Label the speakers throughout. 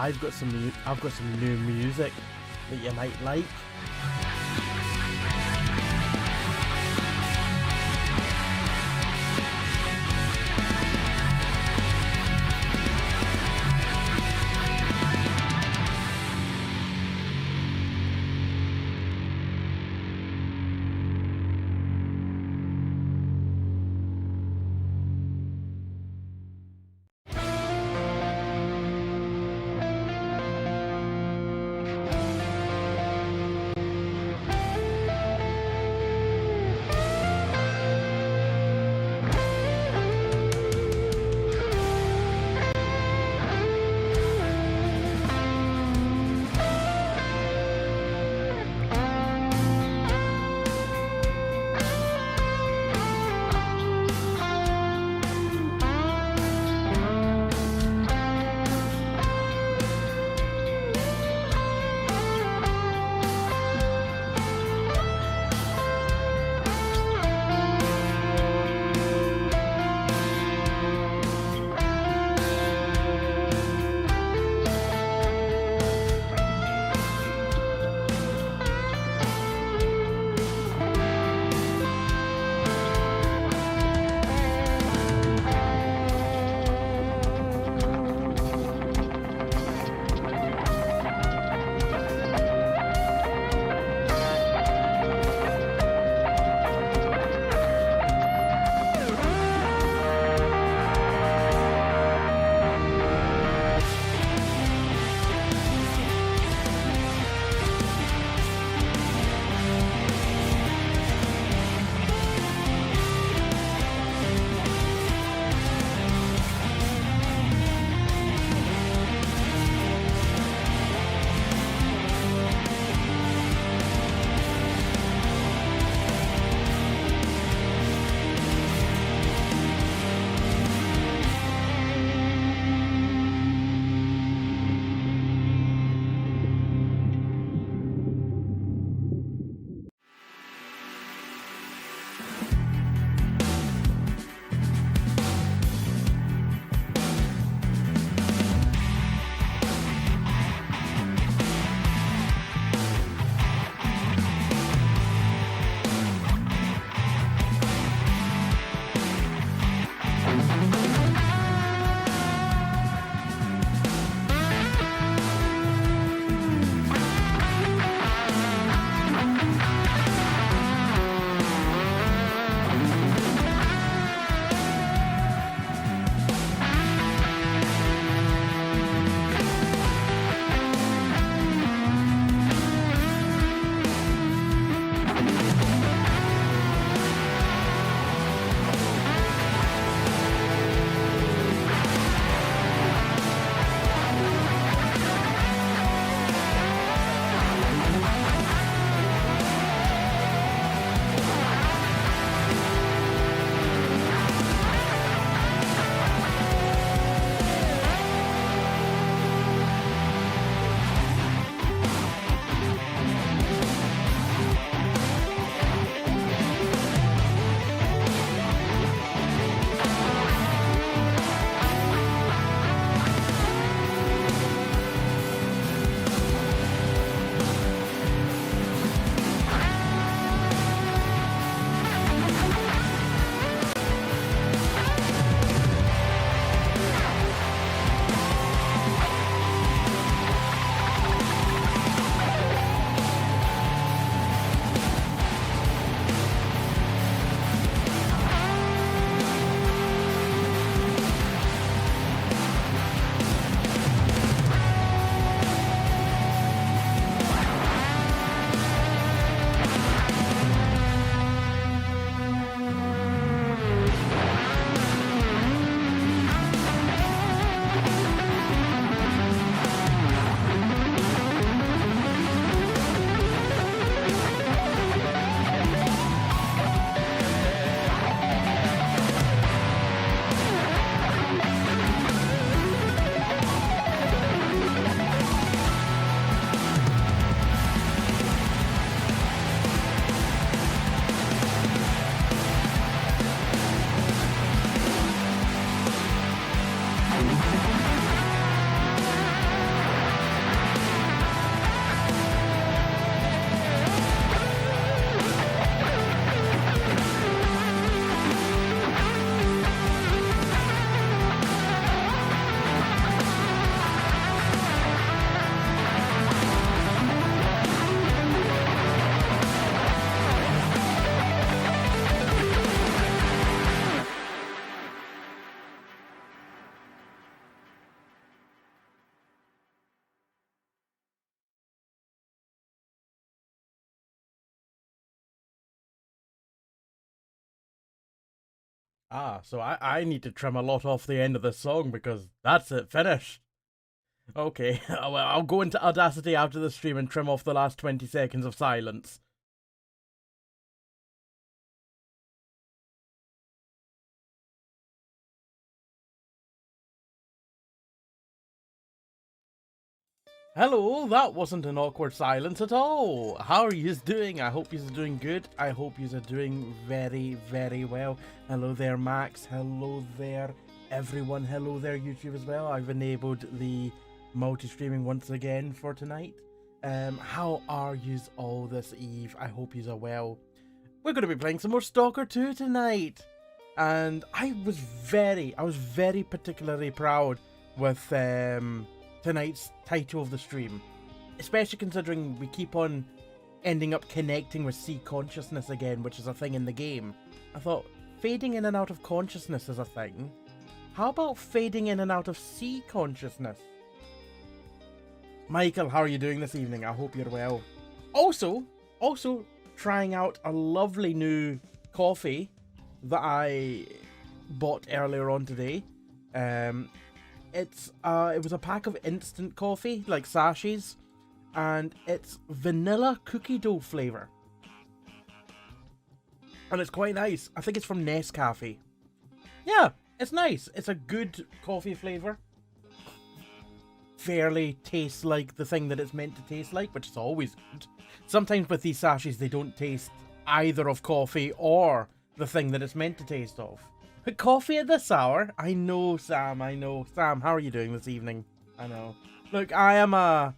Speaker 1: I've got some new music that you might like. Ah, so I need to trim a lot off the end of this song because that's it, finished. Okay, well, I'll go into Audacity after the stream and trim off the last 20 seconds of silence. Hello, that wasn't an awkward silence at all. How are you doing? I hope you're doing good. I hope you're doing very, very well. Hello there, Max. Hello there, everyone. Hello there, YouTube as well. I've enabled the multi-streaming once again for tonight. How are yous all this eve? I hope yous are well. We're going to be playing some more Stalker 2 tonight. And I was very particularly proud with tonight's title of the stream, especially considering we keep on ending up connecting with C consciousness again, which is a thing in the game. I thought, fading in and out of consciousness is a thing. How about fading in and out of C consciousness? Michael, how are you doing this evening? I hope you're well. Also trying out a lovely new coffee that I bought earlier on today. It was a pack of instant coffee, like sachets, and it's vanilla cookie dough flavour. And it's quite nice. I think it's from Nescafe. Yeah, it's nice. It's a good coffee flavour. Fairly tastes like the thing that it's meant to taste like, which is always good. Sometimes with these sachets, they don't taste either of coffee or the thing that it's meant to taste of. Coffee at this hour? I know, Sam, I know. Sam, how are you doing this evening? I know. Look, I'm a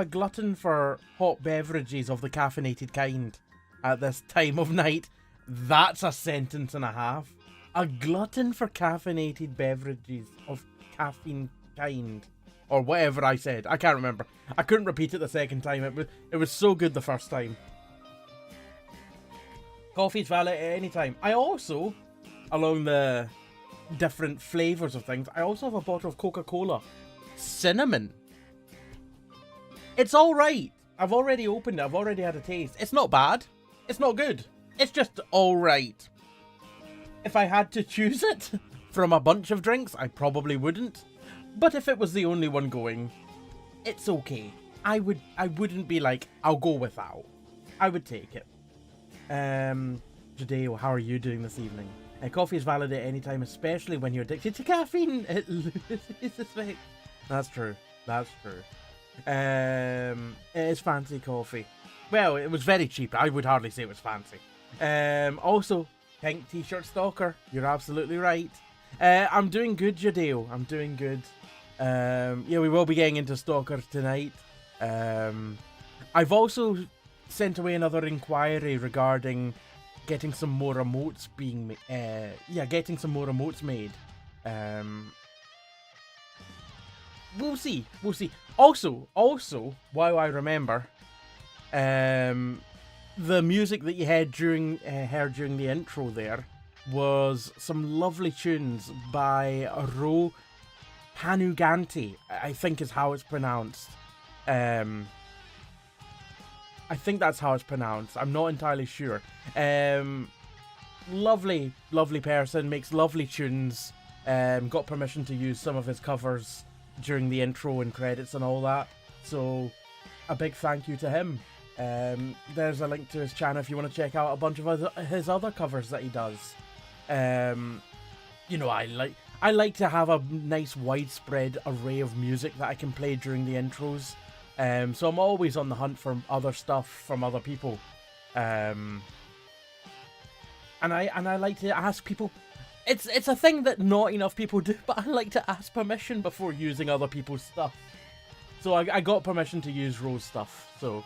Speaker 1: glutton for hot beverages of the caffeinated kind at this time of night. That's a sentence and a half. A glutton for caffeinated beverages of caffeine kind. Or whatever I said. I can't remember. I couldn't repeat it the second time. It was so good the first time. Coffee's valid at any time. I also, along the different flavours of things, I also have a bottle of Coca-Cola. Cinnamon. It's alright. I've already opened it. I've already had a taste. It's not bad. It's not good. It's just alright. If I had to choose it from a bunch of drinks, I probably wouldn't. But if it was the only one going, it's okay. I wouldn't be like, I'll go without. I would take it. Jadeo, how are you doing this evening? Coffee is valid at any time, especially when you're addicted to caffeine. It loses effect. That's true. That's true. It is fancy coffee. Well, it was very cheap. I would hardly say it was fancy. Also, pink t-shirt Stalker. You're absolutely right. I'm doing good, Jadeo. I'm doing good. Yeah, we will be getting into Stalker tonight. I've also sent away another inquiry regarding getting some more emotes being getting some more emotes made. We'll see. Also, while I remember, the music that you heard during the intro there was some lovely tunes by Ro Panuganti, I think is how it's pronounced. I think that's how it's pronounced. I'm not entirely sure. Lovely person, makes lovely tunes. Got permission to use some of his covers during the intro and credits and all that. So, a big thank you to him. There's a link to his channel if you want to check out a bunch of his other covers that he does. You know, I like to have a nice widespread array of music that I can play during the intros. So I'm always on the hunt for other stuff from other people. And I like to ask people. It's a thing that not enough people do, but I like to ask permission before using other people's stuff. So I got permission to use Rose stuff. So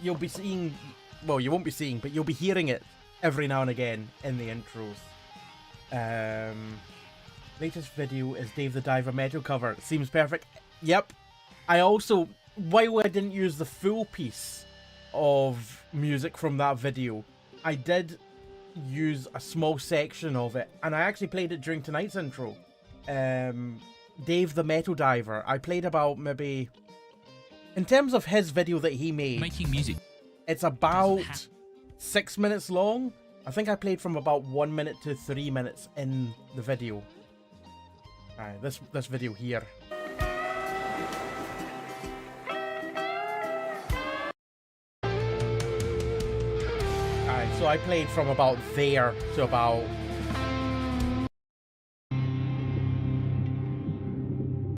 Speaker 1: you'll be seeing, well, you won't be seeing, but you'll be hearing it every now and again in the intros. Latest video is Dave the Diver metal cover. Seems perfect. Yep. I also, while I didn't use the full piece of music from that video, I did use a small section of it, and I actually played it during tonight's intro. Dave the Metal Diver. I played about maybe, in terms of his video that he made,
Speaker 2: making music,
Speaker 1: it's about 6 minutes long. I think I played from about 1 minute to 3 minutes in the video. Alright, this video here. Alright, so I played from about there to about...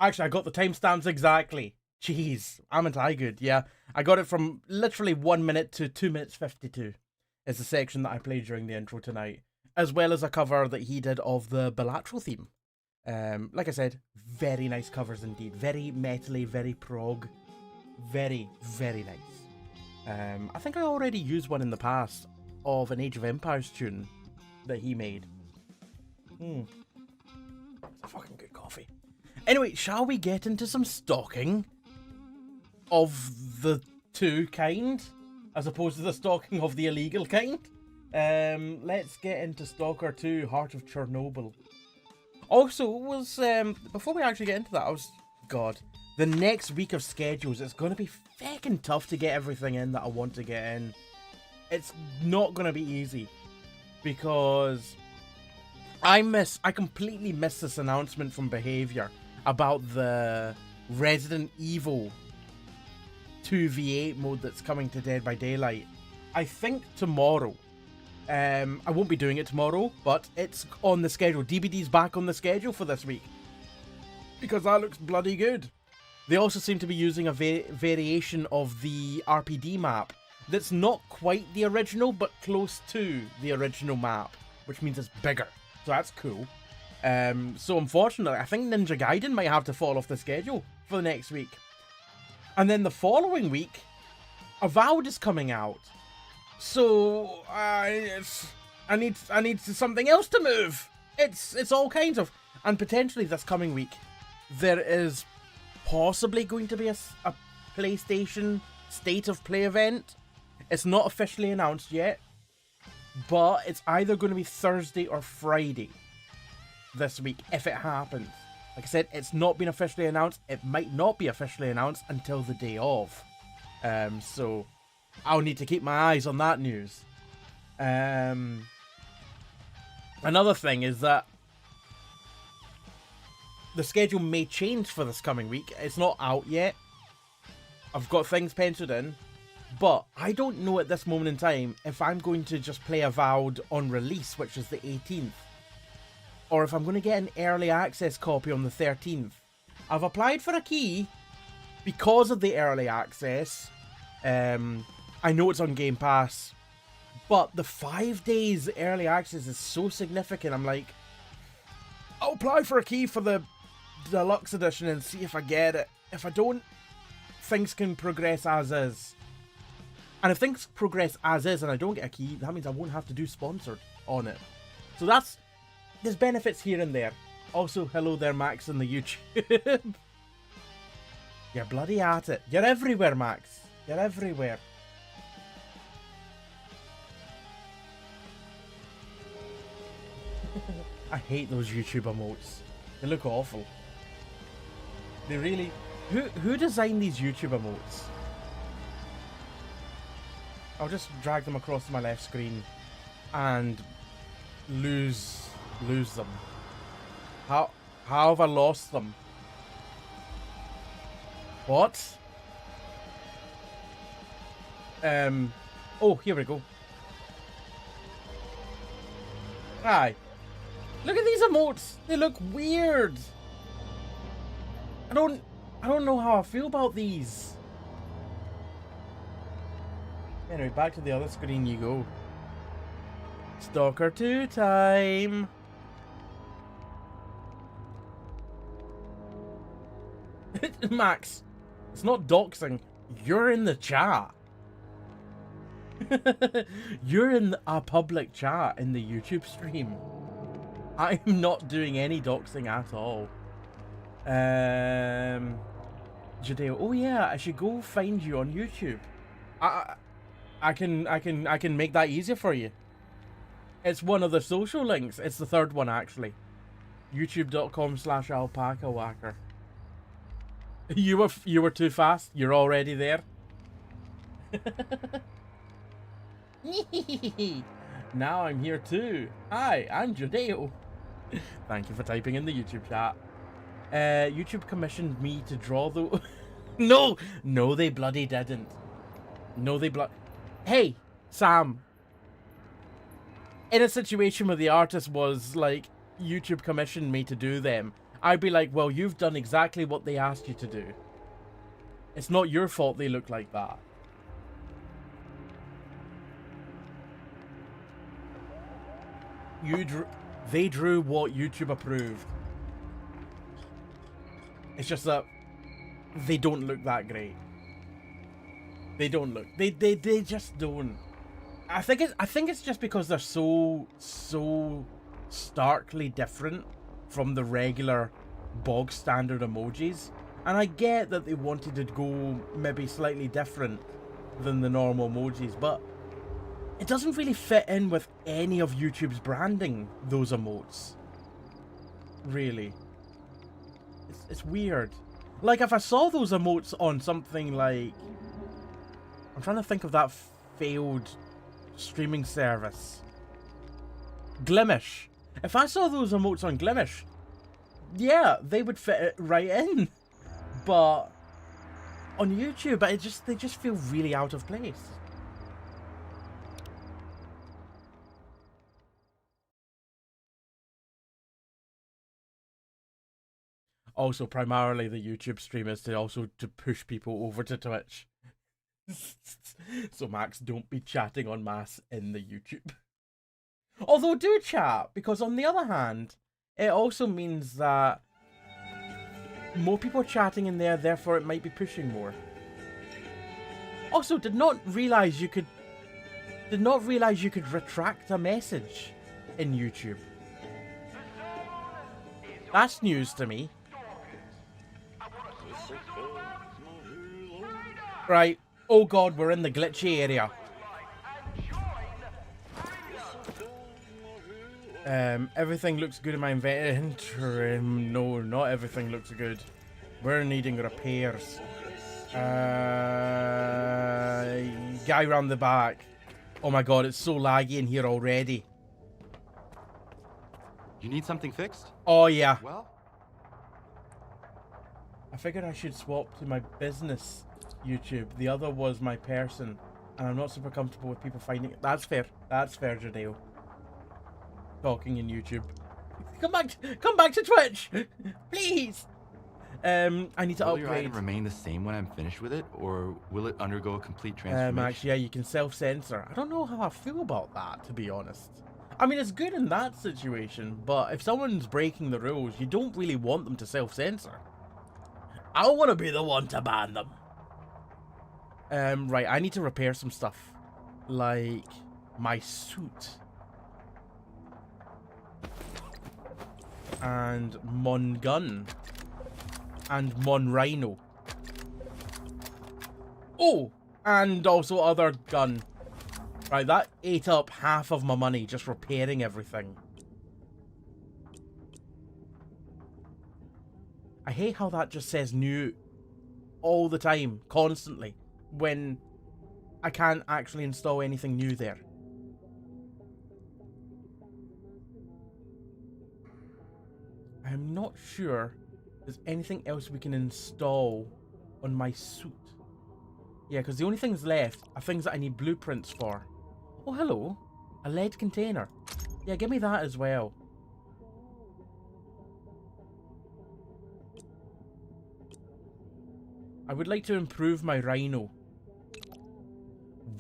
Speaker 1: Actually, I got the timestamps exactly. Jeez, am I good? Yeah, I got it from literally 1 minute to 2 minutes 52. Is the section that I played during the intro tonight, as well as a cover that he did of the Bilateral theme. Like I said, very nice covers indeed. Very metally, very prog. Very, very nice. I think I already used one in the past of an Age of Empires tune that he made. It's a fucking good coffee. Anyway, shall we get into some stalking of the two kind, as opposed to the stalking of the illegal kind? Let's get into Stalker 2, Heart of Chernobyl. Also, was before we actually get into that, God, the next week of schedules, it's going to be fucking tough to get everything in that I want to get in. It's not going to be easy, because I completely missed this announcement from Behavior about the Resident Evil 2v8 mode that's coming to Dead by Daylight. I think tomorrow. I won't be doing it tomorrow, but it's on the schedule. DBD's back on the schedule for this week, because that looks bloody good. They also seem to be using a variation of the RPD map that's not quite the original, but close to the original map, which means it's bigger. So that's cool. So unfortunately, I think Ninja Gaiden might have to fall off the schedule for the next week. And then the following week, Avowed is coming out. So I need something else to move. It's all kinds of, and potentially this coming week, there is possibly going to be a PlayStation State of Play event. It's not officially announced yet, but it's either going to be Thursday or Friday this week if it happens. Like I said, it's not been officially announced. It might not be officially announced until the day of. So I'll need to keep my eyes on that news. Another thing is that the schedule may change for this coming week. It's not out yet. I've got things penciled in, but I don't know at this moment in time if I'm going to just play Avowed on release, which is the 18th, or if I'm going to get an early access copy on the 13th. I've applied for a key because of the early access. I know it's on Game Pass, but the 5 days early access is so significant. I'm like, I'll apply for a key for the deluxe edition and see if I get it. If I don't, things can progress as is. And if things progress as is and I don't get a key, that means I won't have to do sponsored on it. So there's benefits here and there. Also, hello there, Max, in the YouTube. You're bloody at it. You're everywhere, Max. You're everywhere. I hate those YouTube emotes. They look awful. They really... Who designed these YouTube emotes? I'll just drag them across to my left screen and lose them. How have I lost them? What? Oh, here we go. Aye. Look at these emotes. They look weird. I don't know how I feel about these. Anyway, back to the other screen you go. Stalker 2 time. Max, it's not doxing. You're in the chat. You're in a public chat in the YouTube stream. I'm not doing any doxing at all. Jadeo, oh yeah, I should go find you on YouTube. I can make that easier for you. It's one of the social links. It's the third one actually. YouTube.com/alpacawhacker. You were too fast. You're already there. Now I'm here too. Hi, I'm Jadeo. Thank you for typing in the YouTube chat. YouTube commissioned me to draw the... No, they bloody didn't. Hey, Sam. In a situation where the artist was like, YouTube commissioned me to do them, I'd be like, well, you've done exactly what they asked you to do. It's not your fault they look like that. They drew what YouTube approved. It's just that they don't look that great. They don't look. They just don't. I think it's just because they're so starkly different from the regular bog standard emojis. And I get that they wanted to go maybe slightly different than the normal emojis, but it doesn't really fit in with any of YouTube's branding, those emotes. Really. It's weird. Like, if I saw those emotes on something like... I'm trying to think of that failed streaming service. Glimish. If I saw those emotes on Glimish, yeah, they would fit it right in. But on YouTube, they just feel really out of place. Also, primarily the YouTube stream is to push people over to Twitch. So Max, don't be chatting en masse in the YouTube. Although do chat, because on the other hand, it also means that more people are chatting in there, therefore it might be pushing more. Also, did not realize you could retract a message in YouTube. That's news to me. Right. Oh god, we're in the glitchy area. Everything looks good in my inventory. No, not everything looks good. We're needing repairs. Guy round the back. Oh my god, it's so laggy in here already.
Speaker 2: You need something fixed?
Speaker 1: Oh yeah.
Speaker 2: Well,
Speaker 1: I figured I should swap to my business YouTube. The other was my person, and I'm not super comfortable with people finding it. That's fair. That's fair, Jadeo. Talking in YouTube. Come back to Twitch, please. I need to
Speaker 2: will
Speaker 1: upgrade.
Speaker 2: your item remain the same when I'm finished with it, or will it undergo a complete transformation?
Speaker 1: Max, yeah, you can self-censor. I don't know how I feel about that, to be honest. I mean, it's good in that situation, but if someone's breaking the rules, you don't really want them to self-censor. I want to be the one to ban them. Right, I need to repair some stuff. Like my suit. And Mon gun. And Mon rhino. Oh! And also other gun. Right, that ate up half of my money just repairing everything. I hate how that just says new all the time, constantly, when I can't actually install anything new there. I'm not sure there's anything else we can install on my suit. Yeah, because the only things left are things that I need blueprints for. Oh, hello. A lead container. Yeah, give me that as well. I would like to improve my rhino.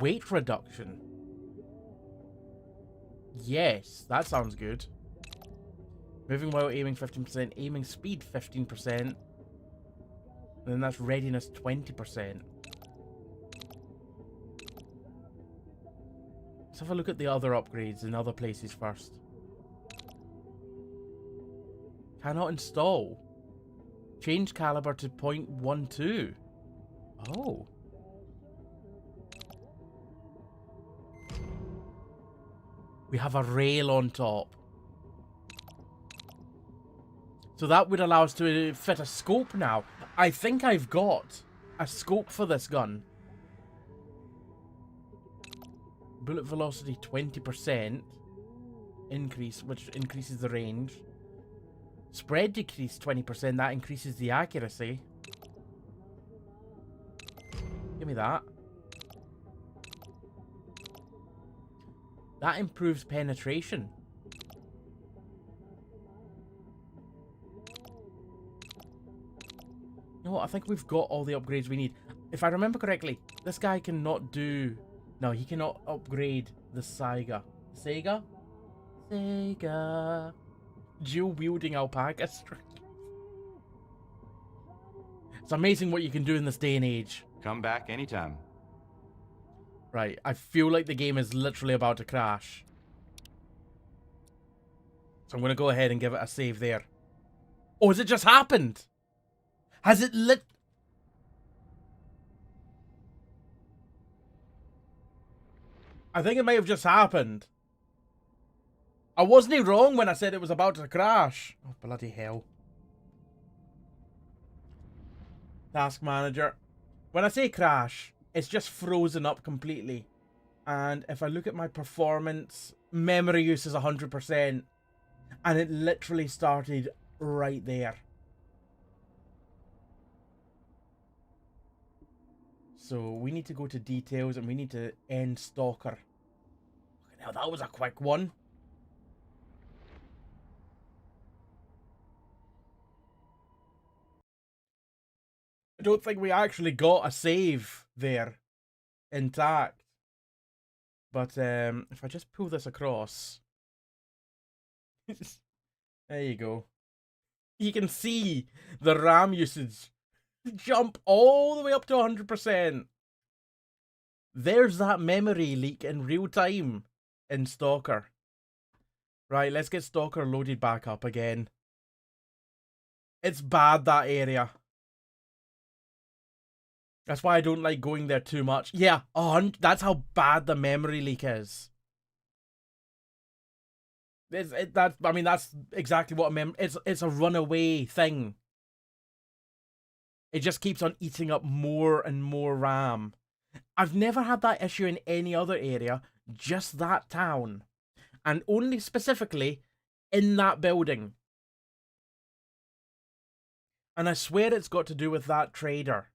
Speaker 1: Weight reduction. Yes, that sounds good. Moving while aiming 15%, aiming speed 15%. And then that's readiness 20%. Let's have a look at the other upgrades in other places first. Cannot install. Change caliber to 0.12. Oh. We have a rail on top. So that would allow us to fit a scope now. I think I've got a scope for this gun. Bullet velocity 20% increase, which increases the range. Spread decrease 20%, that increases the accuracy. Give me that. That improves penetration. You know what? I think we've got all the upgrades we need. If I remember correctly, this guy cannot do... No, he cannot upgrade the Saiga. Sega? Sega. Dual-wielding alpaca string. It's amazing what you can do in this day and age.
Speaker 2: Come back anytime.
Speaker 1: Right, I feel like the game is literally about to crash. So I'm going to go ahead and give it a save there. Oh, has it just happened? Has it lit... I think it may have just happened. I wasn't wrong when I said it was about to crash. Oh, bloody hell. Task manager. When I say crash, it's just frozen up completely. And if I look at my performance, memory use is 100%. And it literally started right there. So we need to go to details and we need to end Stalker. Now that was a quick one. I don't think we actually got a save there intact. But if I just pull this across. There you go. You can see the RAM usage jump all the way up to 100%. There's that memory leak in real time in Stalker. Right, let's get Stalker loaded back up again. It's bad, that area. That's why I don't like going there too much. Yeah, that's how bad the memory leak is. I mean, that's exactly what it's a runaway thing. It just keeps on eating up more and more RAM. I've never had that issue in any other area, just that town. And only specifically in that building. And I swear it's got to do with that trader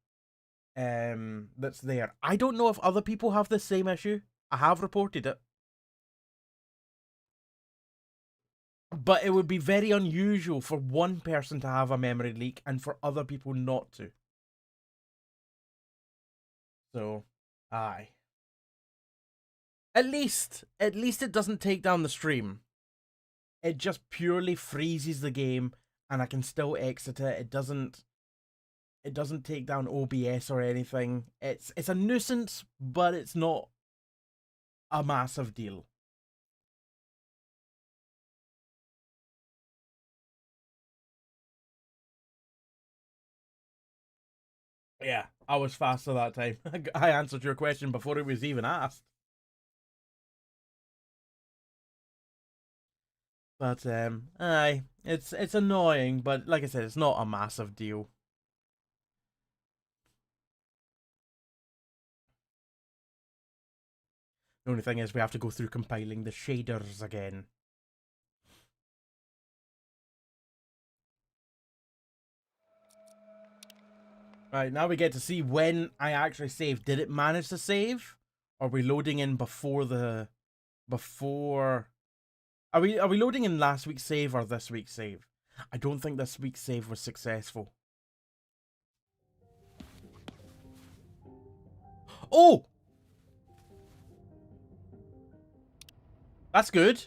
Speaker 1: that's there. I don't know if other people have the same issue. I have reported it. But it would be very unusual for one person to have a memory leak and for other people not to. So, aye. At least it doesn't take down the stream. It just purely freezes the game and I can still exit it. It doesn't take down OBS or anything. It's a nuisance, but it's not a massive deal. Yeah, I was faster that time. I answered your question before it was even asked. But aye, it's annoying, but like I said, it's not a massive deal. The only thing is we have to go through compiling the shaders again. Right, now we get to see when I actually saved. Did it manage to save? Or are we loading in before the... Are we loading in last week's save or this week's save? I don't think this week's save was successful. Oh! That's good.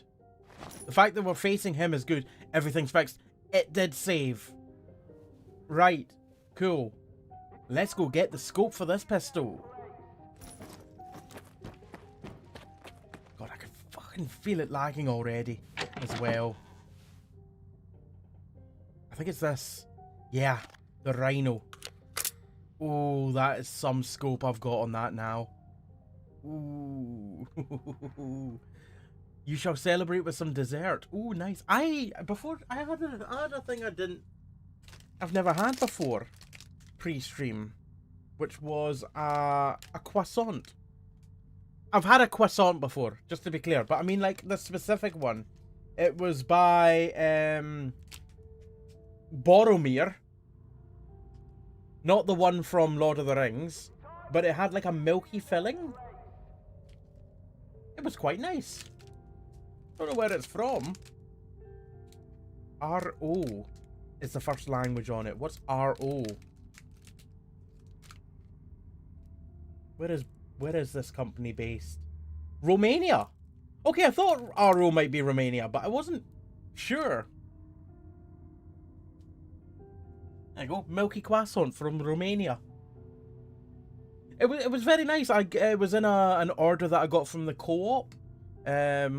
Speaker 1: The fact that we're facing him is good. Everything's fixed. It did save. Right. Cool. Let's go get the scope for this pistol. God, I can fucking feel it lagging already as well. I think it's this. Yeah, the Rhino. Oh, that is some scope I've got on that now. Ooh. You shall celebrate with some dessert. Ooh, nice. I had a thing I've never had before pre-stream, which was a croissant. I've had a croissant before, just to be clear. But I mean, like, the specific one. It was by, Boromir. Not the one from Lord of the Rings. But it had, like, a milky filling. It was quite nice. Don't know where it's from. R-O is the first language on it. What's R-O? Where is this company based? Romania. Okay, I thought R-O might be Romania, but I wasn't sure. There you go, milky croissant from Romania. It was very nice. It was in an order that I got from the co-op. Yeah,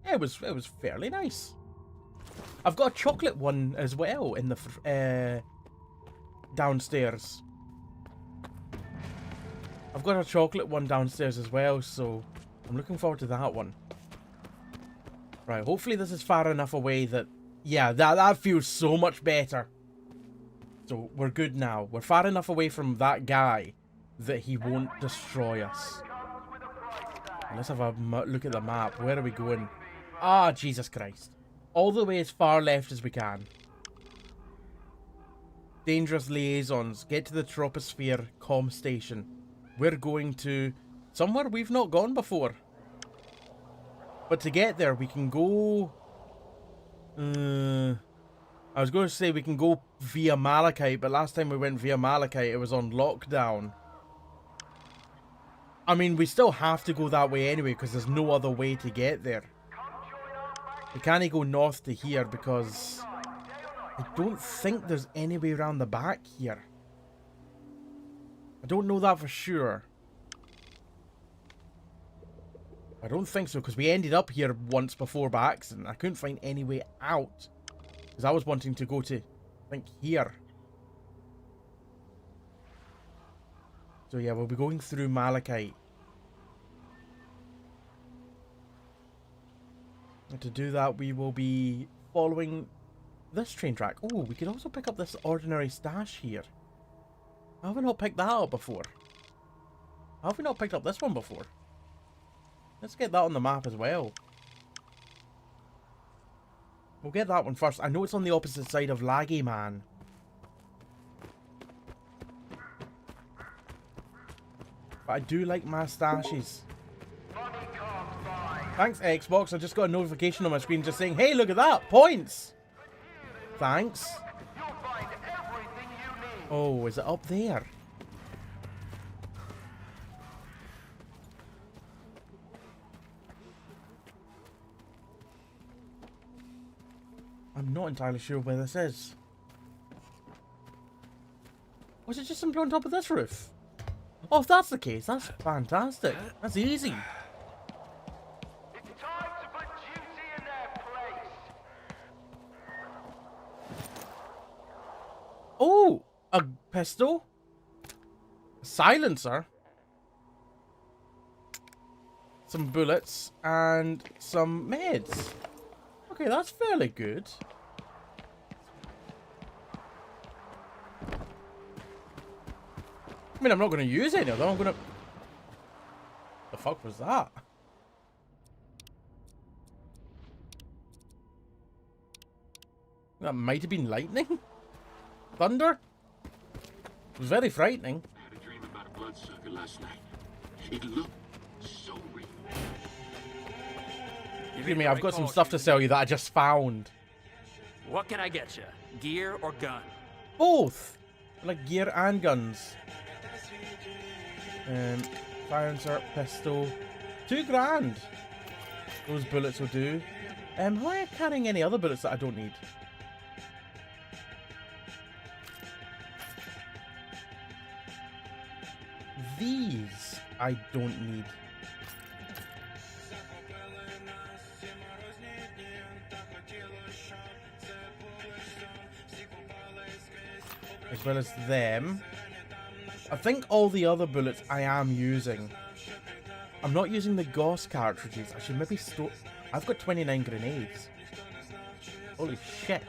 Speaker 1: it was fairly nice. I've got a chocolate one as well in the downstairs. I've got a chocolate one downstairs as well, so I'm looking forward to that one. Right, hopefully this is far enough away that... Yeah, that feels so much better. So we're good now. We're far enough away from that guy that he won't destroy us. Let's have a look at the map. Where are we going? Ah, Jesus Christ. All the way as far left as we can. Dangerous liaisons. Get to the troposphere comm station. We're going to somewhere we've not gone before. But to get there, we can go... I was going to say we can go via Malachite, but last time we went via Malachite, it was on lockdown. I mean, we still have to go that way anyway, because there's no other way to get there. We can't go north to here, because I don't think there's any way around the back here. I don't know that for sure. I don't think so, because we ended up here once before by accident. I couldn't find any way out. Because I was wanting to go to, I think, here. So yeah, we'll be going through Malachite. And to do that, we will be following this train track. Oh, we could also pick up this ordinary stash here. How have we not picked that up before? How have we not picked up this one before? Let's get that on the map as well. We'll get that one first. I know it's on the opposite side of Laggy Man. But I do like my stashes. Thanks, Xbox. I just got a notification on my screen just saying, hey, look at that! Points! Thanks. Oh, is it up there? I'm not entirely sure where this is. Was it just something on top of this roof? Oh, if that's the case, that's fantastic. That's easy.
Speaker 3: It's time to put duty in their place.
Speaker 1: Oh, a pistol, a silencer, some bullets, and some meds. Okay, that's fairly good. I mean, I'm not going to use any of them. I'm going to... The fuck was that? That might have been lightning? Thunder? It was very frightening.
Speaker 4: I had a dream about a bloodsucker last night. It looked so real.
Speaker 1: Excuse me, I've got some stuff to sell you that I just found.
Speaker 5: What can I get you? Gear or gun?
Speaker 1: Both! Like gear and guns. Silencer, pistol. $2,000. Those bullets will do. Am I carrying any other bullets that I don't need? These I don't need. As well as them. I think all the other bullets I am using. I'm not using the Gauss cartridges. I should maybe store... I've got 29 grenades. Holy shit.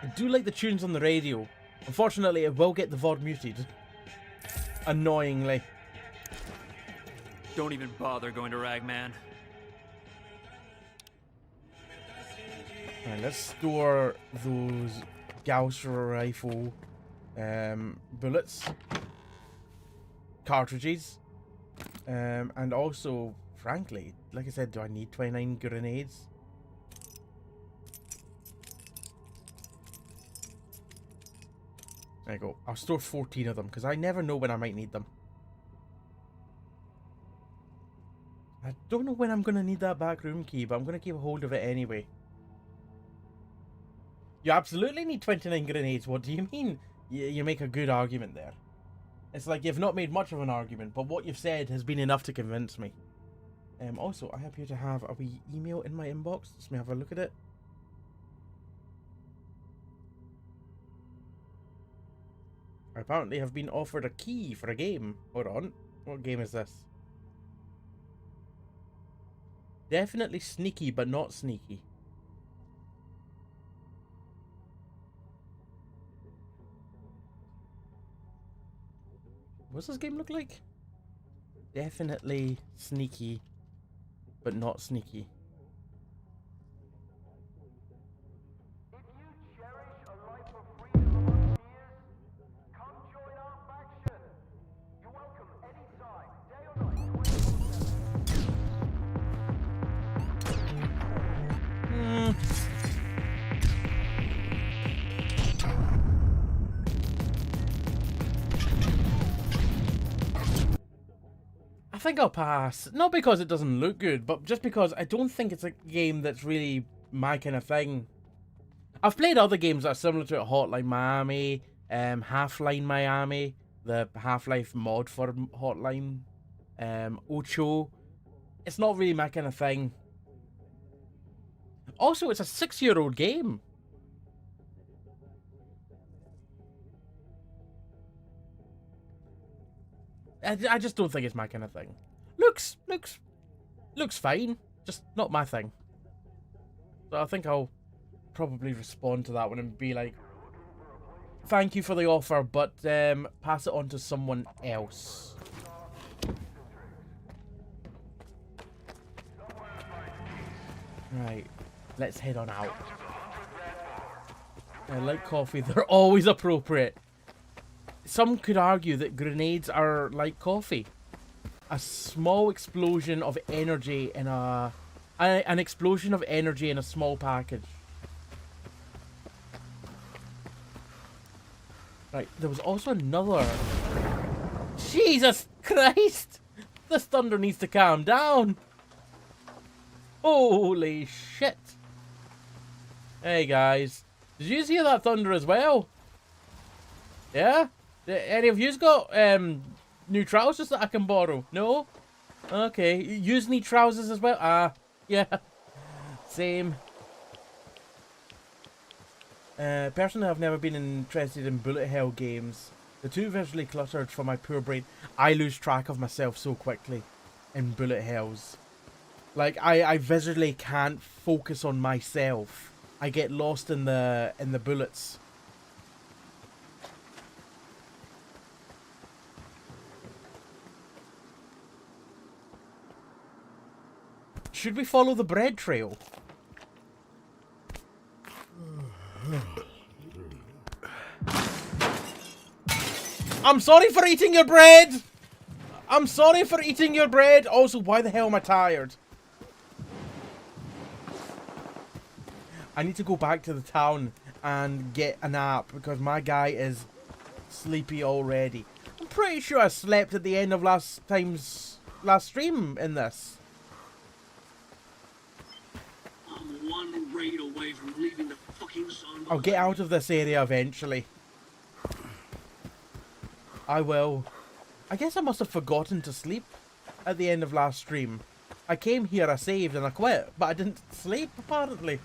Speaker 1: I do like the tunes on the radio. Unfortunately, it will get the VOD muted. Annoyingly.
Speaker 5: Don't even bother going to Ragman.
Speaker 1: Alright, let's store those Gauss rifle bullets, cartridges, and also, frankly, like I said, do I need 29 grenades? There you go. I'll store 14 of them because I never know when I might need them. I don't know when I'm going to need that back room key, but I'm going to keep a hold of it anyway. You absolutely need 29 grenades. What do you mean? You make a good argument there. It's like you've not made much of an argument, but what you've said has been enough to convince me. Also, I appear to have a wee email in my inbox. Let me have a look at it. I apparently have been offered a key for a game. Hold on. What game is this? Definitely sneaky, but not sneaky. What's this game look like? Definitely sneaky, but not sneaky.
Speaker 3: If you cherish a life of freedom among peers, come join our faction. You're welcome anytime, day or night, 24/7.
Speaker 1: I think I'll pass. Not because it doesn't look good, but just because I don't think it's a game that's really my kind of thing. I've played other games that are similar to it, Hotline Miami, Half-Line Miami, the Half-Life mod for Hotline, Ocho. It's not really my kind of thing. Also, it's a 6-year-old game. I just don't think it's my kind of thing. Looks fine, just not my thing. So I think I'll probably respond to that one and be like, thank you for the offer, but pass it on to someone else. Right, let's head on out. I like coffee, they're always appropriate. Some could argue that grenades are like coffee. A small explosion of energy in an explosion of energy in a small package. Right, there was also another... Jesus Christ! This thunder needs to calm down. Holy shit. Hey guys, did you hear that thunder as well? Yeah? Any of you's got new trousers that I can borrow? No? Okay. Yous need trousers as well? Ah, yeah. Same. Personally, I've never been interested in bullet hell games. They're too visually cluttered for my poor brain. I lose track of myself so quickly in bullet hells. Like, I visually can't focus on myself. I get lost in the bullets. Should we follow the bread trail? I'm sorry for eating your bread! I'm sorry for eating your bread! Also, why the hell am I tired? I need to go back to the town and get a nap because my guy is sleepy already. I'm pretty sure I slept at the end of last stream in this.
Speaker 4: I'm one raid away from leaving the fucking sun.
Speaker 1: I'll get out of this area eventually. I will. I guess I must have forgotten to sleep at the end of last stream. I came here, I saved and I quit, but I didn't sleep apparently.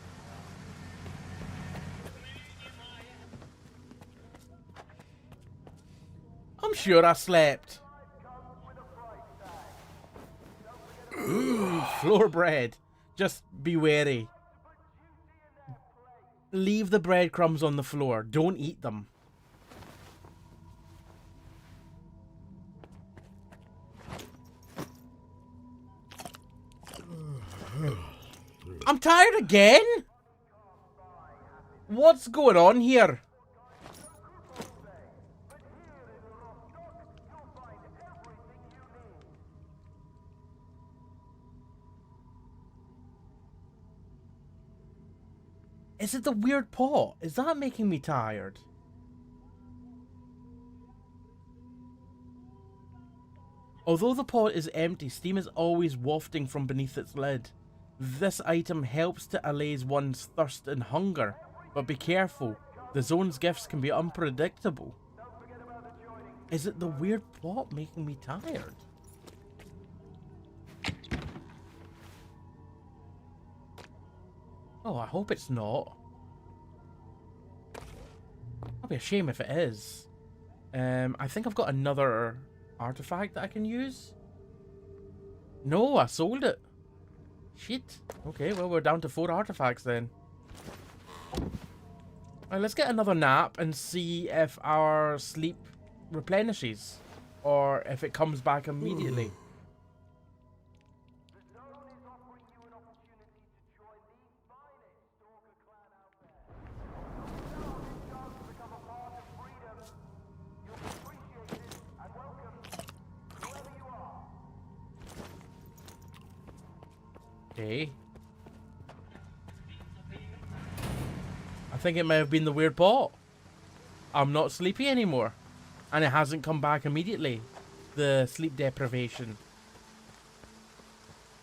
Speaker 1: I'm sure I slept. Ooh, floor bread. Just be wary. Leave the breadcrumbs on the floor. Don't eat them. I'm tired again? What's going on here? Is it the weird pot? Is that making me tired? Although the pot is empty, steam is always wafting from beneath its lid. This item helps to allay one's thirst and hunger, but be careful, the zone's gifts can be unpredictable. Is it the weird pot making me tired? Oh, I hope it's not. That'll be a shame if it is. I think I've got another artifact that I can use. No, I sold it. Shit. Okay, well, we're down to 4 artifacts then. Alright, let's get another nap and see if our sleep replenishes. Or if it comes back immediately.
Speaker 3: The zone is offering you an opportunity to join the finest Stalker clan out there. Now is your chance to become a part of freedom. You'll be appreciated and welcome, whoever you are.
Speaker 1: Okay. I think it may have been the weird pot. I'm not sleepy anymore. And it hasn't come back immediately. The sleep deprivation.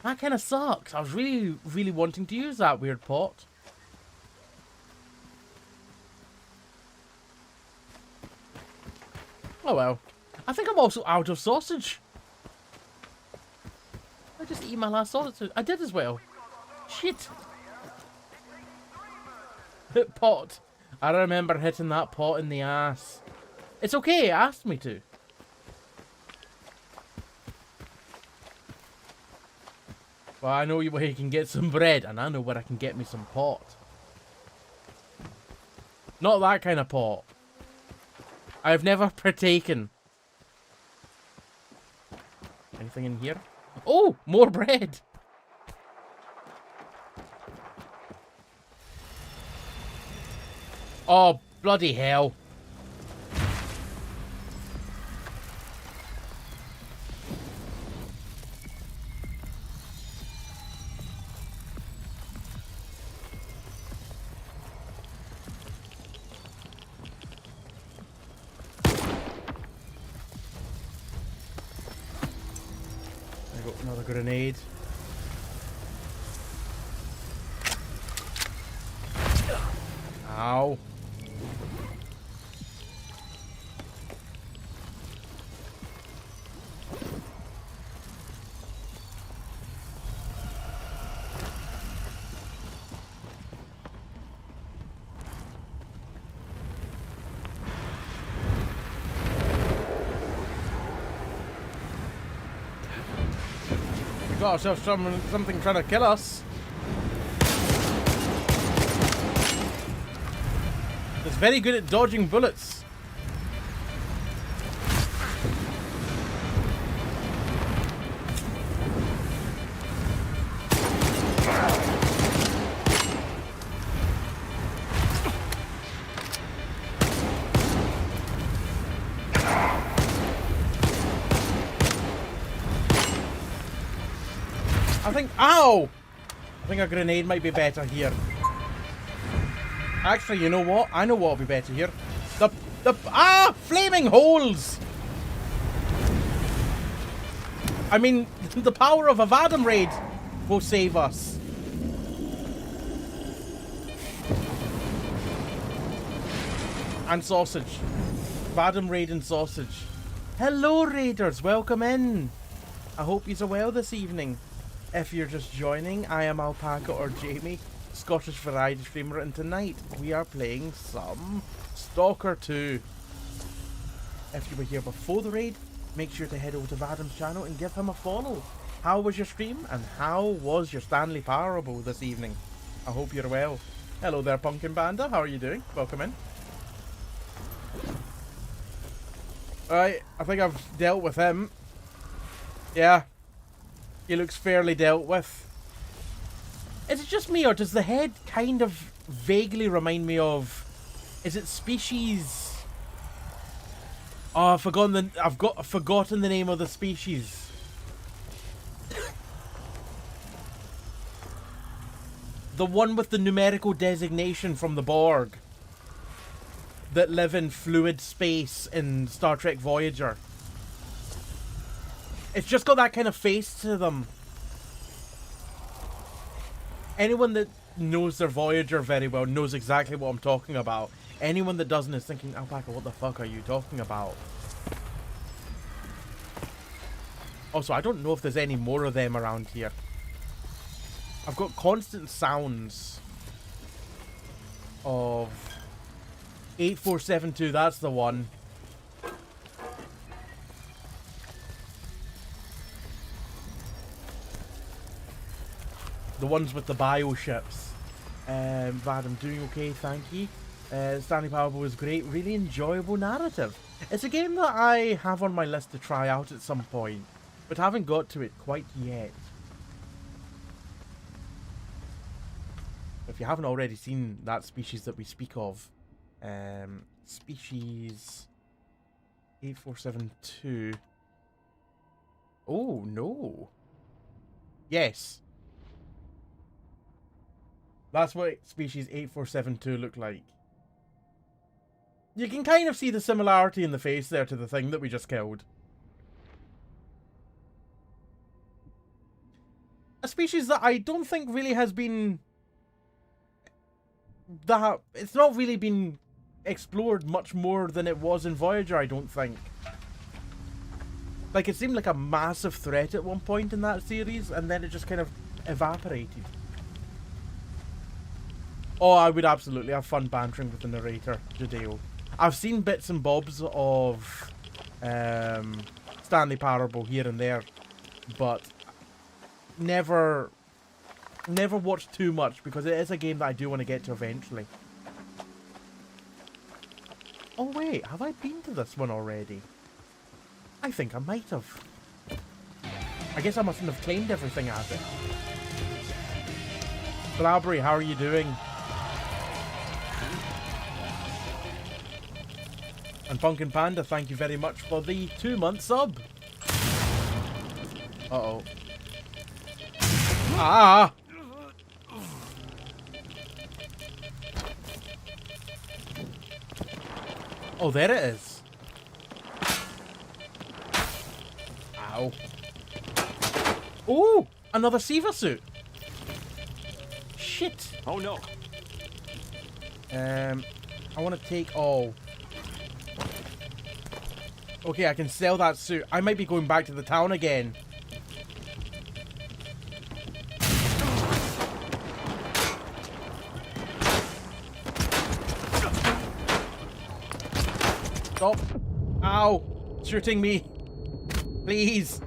Speaker 1: That kind of sucks. I was really wanting to use that weird pot. Oh well. I think I'm also out of sausage. I just eat my last sausage. I did as well. Shit. Hit pot. I remember hitting that pot in the ass. It's okay, it asked me to. Well, I know where you can get some bread, and I know where I can get me some pot. Not that kind of pot. I've never partaken. Anything in here? Oh, more bread. Oh, bloody hell. I got another grenade. Ow. We got ourselves something trying to kill us. It's very good at dodging bullets. Ow! I think a grenade might be better here. Actually, you know what? I know what will be better here. Flaming holes! I mean, the power of a Vadam raid will save us. And sausage. Vadam raid and sausage. Hello, raiders. Welcome in. I hope you're well this evening. If you're just joining, I am Alpaca or Jamie, Scottish variety streamer, and tonight we are playing some Stalker 2. If you were here before the raid, make sure to head over to Vadam's channel and give him a follow. How was your stream, and how was your Stanley Parable this evening? I hope you're well. Hello there, Pumpkin Panda. How are you doing? Welcome in. Alright, I think I've dealt with him. Yeah. He looks fairly dealt with. Is it just me, or does the head kind of vaguely remind me of... Is it species... Oh, I've forgotten the name of the species. The one with the numerical designation from the Borg. That live in fluid space in Star Trek Voyager. It's just got that kind of face to them. Anyone that knows their Voyager very well knows exactly what I'm talking about. Anyone that doesn't is thinking, Alpaca, what the fuck are you talking about? Also, I don't know if there's any more of them around here. I've got constant sounds of 8472, that's the one. The ones with the bio ships. Vad, I'm doing okay, thank you. Stanley Parable was great, really enjoyable narrative. It's a game that I have on my list to try out at some point, but haven't got to it quite yet. If you haven't already seen that species that we speak of, species 8472. Oh, no. Yes. That's what species 8472 looked like. You can kind of see the similarity in the face there to the thing that we just killed. A species that I don't think really has been... It's not really been explored much more than it was in Voyager, I don't think. Like, it seemed like a massive threat at one point in that series, and then it just kind of evaporated. Oh, I would absolutely have fun bantering with the narrator, Jadeo. I've seen bits and bobs of Stanley Parable here and there, but never watched too much because it is a game that I do want to get to eventually. Oh wait, have I been to this one already? I think I might have. I guess I mustn't have claimed everything as it. Blabbery, how are you doing? And Pumpkin Panda, thank you very much for the 2-month sub. Uh-oh. Ah! Oh, there it is. Ow. Ooh! Another Siva suit. Shit.
Speaker 5: Oh no.
Speaker 1: I want to take all. Okay, I can sell that suit. I might be going back to the town again. Stop. Ow. Shooting me. Please.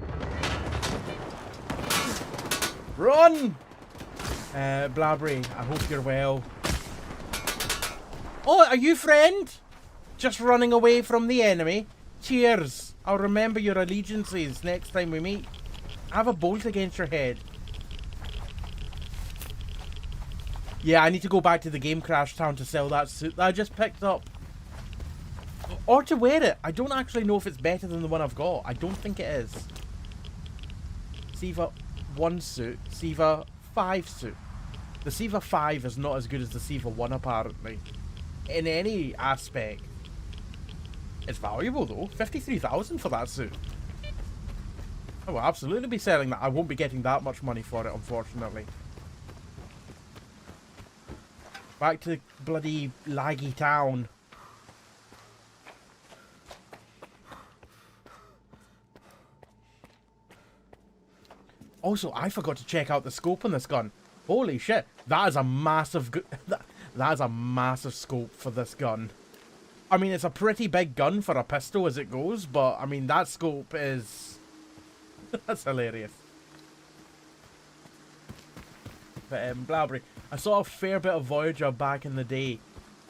Speaker 1: Run! Blabbery, I hope you're well. Oh, are you friend? Just running away from the enemy? Cheers. I'll remember your allegiances next time we meet. I have a bolt against your head. Yeah, I need to go back to the Game Crash town to sell that suit that I just picked up. Or to wear it. I don't actually know if it's better than the one I've got. I don't think it is. Siva 1 suit. Siva 5 suit. The Siva 5 is not as good as the Siva 1 apparently. In any aspect. It's valuable though. 53,000 for that suit. I will absolutely be selling that. I won't be getting that much money for it, unfortunately. Back to bloody laggy town. Also, I forgot to check out the scope on this gun. Holy shit. That is a massive... that is a massive scope for this gun. I mean, it's a pretty big gun for a pistol as it goes, but, I mean, that scope is... That's hilarious. But Blabberry, I saw a fair bit of Voyager back in the day,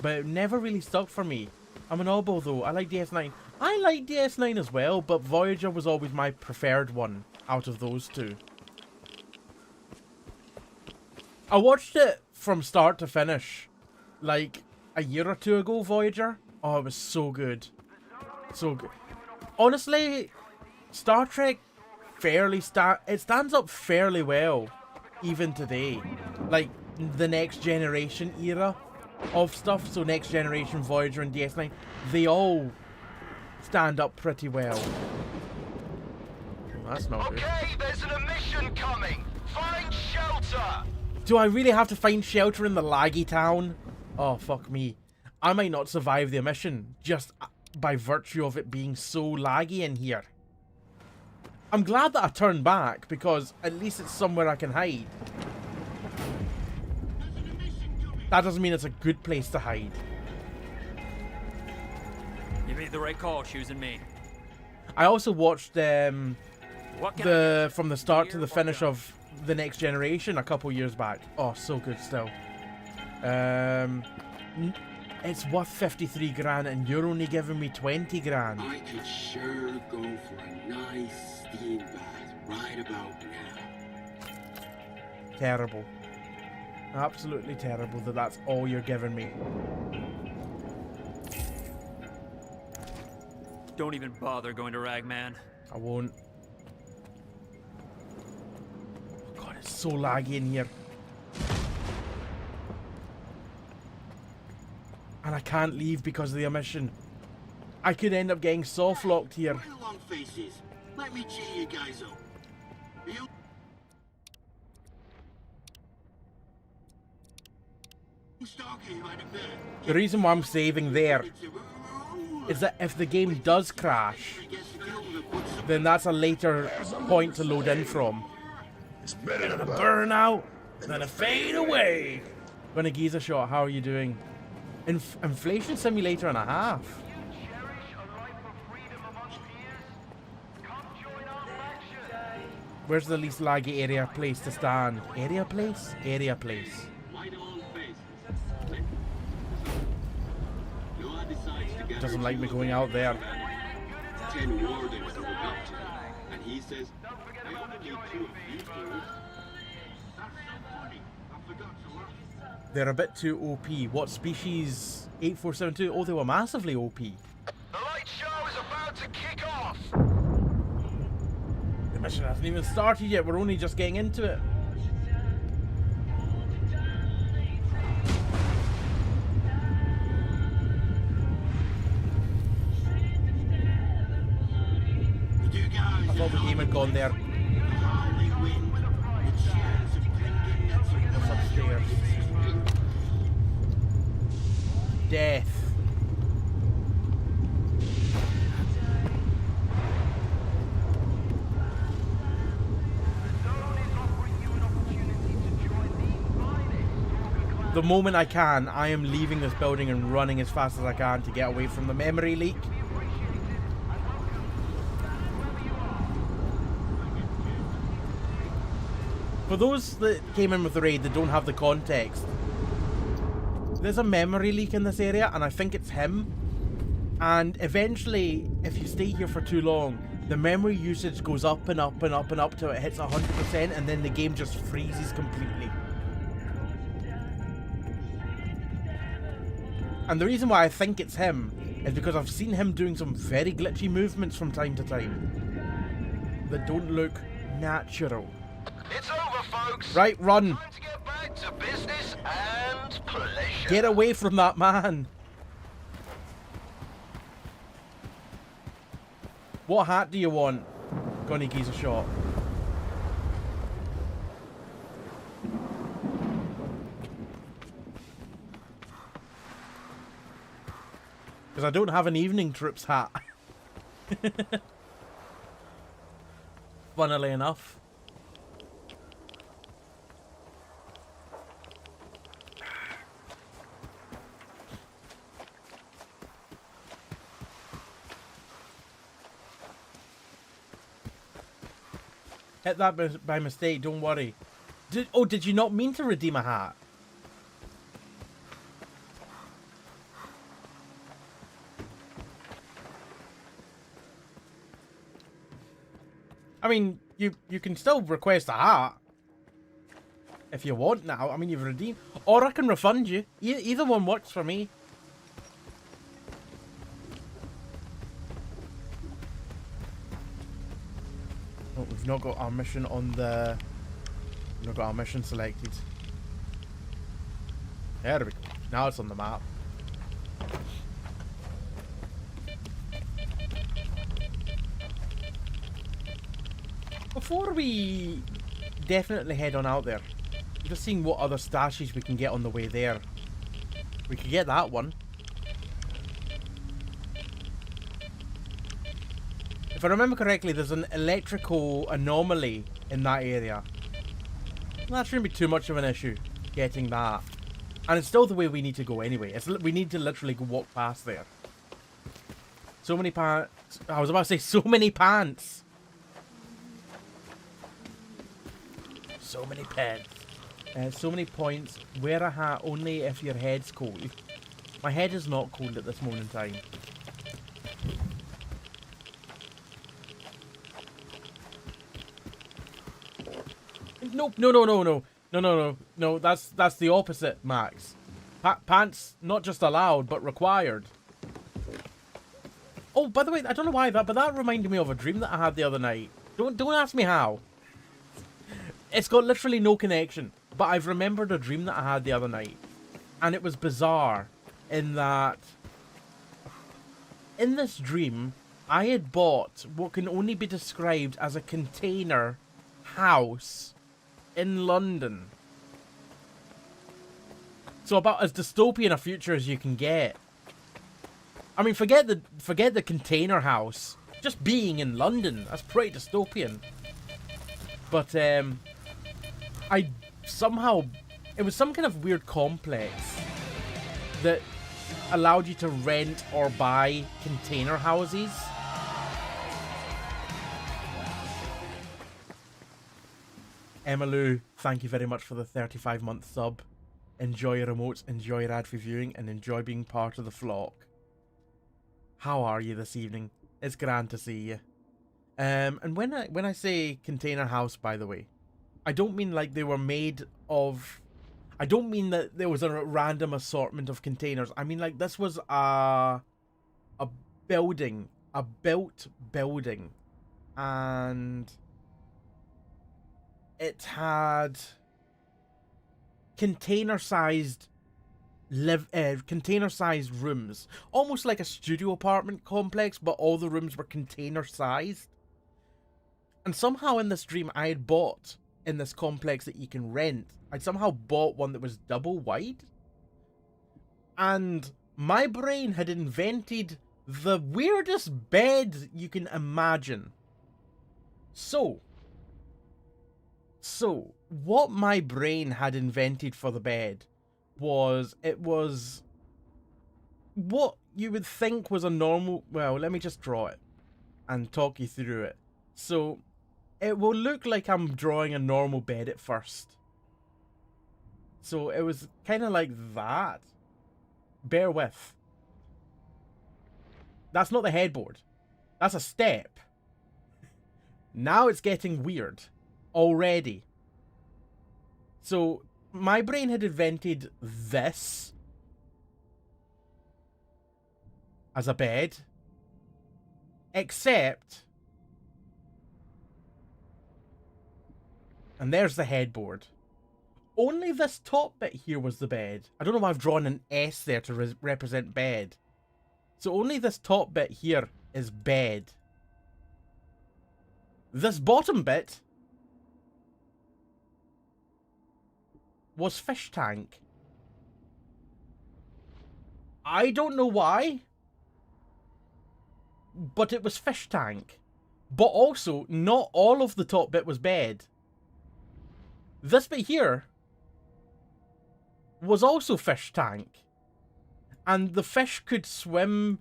Speaker 1: but it never really stuck for me. I'm an oddball though. I like DS9. I like DS9 as well, but Voyager was always my preferred one out of those two. I watched it from start to finish, like a year or two ago, Voyager. Oh, it was so good. So good. Honestly, Star Trek it stands up fairly well, even today. Like, the Next Generation era of stuff, so Next Generation, Voyager, and DS9, they all stand up pretty well. That's not good.
Speaker 3: Okay, there's an emission coming. Find shelter.
Speaker 1: Do I really have to find shelter in the laggy town? Oh, fuck me. I might not survive the emission, just by virtue of it being so laggy in here. I'm glad that I turned back, because at least it's somewhere I can hide. That doesn't mean it's a good place to hide.
Speaker 5: You made the right call choosing me.
Speaker 1: I also watched
Speaker 5: What can I do?
Speaker 1: from the start to the finish of The Next Generation a couple years back. Oh, so good still. It's worth 53 grand and you're only giving me 20 grand.
Speaker 4: I could sure go for a nice steam bath right about now.
Speaker 1: Terrible. Absolutely terrible that that's all you're giving me.
Speaker 5: Don't even bother going to Ragman.
Speaker 1: I won't. Oh god, it's so laggy in here. And I can't leave because of the emission. I could end up getting soft locked here.
Speaker 4: Right along faces. Let me cheer you guys up. You Stalker right up there.
Speaker 1: The reason why I'm saving there is that if the game does crash, then that's a later point to load in from.
Speaker 6: It's better than
Speaker 1: A burn out, then a fade away. Gonna give a shot. How are you doing? Inflation simulator and a half.
Speaker 3: Cherish a life of freedom amongst peers. Come join our faction.
Speaker 1: Where's the least laggy area place to stand? Area place? Area place.
Speaker 4: right along faces. Noah decides to get
Speaker 1: Doesn't
Speaker 4: her
Speaker 1: like me
Speaker 4: to
Speaker 1: going
Speaker 4: a
Speaker 1: out there.
Speaker 4: 10 wardens to look up to him, and he says, I only need 2 of you fools. That's so funny. I forgot to laugh.
Speaker 1: They're a bit too OP. What species? 8472? Oh, they were massively OP.
Speaker 3: The light show is about to kick off.
Speaker 1: The mission hasn't even started yet. We're only just getting into it.
Speaker 4: You guys
Speaker 1: I thought the game had gone there.
Speaker 4: howling wind, the chants of clinging nets of
Speaker 1: What's upstairs? Death. The moment I can, I am leaving this building and running as fast as I can to get away from the memory leak. For those that came in with the raid that don't have the context, there's a memory leak in this area and I think it's him. And eventually, if you stay here for too long, the memory usage goes up and up and up and up till it hits 100% and then the game just freezes completely. And the reason why I think it's him is because I've seen him doing some very glitchy movements from time to time that don't look natural.
Speaker 3: It's over, folks.
Speaker 1: Right, run.
Speaker 3: Time to get back to business and pleasure.
Speaker 1: Get away from that man. What hat do you want? Gonna give a shot. Because I don't have an evening troops hat. Funnily enough. Hit that by mistake, don't worry. Did you not mean to redeem a hat? I mean, you can still request a hat. If you want now. I mean, you've redeemed. Or I can refund you. Either one works for me. Oh, we've not got our mission on the... We've not got our mission selected. There we go. Now it's on the map. Before we definitely head on out there, just seeing what other stashes we can get on the way there. We could get that one. If I remember correctly, there's an electrical anomaly in that area. That shouldn't be too much of an issue, getting that. And it's still the way we need to go anyway. We need to literally go walk past there. So many pants. I was about to say so many pants. So many pants. So many points. Wear a hat only if your head's cold. My head is not cold at this moment in time. Nope. No. That's the opposite, Max. Pants not just allowed but required. Oh, by the way, I don't know why but that reminded me of a dream that I had the other night. Don't ask me how. It's got literally no connection, but I've remembered a dream that I had the other night, and it was bizarre in that in this dream I had bought what can only be described as a container house in London. So about as dystopian a future as you can get. I mean, forget the container house. Just being in London, that's pretty dystopian. But I somehow, it was some kind of weird complex that allowed you to rent or buy container houses. Emmylou, thank you very much for the 35-month sub. Enjoy your remotes, enjoy your ad-free viewing, and enjoy being part of the flock. How are you this evening? It's grand to see you. And when I say container house, by the way, I don't mean like they were made of... I don't mean that there was a random assortment of containers. I mean like this was a building, a built building, and it had container-sized rooms, almost like a studio apartment complex, but all the rooms were container-sized. And somehow in this dream, I had bought in this complex that you can rent. I'd somehow bought one that was double wide, and my brain had invented the weirdest bed you can imagine. So what my brain had invented for the bed was, it was what you would think was a normal... Well, let me just draw it and talk you through it. So it will look like I'm drawing a normal bed at first. So it was kind of like that. Bear with. That's not the headboard. That's a step. Now it's getting weird. Already. So my brain had invented this as a bed, except, and there's the headboard. Only this top bit here was the bed. I don't know why I've drawn an S there to represent bed. So only this top bit here is bed. This bottom bit was fish tank. I don't know why, but it was fish tank. But also, not all of the top bit was bed. This bit here was also fish tank. And the fish could swim.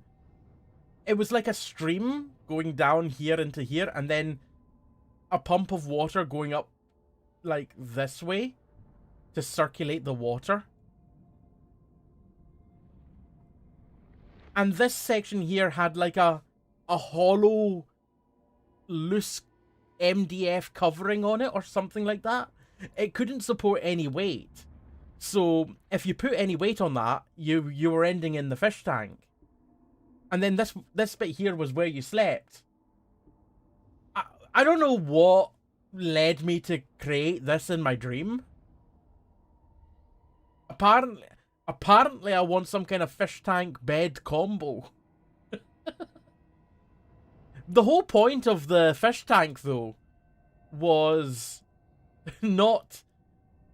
Speaker 1: It was like a stream going down here into here, and then a pump of water going up like this way to circulate the water. And this section here had like a hollow, loose MDF covering on it or something like that. It couldn't support any weight. So if you put any weight on that, you were ending in the fish tank. And then this bit here was where you slept. I don't know what led me to create this in my dream. Apparently I want some kind of fish tank bed combo. The whole point of the fish tank, though, was not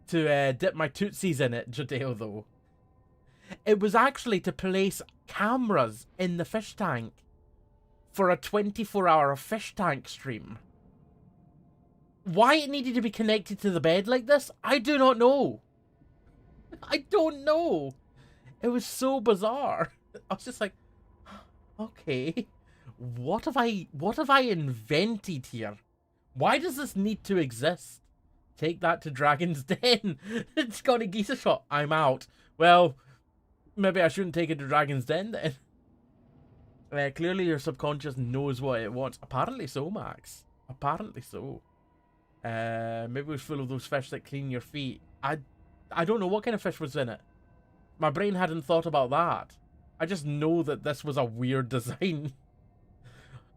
Speaker 1: to dip my tootsies in it, Jadeo, though. It was actually to place cameras in the fish tank for a 24-hour fish tank stream. Why it needed to be connected to the bed like this, I do not know. I don't know. It was so bizarre. I was just like, okay, what have I invented here? Why does this need to exist? Take that to Dragon's Den. It's got a geese shot. I'm out. Well, maybe I shouldn't take it to Dragon's Den then. Clearly your subconscious knows what it wants. Apparently so, Max. Apparently so. Maybe it was full of those fish that clean your feet. I don't know what kind of fish was in it. My brain hadn't thought about that. I just know that this was a weird design.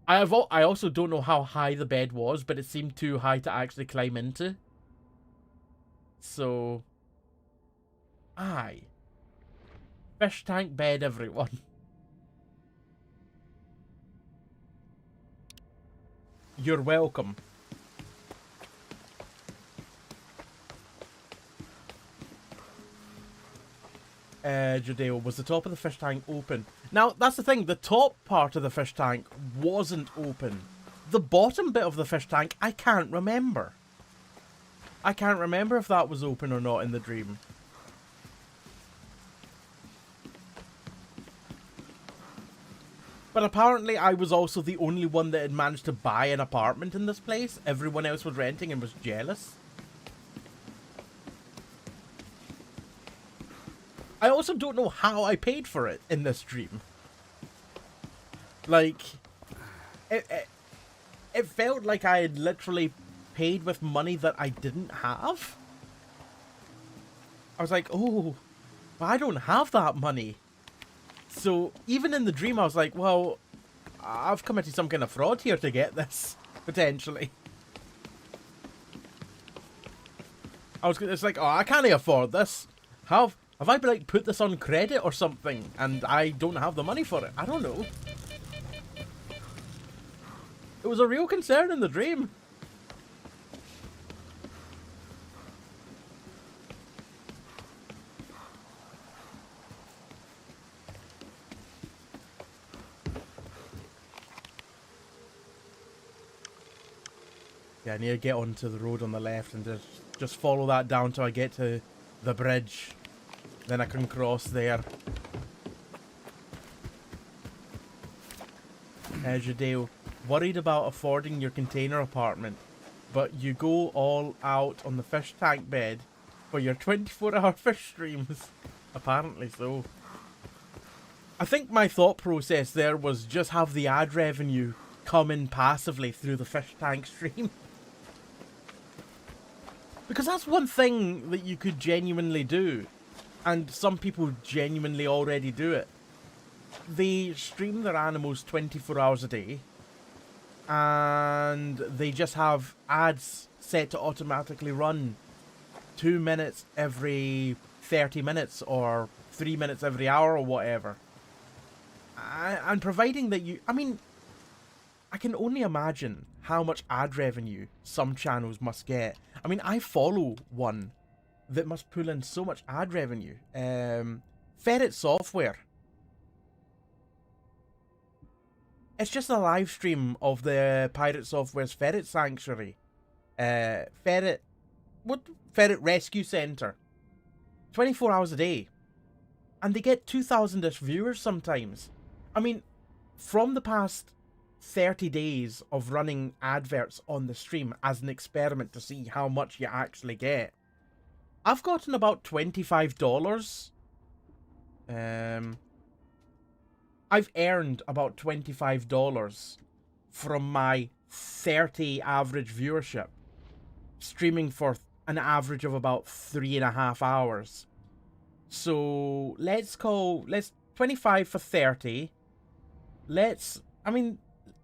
Speaker 1: I also don't know how high the bed was, but it seemed too high to actually climb into. So, aye. Fish tank bed, everyone. You're welcome. Jadeo, was the top of the fish tank open? Now, that's the thing. The top part of the fish tank wasn't open. The bottom bit of the fish tank, I can't remember. I can't remember if that was open or not in the dream. But apparently I was also the only one that had managed to buy an apartment in this place. Everyone else was renting and was jealous. I also don't know how I paid for it in this dream. Like, it felt like I had literally paid with money that I didn't have. I was like, oh, but I don't have that money. So even in the dream, I was like, well, I've committed some kind of fraud here to get this, potentially. It's like, oh, I can't afford this. Have I like put this on credit or something and I don't have the money for it? I don't know. It was a real concern in the dream. Yeah, I need to get onto the road on the left and just follow that down till I get to the bridge. Then I can cross there. Jadeo, worried about affording your container apartment, but you go all out on the fish tank bed for your 24-hour fish streams. Apparently so. I think my thought process there was just have the ad revenue come in passively through the fish tank stream. Because that's one thing that you could genuinely do. And some people genuinely already do it. They stream their animals 24 hours a day. And they just have ads set to automatically run 2 minutes every 30 minutes or 3 minutes every hour or whatever. And providing that you... I mean, I can only imagine how much ad revenue some channels must get. I mean, I follow one that must pull in so much ad revenue. Ferret Software. It's just a live stream of the Pirate Software's Ferret Sanctuary. Ferret Rescue Center. 24 hours a day. And they get 2,000-ish viewers sometimes. I mean, from the past 30 days of running adverts on the stream as an experiment to see how much you actually get. I've gotten about $25. I've earned about $25 from my 30 average viewership, streaming for an average of about 3.5 hours. So let's 25 for 30. I mean,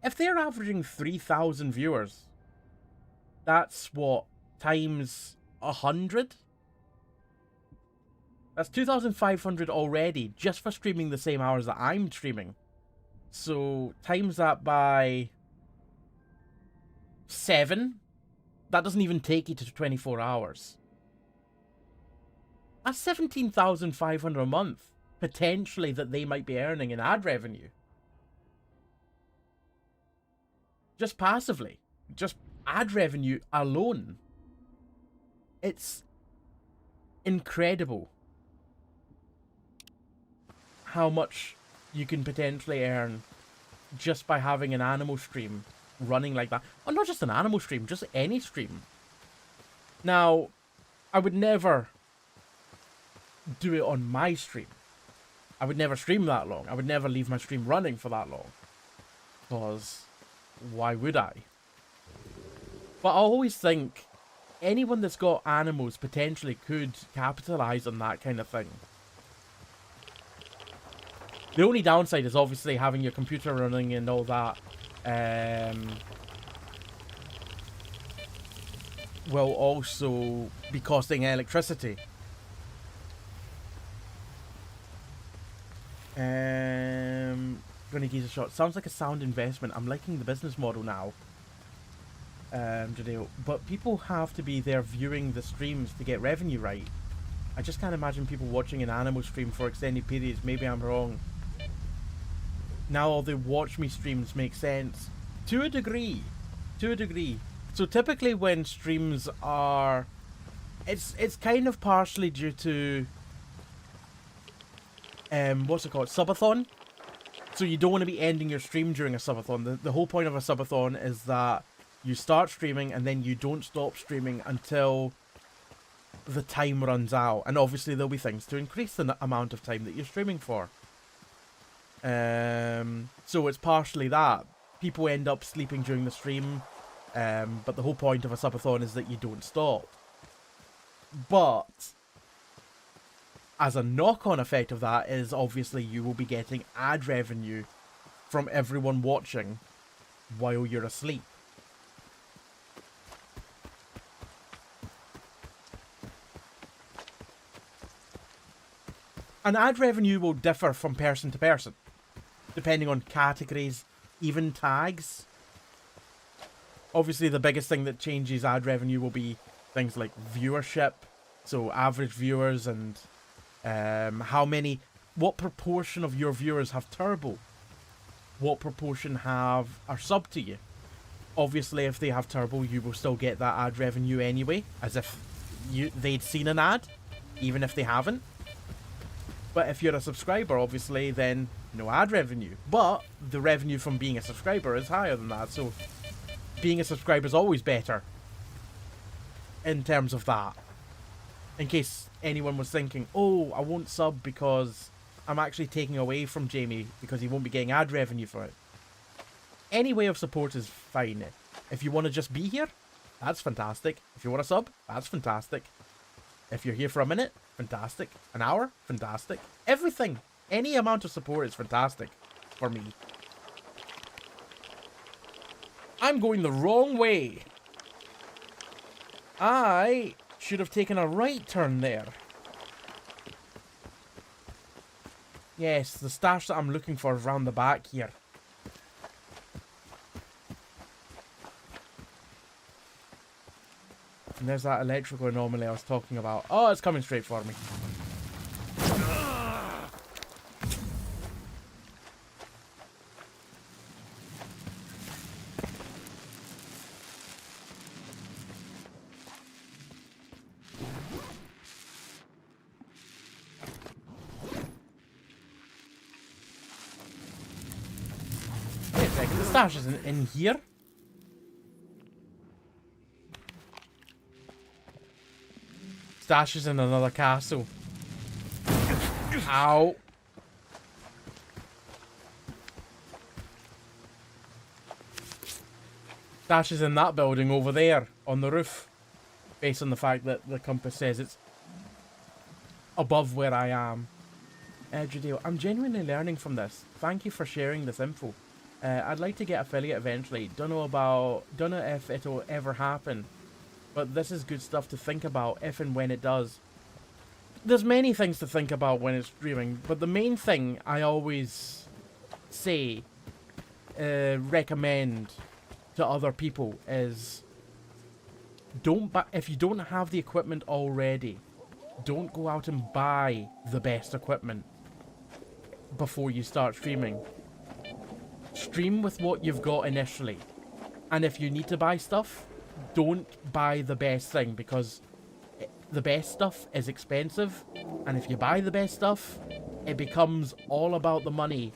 Speaker 1: if they're averaging 3,000 viewers, that's what, times 100? That's 2,500 already, just for streaming the same hours that I'm streaming. So, times that by 7. That doesn't even take you to 24 hours. That's 17,500 a month, potentially, that they might be earning in ad revenue. Just passively. Just ad revenue alone. It's incredible how much you can potentially earn just by having an animal stream running like that. Or not just an animal stream, just any stream. Now, I would never do it on my stream. I would never stream that long. I would never leave my stream running for that long. Because why would I? But I always think anyone that's got animals potentially could capitalize on that kind of thing. The only downside is obviously having your computer running and all that will also be costing electricity. Gonna give a shot. Sounds like a sound investment. I'm liking the business model now. Jadeo. But people have to be there viewing the streams to get revenue right. I just can't imagine people watching an animal stream for extended periods. Maybe I'm wrong. Now all the watch me streams make sense. To a degree. To a degree. So typically when streams are... It's kind of partially due to... what's it called? Subathon? So you don't want to be ending your stream during a subathon. The whole point of a subathon is that you start streaming and then you don't stop streaming until the time runs out. And obviously there'll be things to increase the amount of time that you're streaming for. So it's partially that. People end up sleeping during the stream, but the whole point of a subathon is that you don't stop. But as a knock-on effect of that is obviously you will be getting ad revenue from everyone watching while you're asleep. And ad revenue will differ from person to person, depending on categories, even tags. Obviously, the biggest thing that changes ad revenue will be things like viewership, so average viewers and what proportion of your viewers have turbo? What proportion are sub to you? Obviously, if they have turbo, you will still get that ad revenue anyway, as if they'd seen an ad, even if they haven't. But if you're a subscriber, obviously, then no ad revenue. But the revenue from being a subscriber is higher than that, so being a subscriber is always better in terms of that. In case anyone was thinking, oh, I won't sub because I'm actually taking away from Jamie because he won't be getting ad revenue for it. Any way of support is fine. If you want to just be here, that's fantastic. If you want to sub, that's fantastic. If you're here for a minute, fantastic. An hour, fantastic. Everything. Any amount of support is fantastic for me. I'm going the wrong way. I should have taken a right turn there. Yes, the stash that I'm looking for is around the back here. And there's that electrical anomaly I was talking about. Oh, it's coming straight for me. Wait a second, this Stash isn't in here. Stash is in another castle. Ow. Stash is in that building over there on the roof. Based on the fact that the compass says it's above where I am. Judeo, I'm genuinely learning from this. Thank you for sharing this info. I'd like to get affiliate eventually. Don't know if it'll ever happen. But this is good stuff to think about if and when it does. There's many things to think about when it's streaming, but the main thing I always say, recommend to other people is if you don't have the equipment already, don't go out and buy the best equipment before you start streaming. Stream with what you've got initially. And if you need to buy stuff, don't buy the best thing, because the best stuff is expensive, and if you buy the best stuff, it becomes all about the money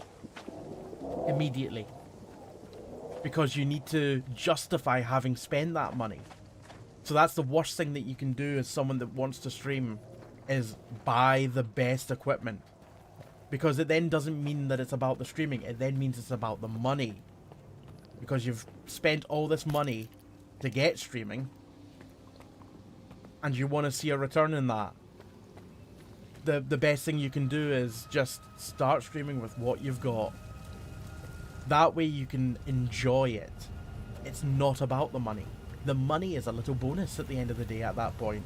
Speaker 1: immediately, because you need to justify having spent that money. So that's the worst thing that you can do as someone that wants to stream, is buy the best equipment, because it then doesn't mean that it's about the streaming, it then means it's about the money, because you've spent all this money to get streaming, and you want to see a return in that. The best thing you can do is just start streaming with what you've got. That way you can enjoy it. It's not about the money. The money is a little bonus at the end of the day at that point.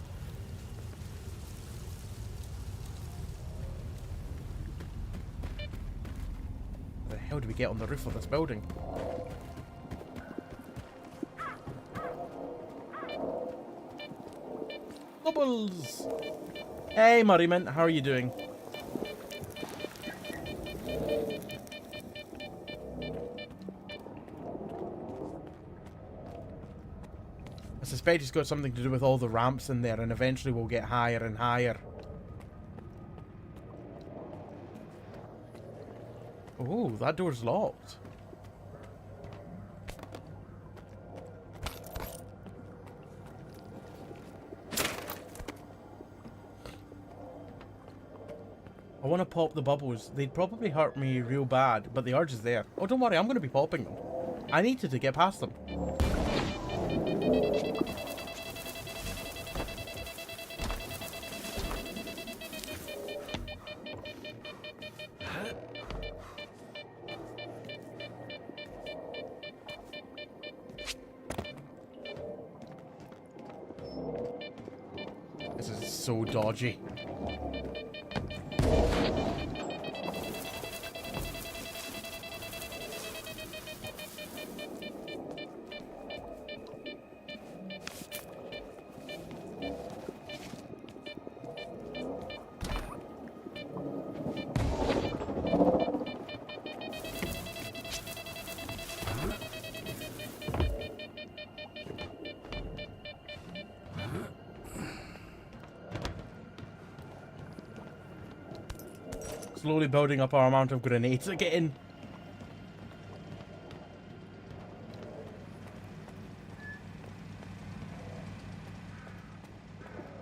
Speaker 1: How the hell do we get on the roof of this building? Bubbles! Hey, Murrayman, how are you doing? I suspect it's got something to do with all the ramps in there, and eventually we'll get higher and higher. Oh, that door's locked. I want to pop the bubbles. They'd probably hurt me real bad, but the urge is there. Oh, don't worry, I'm going to be popping them. I need to get past them. This is so dodgy. Slowly building up our amount of grenades again.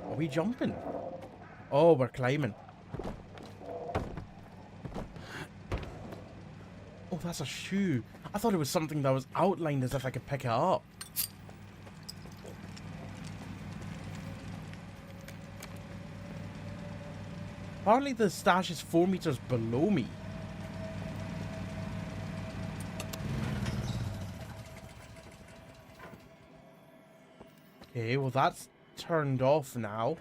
Speaker 1: Are we jumping? Oh, we're climbing. Oh, that's a shoe. I thought it was something that was outlined as if I could pick it up. Apparently the stash is 4 meters below me. Okay, well that's turned off now.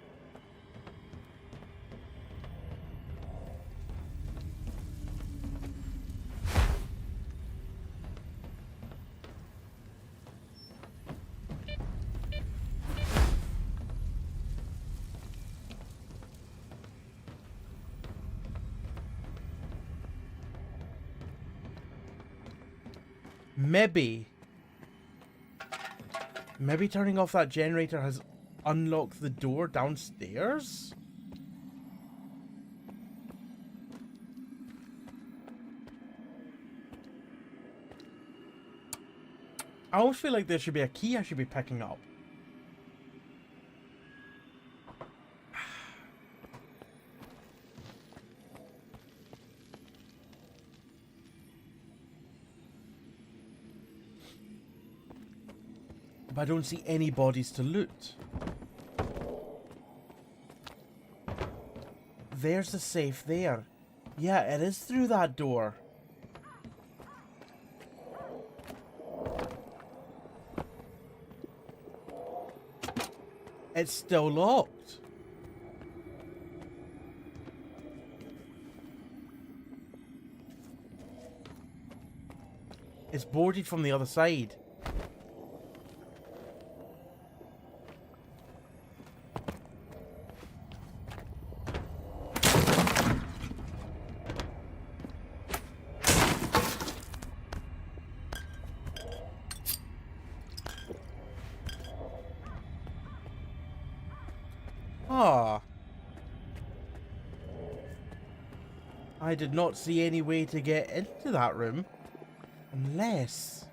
Speaker 1: Maybe turning off that generator has unlocked the door downstairs? I always feel like there should be a key I should be picking up. But I don't see any bodies to loot. There's the safe there. Yeah, it is through that door. It's still locked. It's boarded from the other side. Ah. I did not see any way to get into that room. Unless...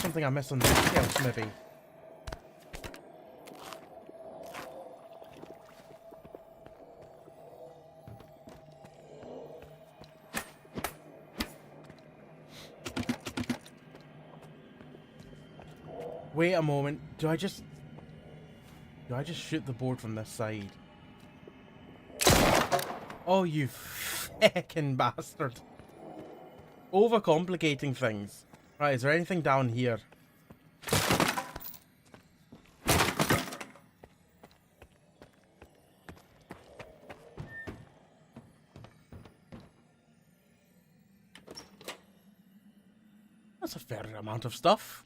Speaker 1: something I missed on the shelf, maybe. Wait a moment. Do I just shoot the board from this side? Oh, you feckin' bastard. Overcomplicating things. Right, is there anything down here? That's a fair amount of stuff.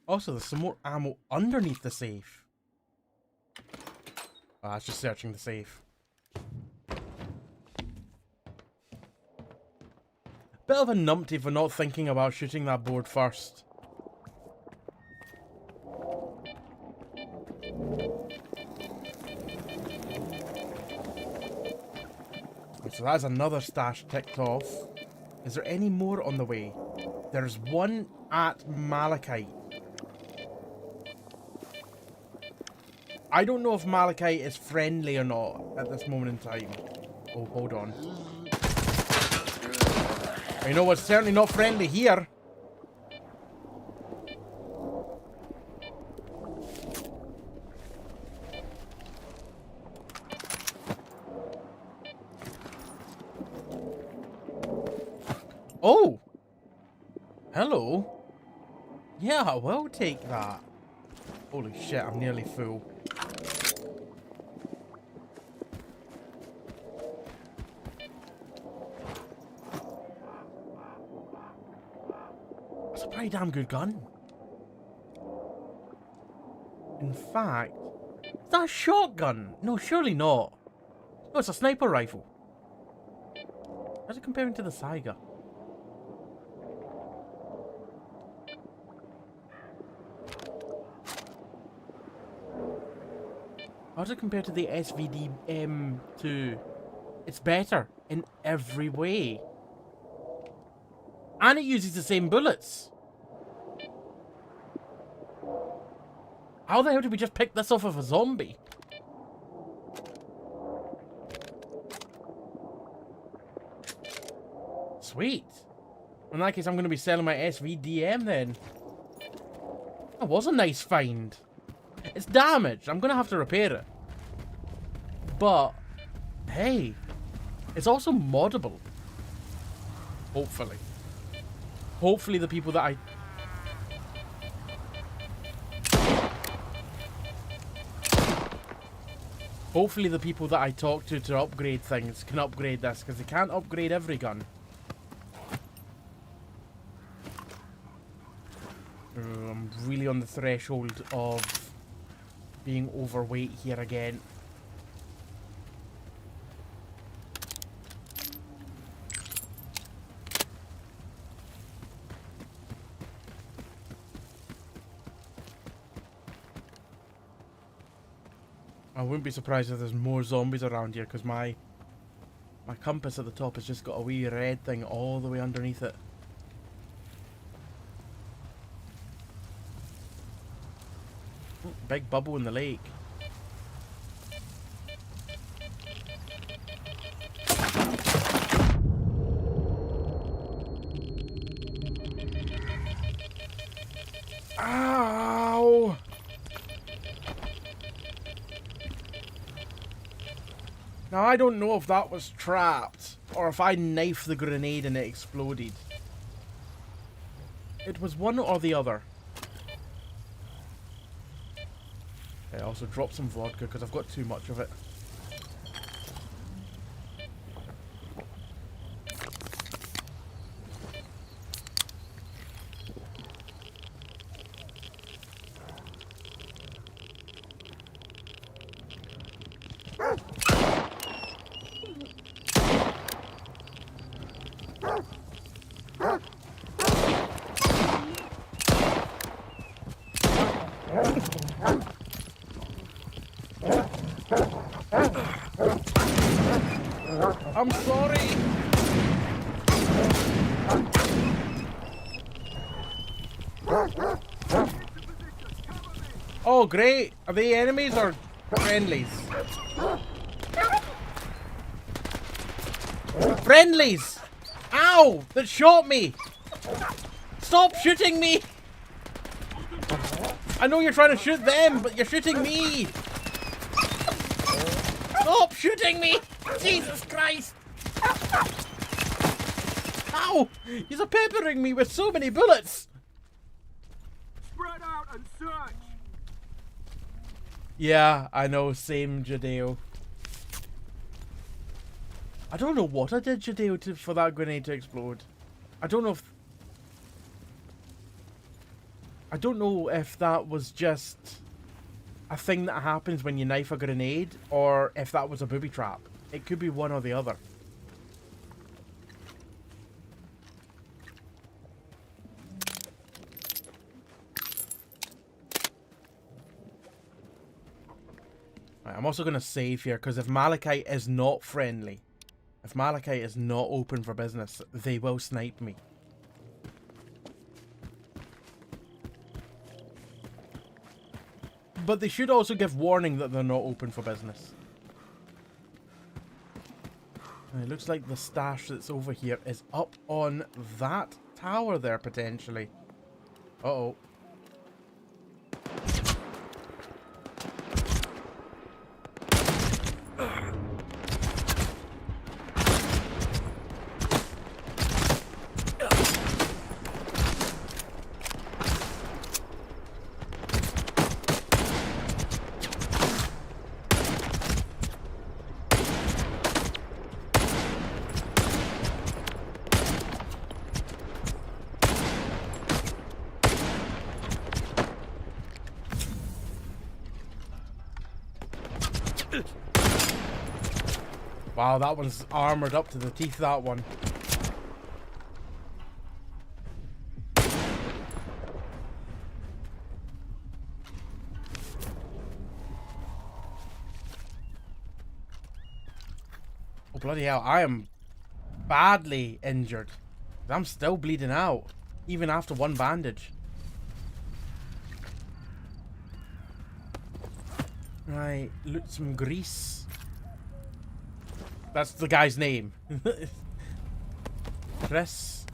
Speaker 1: Also, there's some more ammo underneath the safe. Oh, that's just searching the safe. Bit of a numpty for not thinking about shooting that board first. So that's another stash ticked off. Is there any more on the way? There's one at Malachite. I don't know if Malachite is friendly or not at this moment in time. Oh, hold on. You know what's certainly not friendly here? Oh! Hello. Yeah, I will take that. Holy shit, I'm nearly full. That's a pretty damn good gun. In fact, is that a shotgun? No, surely not. No, it's a sniper rifle. How's it comparing to the Saiga? How does it compare to the SVD M2? It's better in every way. And it uses the same bullets. How the hell did we just pick this off of a zombie? Sweet. In that case, I'm going to be selling my SVDM then. That was a nice find. It's damaged. I'm going to have to repair it. But, hey, it's also moddable. Hopefully. Hopefully the people that I... Hopefully the people that I talk to upgrade things can upgrade this, because they can't upgrade every gun. I'm really on the threshold of being overweight here again. I wouldn't be surprised if there's more zombies around here, because my My compass at the top has just got a wee red thing all the way underneath it. Ooh, big bubble in the lake. Ow! Now I don't know if that was trapped or if I knifed the grenade and it exploded. It was one or the other. I also dropped some vodka because I've got too much of it. I'm sorry. Oh, great. Are they enemies or friendlies? Friendlies! Ow! That shot me! Stop shooting me! I know you're trying to shoot them, but you're shooting me! Stop shooting me! Jesus Christ! Ow! He's peppering me with so many bullets!
Speaker 3: Spread out and search!
Speaker 1: Yeah, I know, same Jadeo. I don't know what I did, Jadeo, for that grenade to explode. I don't know if that was just a thing that happens when you knife a grenade, or if that was a booby trap. It could be one or the other. Right, I'm also going to save here, because if Malachite is not friendly, if Malachite is not open for business, they will snipe me. But they should also give warning that they're not open for business. And it looks like the stash that's over here is up on that tower there, potentially. Uh-oh. Wow, that one's armored up to the teeth, that one. Oh, bloody hell, I am badly injured. I'm still bleeding out, even after one bandage. Right, loot some grease. That's the guy's name. Chris.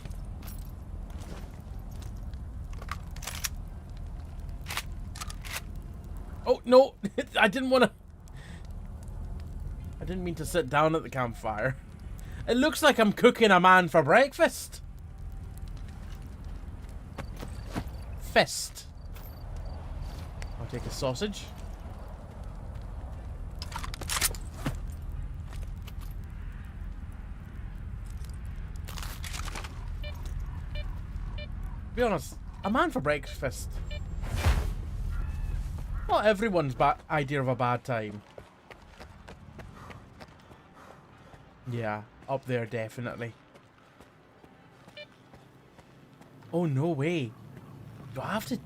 Speaker 1: Oh, no. I didn't want to... I didn't mean to sit down at the campfire. It looks like I'm cooking a man for breakfast. Fist. I'll take a sausage. To be honest, a man for breakfast. Not everyone's idea of a bad time. Yeah, up there definitely. Oh, no way. Do I have to...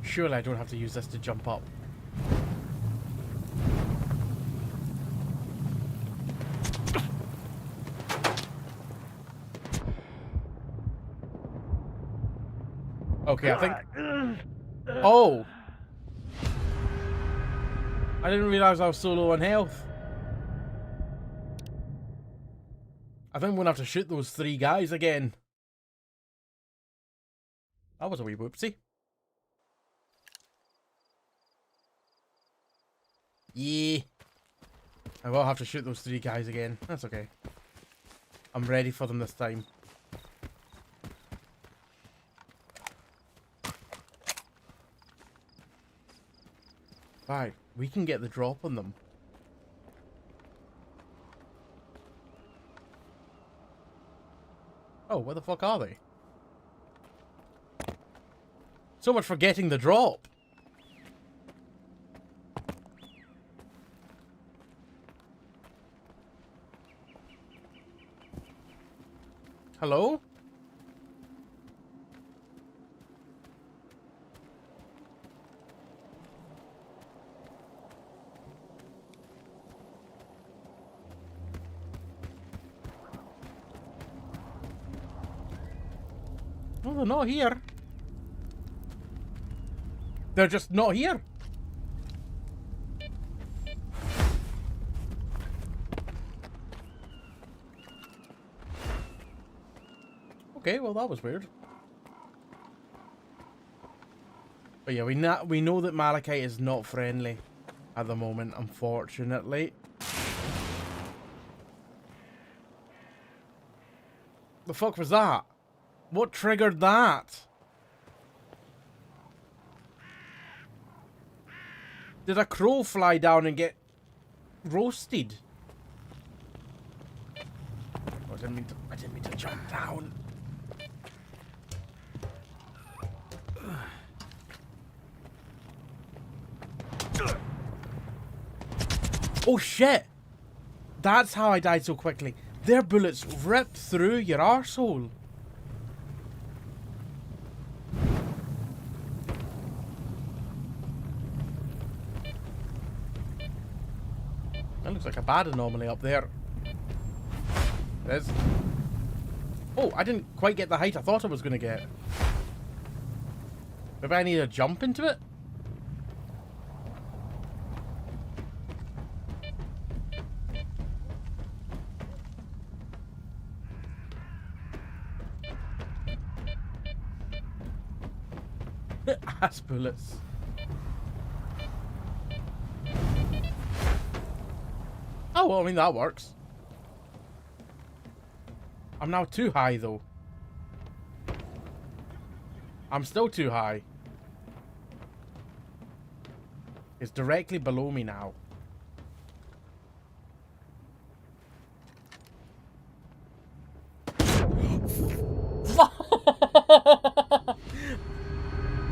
Speaker 1: Surely I don't have to use this to jump up. Okay, I think... Oh! I didn't realize I was so low on health. I think I'm gonna have to shoot those 3 guys again. That was a wee whoopsie. Yeah. I will have to shoot those 3 guys again. That's okay. I'm ready for them this time. Right, we can get the drop on them. Oh, where the fuck are they? So much for getting the drop. Hello? No, they're not here. They're just not here. Okay, well that was weird. But yeah, we know that Malachite is not friendly at the moment, unfortunately. The fuck was that? What triggered that? Did a crow fly down and get roasted? Oh, I didn't mean to jump down. Oh shit! That's how I died so quickly. Their bullets ripped through your arsehole. That looks like a bad anomaly up there. It is. Oh, I didn't quite get the height I thought I was going to get. Maybe I need to jump into it? Ass bullets. Oh, well, I mean, that works. I'm now too high, though. I'm still too high. It's directly below me now.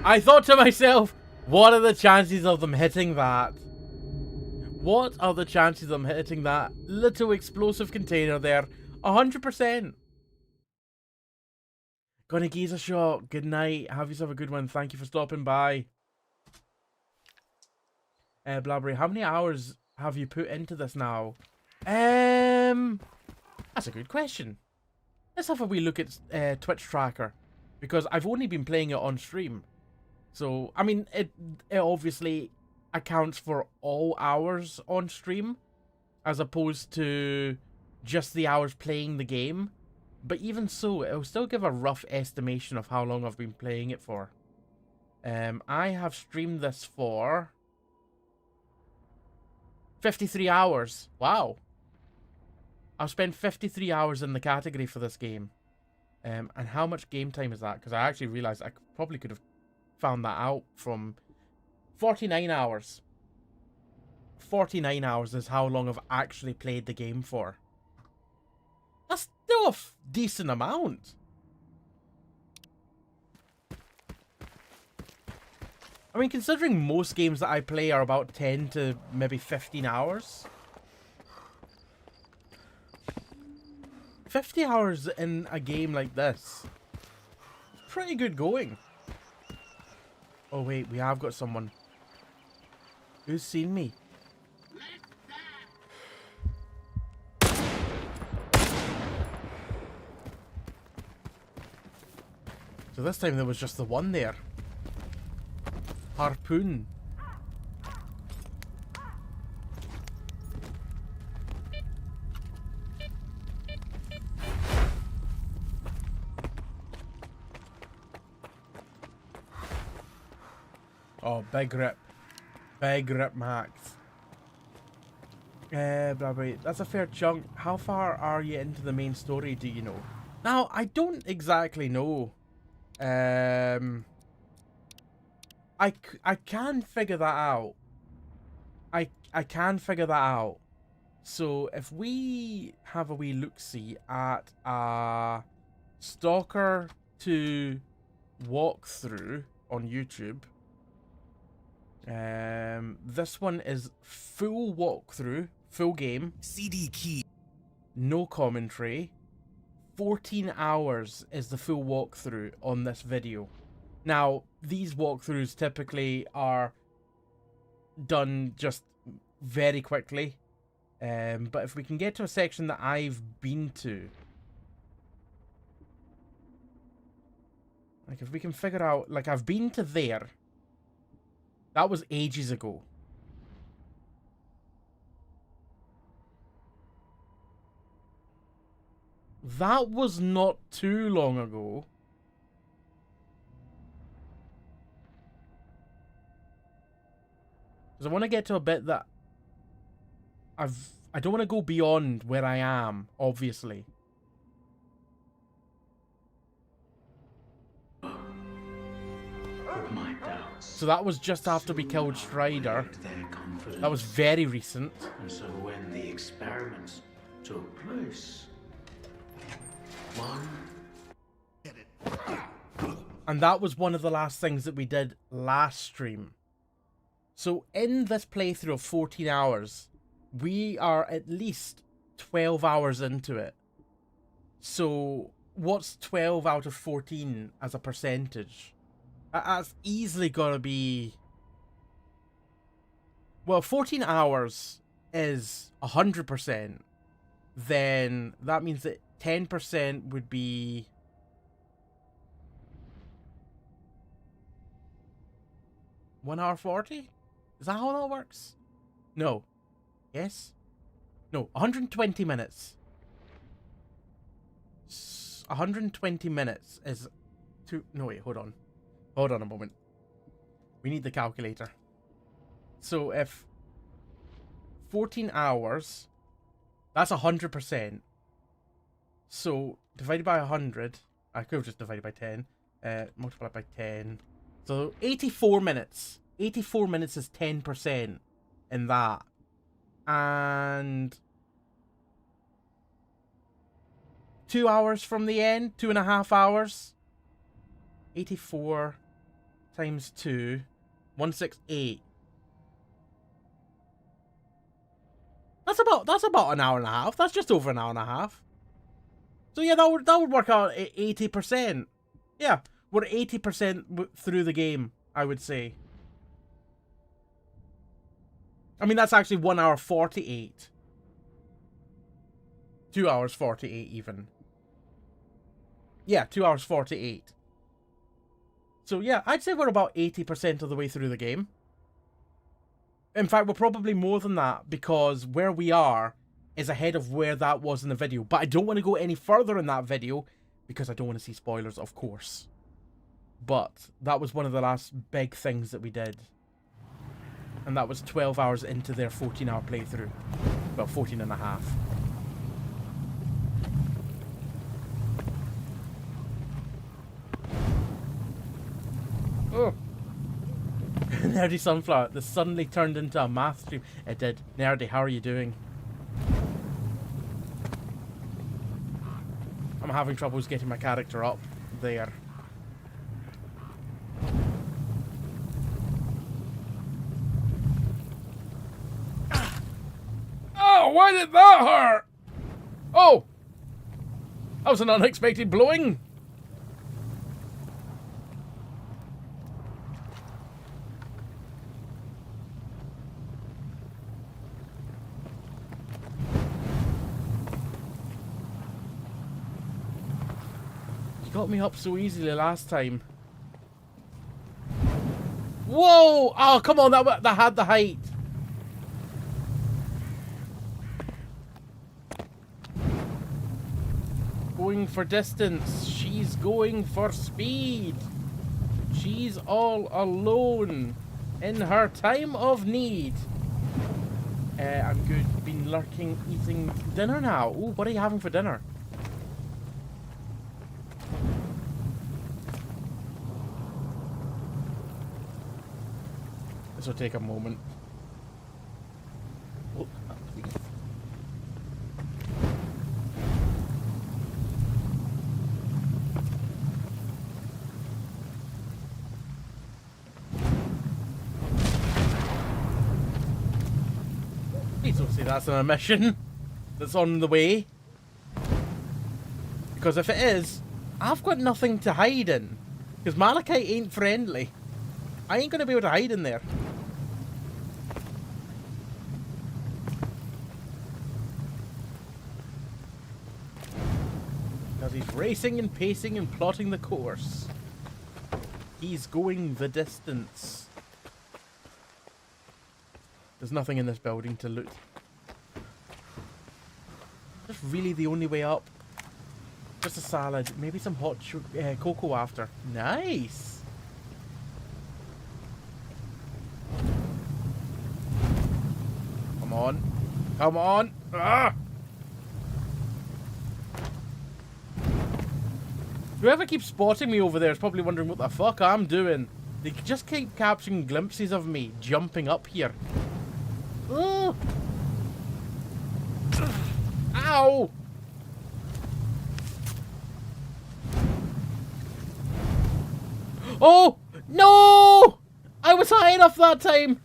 Speaker 1: I thought to myself, what are the chances of them hitting that? What are the chances of them hitting that little explosive container there? 100%. Gonna give a shot. Good night. Have yourself a good one. Thank you for stopping by. Blabberry, how many hours have you put into this now? That's a good question. Let's have a wee look at Twitch tracker, because I've only been playing it on stream. So, I mean, it obviously accounts for all hours on stream, as opposed to just the hours playing the game. But even so, it'll still give a rough estimation of how long I've been playing it for. I have streamed this for 53 hours. Wow. I've spent 53 hours in the category for this game. And how much game time is that? Because I actually realised I probably could have found that out from 49 hours. 49 hours is how long I've actually played the game for. That's still a decent amount. I mean, considering most games that I play are about 10 to maybe 15 hours. 50 hours in a game like this. Pretty good going. Oh wait, we have got someone. Who's seen me? So this time there was just the one there. Harpoon. Oh, big rip. Big rip, Max. Blah, that's a fair chunk. How far are you into the main story, do you know? Now, I don't exactly know. I can figure that out. I can figure that out. So, if we have a wee look-see at a Stalker 2 walkthrough on YouTube. This one is full walkthrough, full game.
Speaker 6: CD key.
Speaker 1: No commentary. 14 hours is the full walkthrough on this video. Now, these walkthroughs typically are done just very quickly. But if we can get to a section that I've been to, like if we can figure out, like I've been to there. That was ages ago. That was not too long ago. Because I want to get to a bit that I don't want to go beyond where I am, obviously.
Speaker 7: My doubts.
Speaker 1: So that was just after we killed Strider.
Speaker 7: Their confidence.
Speaker 1: That was very recent.
Speaker 7: And so when the experiments took place, one.
Speaker 1: And that was one of the last things that we did last stream. So in this playthrough of 14 hours, we are at least 12 hours into it. So what's 12 out of 14 as a percentage? That's easily got to be... Well, 14 hours is 100%. Then that means that 10% would be... $1:40? Is that how that works? No. Yes? No, 120 minutes. 120 minutes is... No, wait, hold on. Hold on a moment. We need the calculator. So if 14 hours, that's 100%. So divided by 100, I could have just divided by 10. Multiplied by 10. So 84 minutes. 84 minutes is 10% in that. And 2 hours from the end, 2.5 hours. 84 times 2, 168. That's about an hour and a half. That's just over an hour and a half. So yeah, that would work out at 80%. Yeah, we're 80% through the game, I would say. I mean, that's actually 1 hour 48. 2 hours 48 even. Yeah, 2 hours 48. So yeah, I'd say we're about 80% of the way through the game. In fact, we're probably more than that because where we are is ahead of where that was in the video. But I don't want to go any further in that video because I don't want to see spoilers, of course. But that was one of the last big things that we did. And that was 12 hours into their 14-hour playthrough. Well, 14 and a half. Oh. Nerdy Sunflower. This suddenly turned into a math stream. It did. Nerdy, how are you doing? I'm having troubles getting my character up there. Oh, why did that hurt? Oh! That was an unexpected blowing. You got me up so easily last time. Whoa! Oh, come on, that had the height. Going for distance. She's going for speed. She's all alone in her time of need. I'm good. Been lurking, eating dinner now. Ooh, what are you having for dinner? This will take a moment. Oh, please. Please don't say that's an mission that's on the way. Because if it is, I've got nothing to hide in. Because Malachite ain't friendly. I ain't going to be able to hide in there. Because he's racing and pacing and plotting the course. He's going the distance. There's nothing in this building to loot. Just really the only way up. Just a salad. Maybe some hot cocoa after. Nice! Come on. Come on! Ah! Whoever keeps spotting me over there is probably wondering what the fuck I'm doing. They just keep capturing glimpses of me jumping up here. Oh. Ow! Oh! No! I was high enough that time!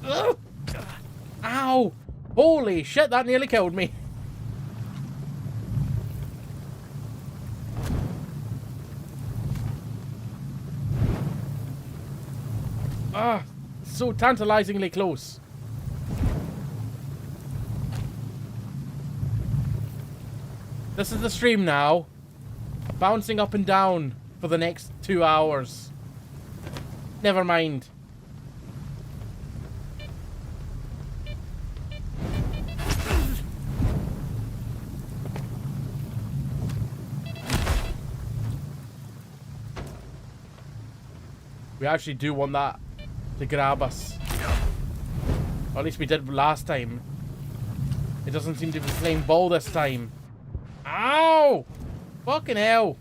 Speaker 1: Ugh. Ow! Holy shit, that nearly killed me. Ah, so tantalizingly close. This is the stream now. Bouncing up and down for the next 2 hours. Never mind. We actually do want that to grab us. Or at least we did last time. It doesn't seem to be playing ball this time. Ow! Fucking hell.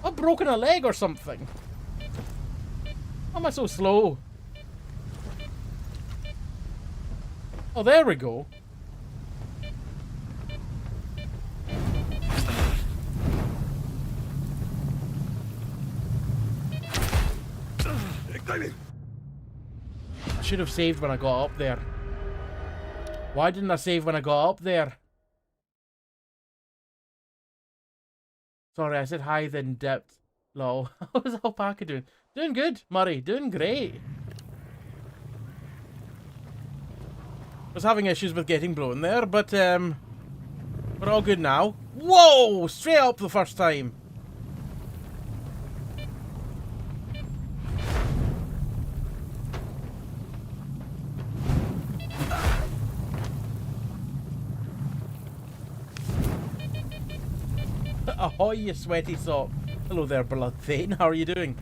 Speaker 1: I've broken a leg or something. Why am I so slow? Oh, there we go. I should have saved when I got up there. Why didn't I save when I got up there? Sorry, I said hi then dipped. Lol. How's Alpaca doing? Doing good, Murray. Doing great. Was having issues with getting blown there, but we're all good now. Whoa! Straight up the first time. Ahoy, you sweaty sock. Hello there, blood Thane. How are you doing?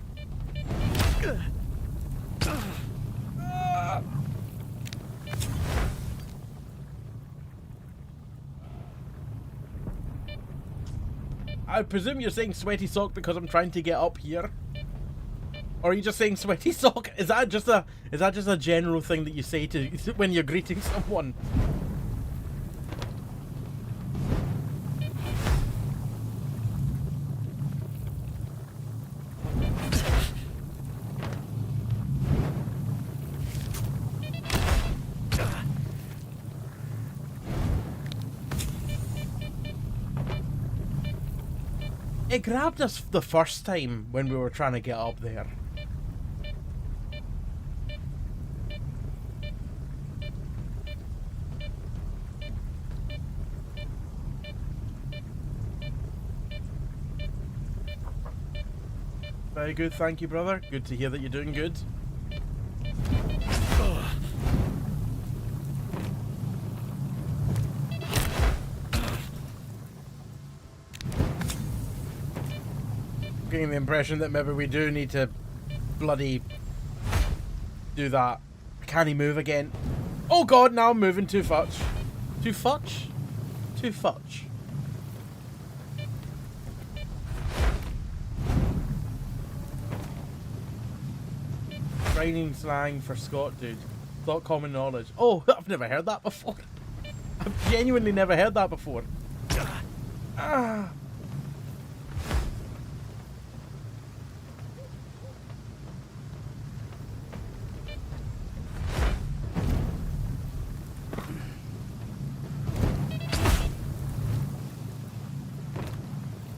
Speaker 1: I presume you're saying sweaty sock because I'm trying to get up here. Or are you just saying sweaty sock? Is that just a general thing that you say to when you're greeting someone? It grabbed us the first time when we were trying to get up there. Very good, thank you, brother. Good to hear that you're doing good. Getting the impression that maybe we do need to bloody do that. Can he move again? Oh god, now I'm moving too much. Too fudge? Too fudge. Training slang for Scott, dude. Not common knowledge. Oh, I've never heard that before. I've genuinely never heard that before. Ah.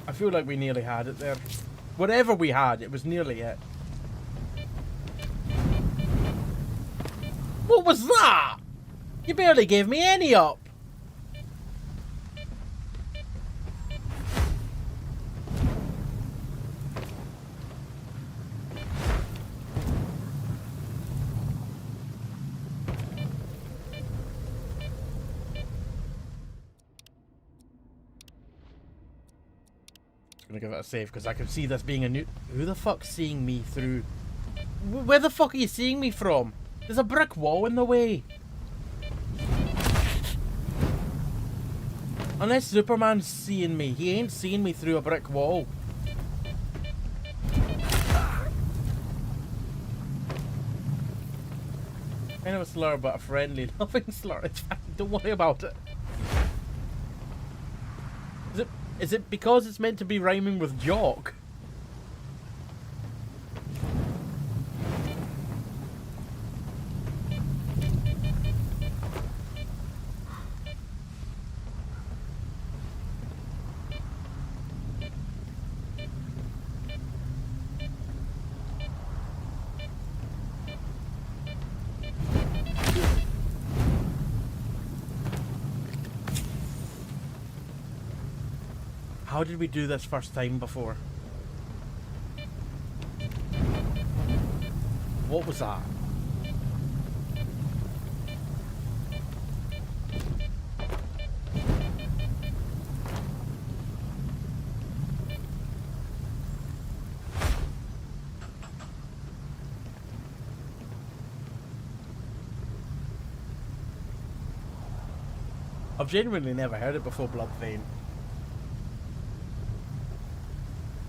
Speaker 1: I feel like we nearly had it there. Whatever we had, it was nearly it. What was that? You barely gave me any up. Gonna give it a save because I can see this being a new. Who the fuck's seeing me through? Where the fuck are you seeing me from? There's a brick wall in the way. Unless Superman's seeing me, he ain't seeing me through a brick wall. Kind of a slur, but a friendly, loving slur. It's fine. Don't worry about it. Is it because it's meant to be rhyming with jock? How did we do this first time before? What was that? I've genuinely never heard it before, Blood Vein.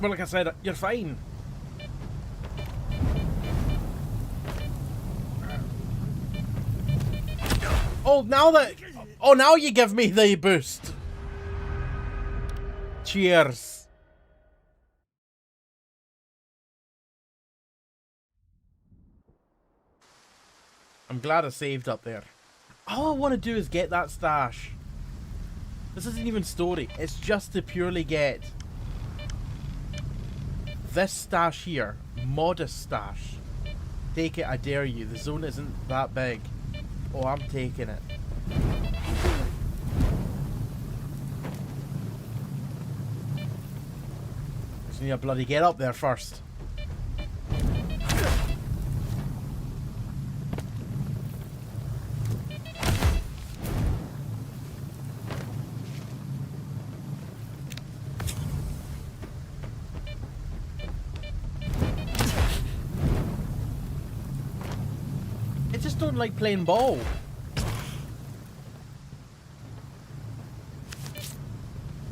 Speaker 1: Well, like I said, you're fine. Oh, now you give me the boost. Cheers. I'm glad I saved up there. All I want to do is get that stash. This isn't even story. It's just to purely get this stash here, modest stash. Take it, I dare you. The zone isn't that big. Oh, I'm taking it. Just need to bloody get up there first. Don't like playing ball.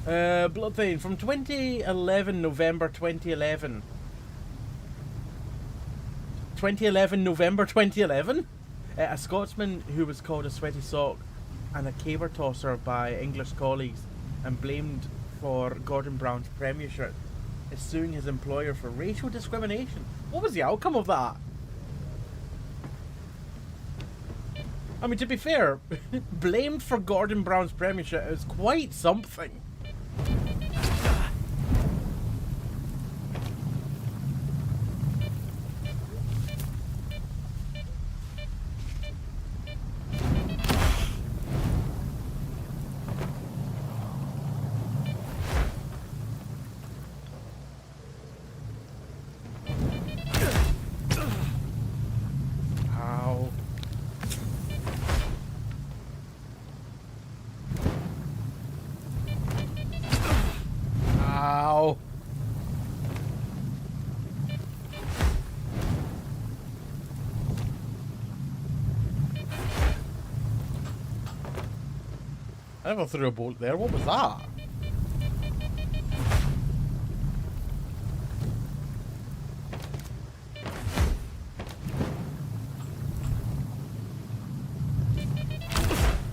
Speaker 1: Bloodthane from 2011, November 2011. 2011, November 2011? A Scotsman who was called a sweaty sock and a caber tosser by English colleagues and blamed for Gordon Brown's premiership is suing his employer for racial discrimination. What was the outcome of that? I mean, to be fair, blamed for Gordon Brown's premiership is quite something. I never threw a bolt there. What was that?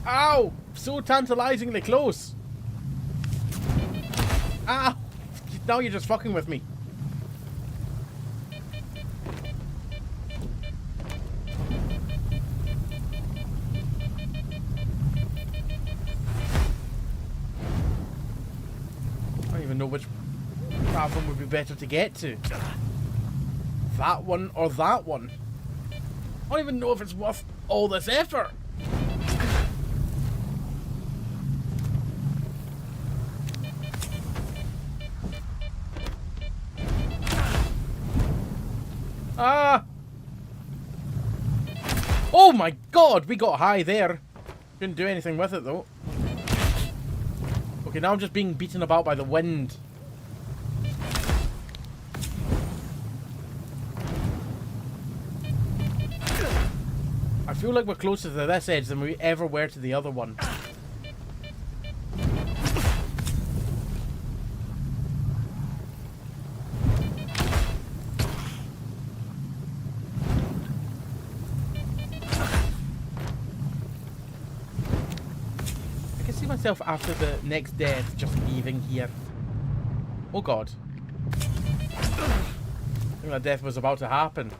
Speaker 1: Ow! So tantalizingly close. Ow! Now you're just fucking with me. I don't even know which platform would be better to get to. That one or that one. I don't even know if it's worth all this effort. Ah! Oh my god, we got high there. Couldn't do anything with it though. Okay, now I'm just being beaten about by the wind. I feel like we're closer to this edge than we ever were to the other one. Myself after the next death just leaving here. Oh god. I think that death was about to happen.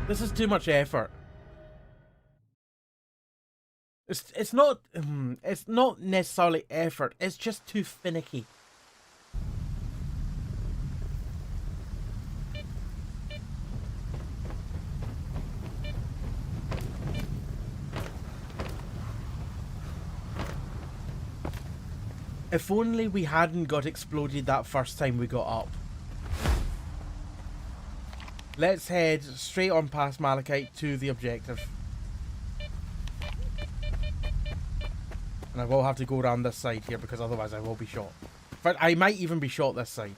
Speaker 1: This is too much effort. It's not necessarily effort, it's just too finicky. If only we hadn't got exploded that first time we got up. Let's head straight on past Malachite to the objective. And I will have to go around this side here because otherwise I will be shot. In fact, I might even be shot this side.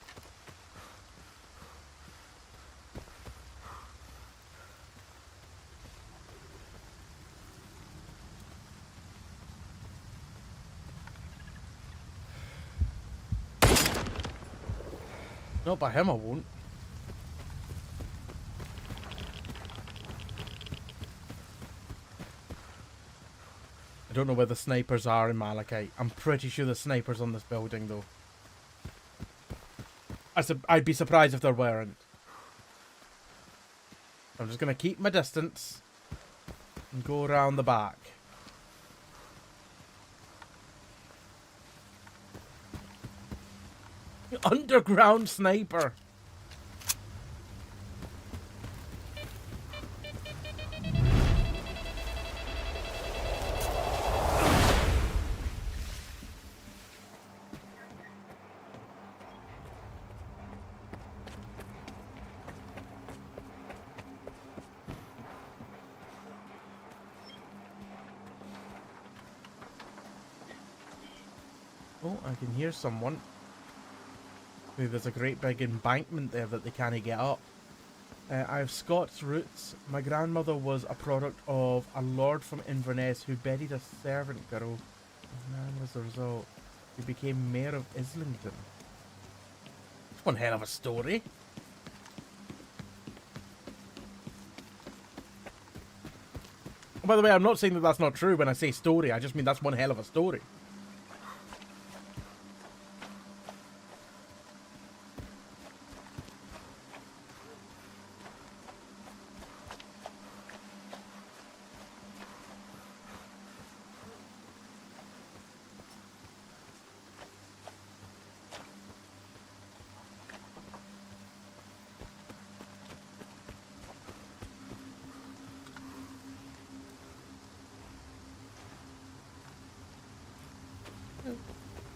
Speaker 1: Not by him, I won't. I don't know where the snipers are in Malachite. I'm pretty sure the snipers on this building, though. I'd be surprised if there weren't. I'm just going to keep my distance and go around the back. Underground sniper. Oh, I can hear someone. Maybe there's a great big embankment there that they can't get up. I have Scots roots. My grandmother was a product of a lord from Inverness who buried a servant girl. And as a result, he became mayor of Islington. That's one hell of a story. By the way, I'm not saying that that's not true when I say story. I just mean that's one hell of a story.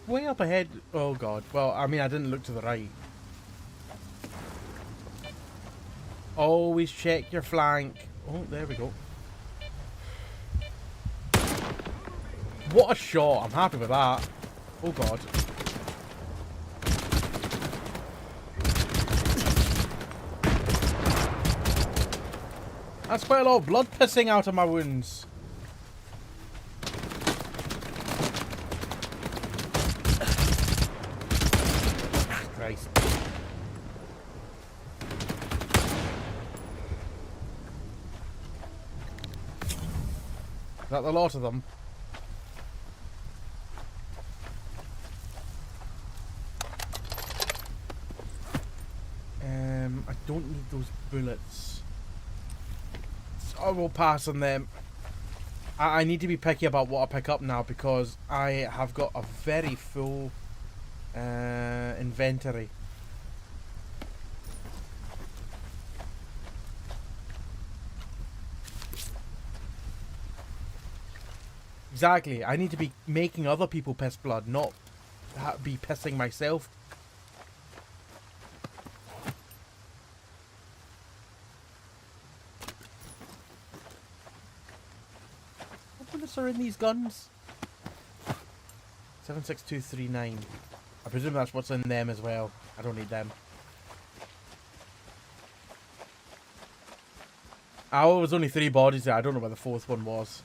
Speaker 1: Way up ahead. Oh god. Well, I mean, I didn't look to the right. Always check your flank. Oh, there we go. What a shot. I'm happy with that. Oh, God. That's quite a lot of blood pissing out of my wounds. Christ. Is that the lot of them? I don't need those bullets. So I will pass on them. I need to be picky about what I pick up now because I have got a very full inventory. Exactly. I need to be making other people piss blood, not be pissing myself. What bullets are in these guns? 76239. I presume that's what's in them as well. I don't need them. Oh, it was only 3 bodies there. I don't know where the 4th one was.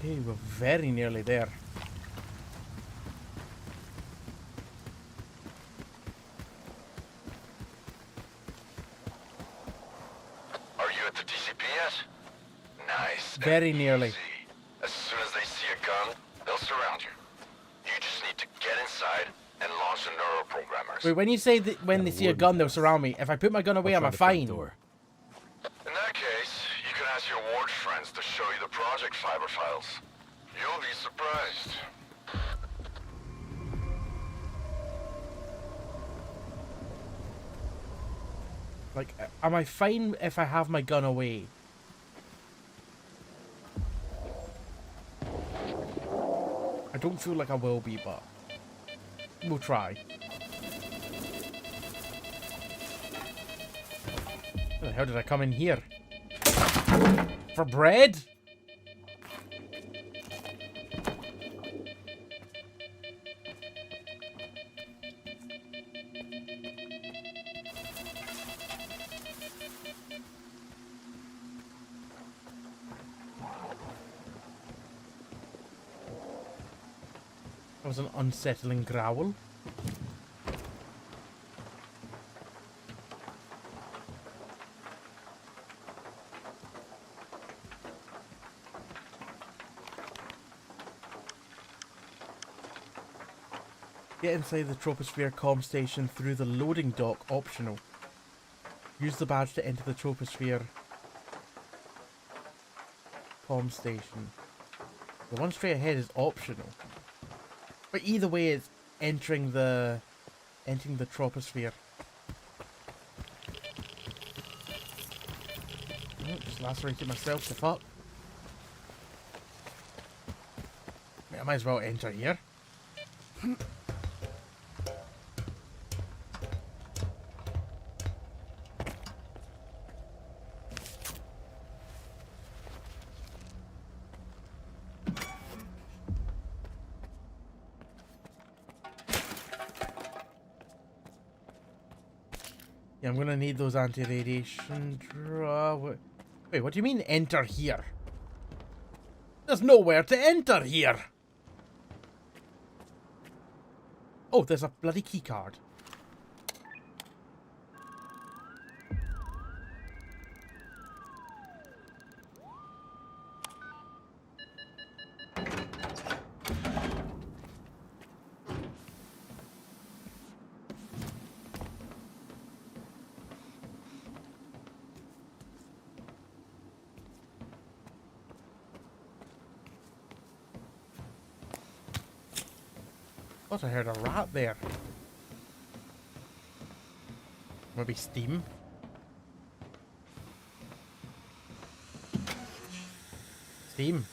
Speaker 1: Okay, we're very nearly there.
Speaker 6: Are you at the TCPS? Nice.
Speaker 1: Very nearly.
Speaker 6: Easy. As soon as they see a gun, they'll surround you. You just need to get inside and launch the neuroprogrammers.
Speaker 1: Wait, when you say that when they see a gun, they'll surround me. If I put my gun away, am I fine?
Speaker 6: In that case, you can ask your ward friends to show you the project fiber files. You'll be surprised.
Speaker 1: Like, am I fine if I have my gun away? I don't feel like I will be, but we'll try. How the hell did I come in here? For bread? That was an unsettling growl. Get inside the troposphere comm station through the loading dock, optional. Use the badge to enter the troposphere comm station. The one straight ahead is optional. But either way, it's entering the troposphere. Oh, just lacerated myself to fuck. I might as well enter here. Yeah, I'm gonna need those anti-radiation Wait, what do you mean enter here? There's nowhere to enter here! Oh, there's a bloody key card. Thought I heard a rat there. Maybe Steam. Steam.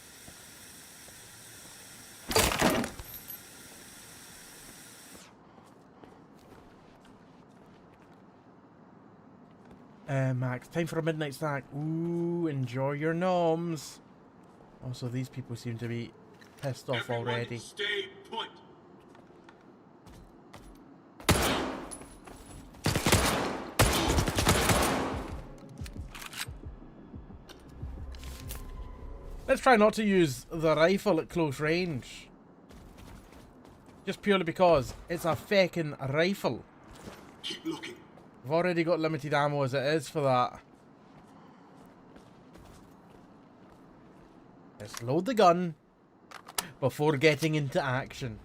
Speaker 1: Max, time for a midnight snack. Ooh, enjoy your noms. Also, these people seem to be pissed off
Speaker 4: Everyone
Speaker 1: already.
Speaker 4: stay put.
Speaker 1: Let's try not to use the rifle at close range. Just purely because it's a feckin' rifle.
Speaker 4: Keep looking.
Speaker 1: I've already got limited ammo as it is for that. Let's load the gun before getting into action.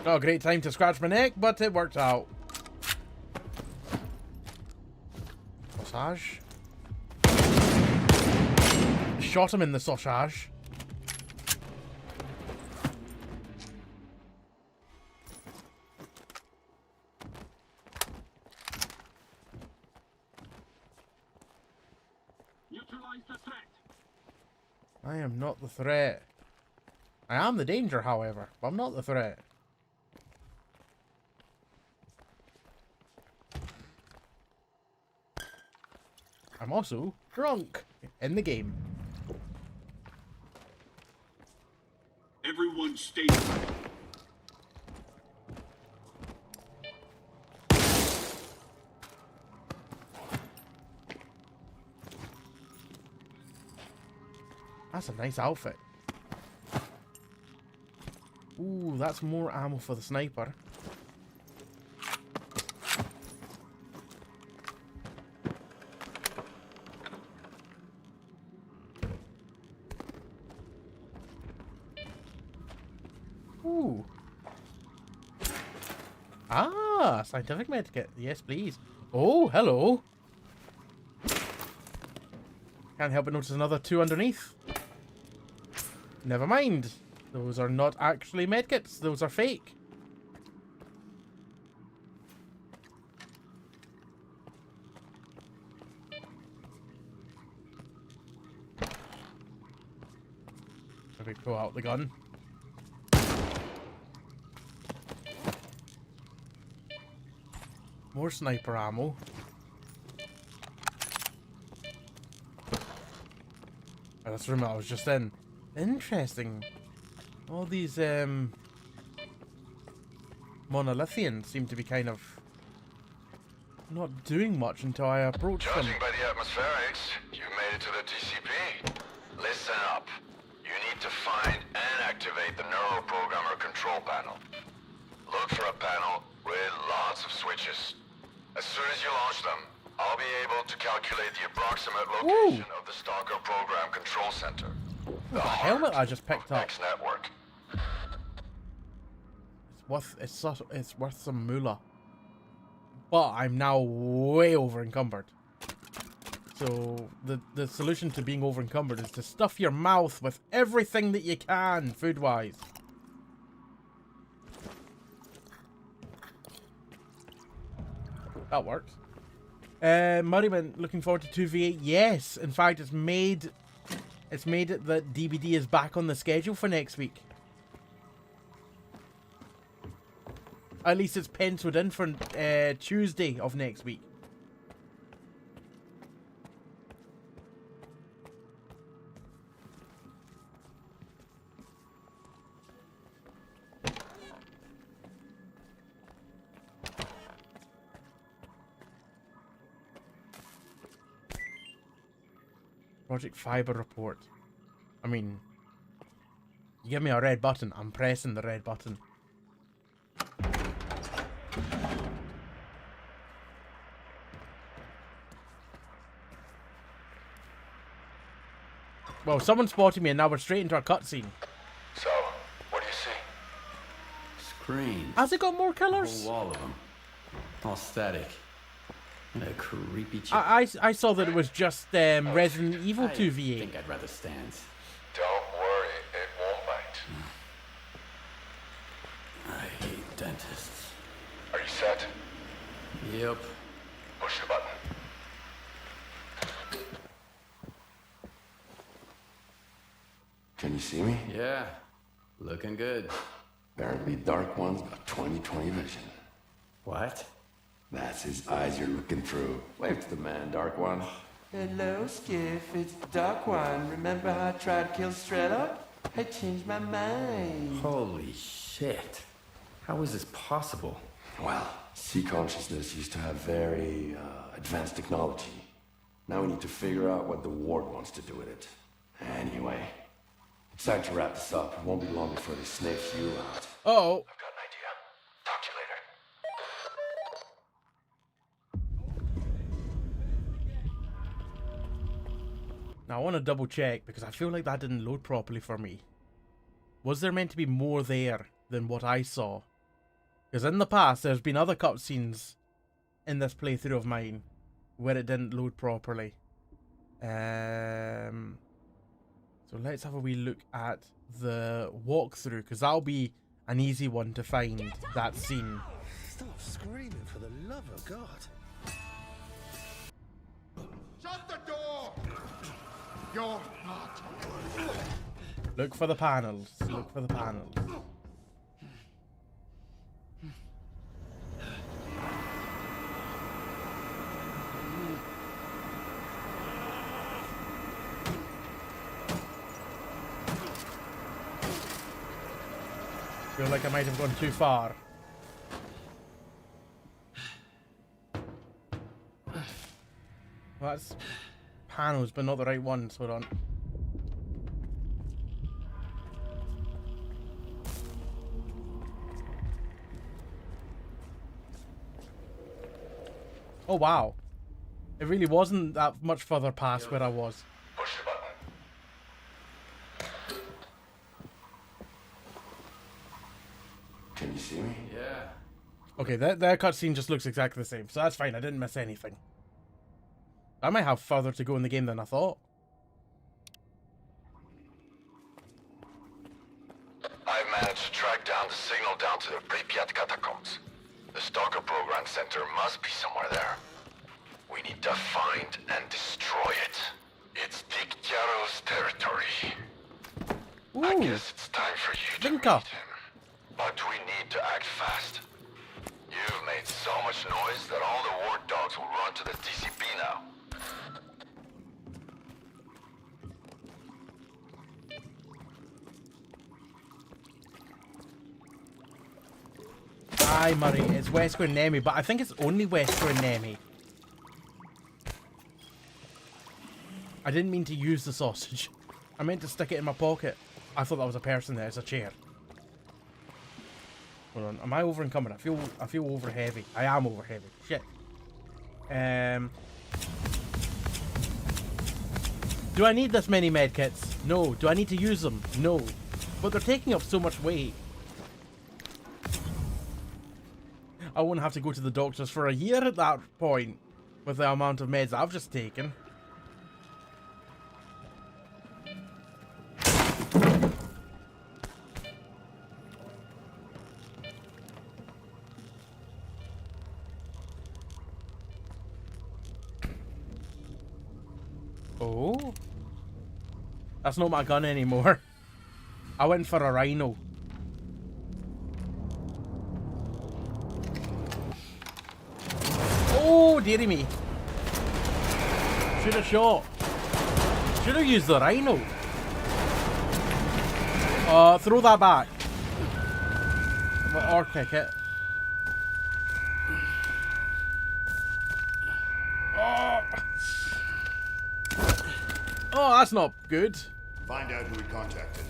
Speaker 1: Not a great time to scratch my neck, but it worked out. Sausage. Shot him in the sausage.
Speaker 4: Neutralize the threat.
Speaker 1: I am not the threat. I am the danger, however, but I'm not the threat. I'm also drunk in the game.
Speaker 4: Everyone stay.
Speaker 1: That's a nice outfit. Ooh, that's more ammo for the sniper. Ooh. Ah, scientific medkit. Yes, please. Oh, hello. Can't help but notice another 2 underneath. Never mind. Those are not actually medkits. Those are fake. Let me pull out the gun. More sniper ammo. Oh, that's the room I was just in. Interesting. All these monolithians seem to be kind of not doing much until I approach them.
Speaker 6: Judging by the atmospherics, you've made it to the TCP. Listen up. You need to find and activate the neuroprogrammer control panel. Look for a panel with lots of switches. As soon as you launch them, I'll be able to calculate the approximate location of the Stalker program control center. The
Speaker 1: helmet I just
Speaker 6: heart
Speaker 1: picked
Speaker 6: of
Speaker 1: up.
Speaker 6: X network.
Speaker 1: It's worth some moolah. But I'm now way over encumbered. So the solution to being over encumbered is to stuff your mouth with everything that you can, food wise. That works. Murrayman, looking forward to 2v8. Yes, in fact, it's made it that DBD is back on the schedule for next week. At least it's penciled in for Tuesday of next week. Project Fiber report. I mean, you give me a red button, I'm pressing the red button. Well, someone spotted me and now we're straight into a cutscene.
Speaker 6: So, what do you see?
Speaker 7: Screens.
Speaker 1: Has it got more
Speaker 7: A
Speaker 1: colours?
Speaker 7: whole wall of them. All static. And a creepy chick.
Speaker 1: I saw that it was just Resident Evil
Speaker 7: I
Speaker 1: 2v8.
Speaker 7: think I'd rather stand.
Speaker 6: Don't worry.
Speaker 7: scientists.
Speaker 6: Are you set?
Speaker 7: Yep.
Speaker 6: Push the button.
Speaker 8: Can you see me?
Speaker 7: Yeah. Looking good.
Speaker 8: Apparently Dark One's got 20/20 vision.
Speaker 7: What?
Speaker 8: That's his eyes you're looking through. Wave to the man, Dark One. Hello, Skiff. It's the Dark One. Remember how I tried to kill Strela? I changed my mind.
Speaker 7: Holy shit. How is this possible?
Speaker 8: Well, sea consciousness used to have very advanced technology. Now we need to figure out what the Ward wants to do with it. Anyway, it's time to wrap this up. It won't be long before they sniff you out.
Speaker 1: Oh.
Speaker 6: I've got an idea. Talk to you later.
Speaker 1: Now I want to double check because I feel like that didn't load properly for me. Was there meant to be more there than what I saw? Because in the past there's been other cutscenes in this playthrough of mine where it didn't load properly. So let's have a wee look at the walkthrough because that'll be an easy one to find, that scene.
Speaker 9: Stop screaming, for the love of God.
Speaker 3: Shut the door! You're not.
Speaker 1: Look for the panels. Look for the panels. Feel like I might have gone too far. Well, that's panels, but not the right ones. Hold on. Oh wow. It really wasn't that much further past where I was.
Speaker 6: Push the button.
Speaker 8: Can you see me?
Speaker 7: Yeah.
Speaker 1: Okay, that cutscene just looks exactly the same, so that's fine. I didn't miss anything. I might have further to go in the game than I thought.
Speaker 6: I've managed to track down the signal down to the Pripyat catacombs. The Stalker program center must be somewhere there. We need to find and destroy it. It's Dictyaro's territory. I
Speaker 1: Ooh,
Speaker 6: guess it's time for you to meet
Speaker 1: Vinka.
Speaker 6: him. But we need to act fast. You've made so much noise that all the ward dogs will run to the TCP now.
Speaker 1: Aye, Murray, it's Wesker and Nemi, but I think it's only Wesker and Nemi. I didn't mean to use the sausage. I meant to stick it in my pocket. I thought that was a person there. It's a chair. Hold on. Am I over encumbered? I feel over heavy. I am over heavy. Shit. Do I need this many medkits? No. Do I need to use them? No. But they're taking up so much weight. I won't have to go to the doctors for a year at that point with the amount of meds I've just taken. Oh, that's not my gun anymore. I went for a rhino. Oh, dearie me. Should have shot. Should have used the rhino. Throw that back. Or kick it. Oh, that's not good.
Speaker 9: Find out who he contacted.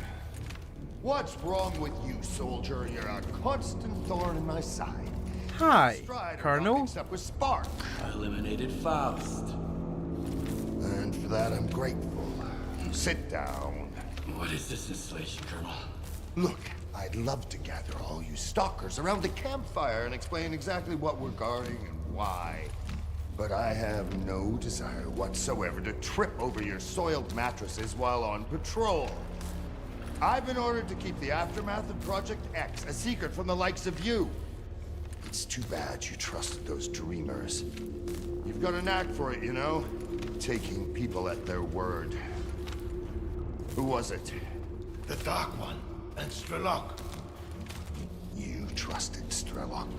Speaker 9: What's wrong with you, soldier? You're a constant thorn in my side.
Speaker 1: Hi,
Speaker 9: Stride
Speaker 1: Colonel.
Speaker 9: mixed up with Spark.
Speaker 7: I eliminated Faust.
Speaker 9: And for that, I'm grateful. Sit down.
Speaker 7: What is this installation, Colonel?
Speaker 9: Look, I'd love to gather all you stalkers around the campfire and explain exactly what we're guarding and why. But I have no desire whatsoever to trip over your soiled mattresses while on patrol. I've been ordered to keep the aftermath of Project X a secret from the likes of you. It's too bad you trusted those dreamers. You've got a knack for it, you know? Taking people at their word. Who was it?
Speaker 10: The Dark One and Strelok.
Speaker 9: You trusted Strelok?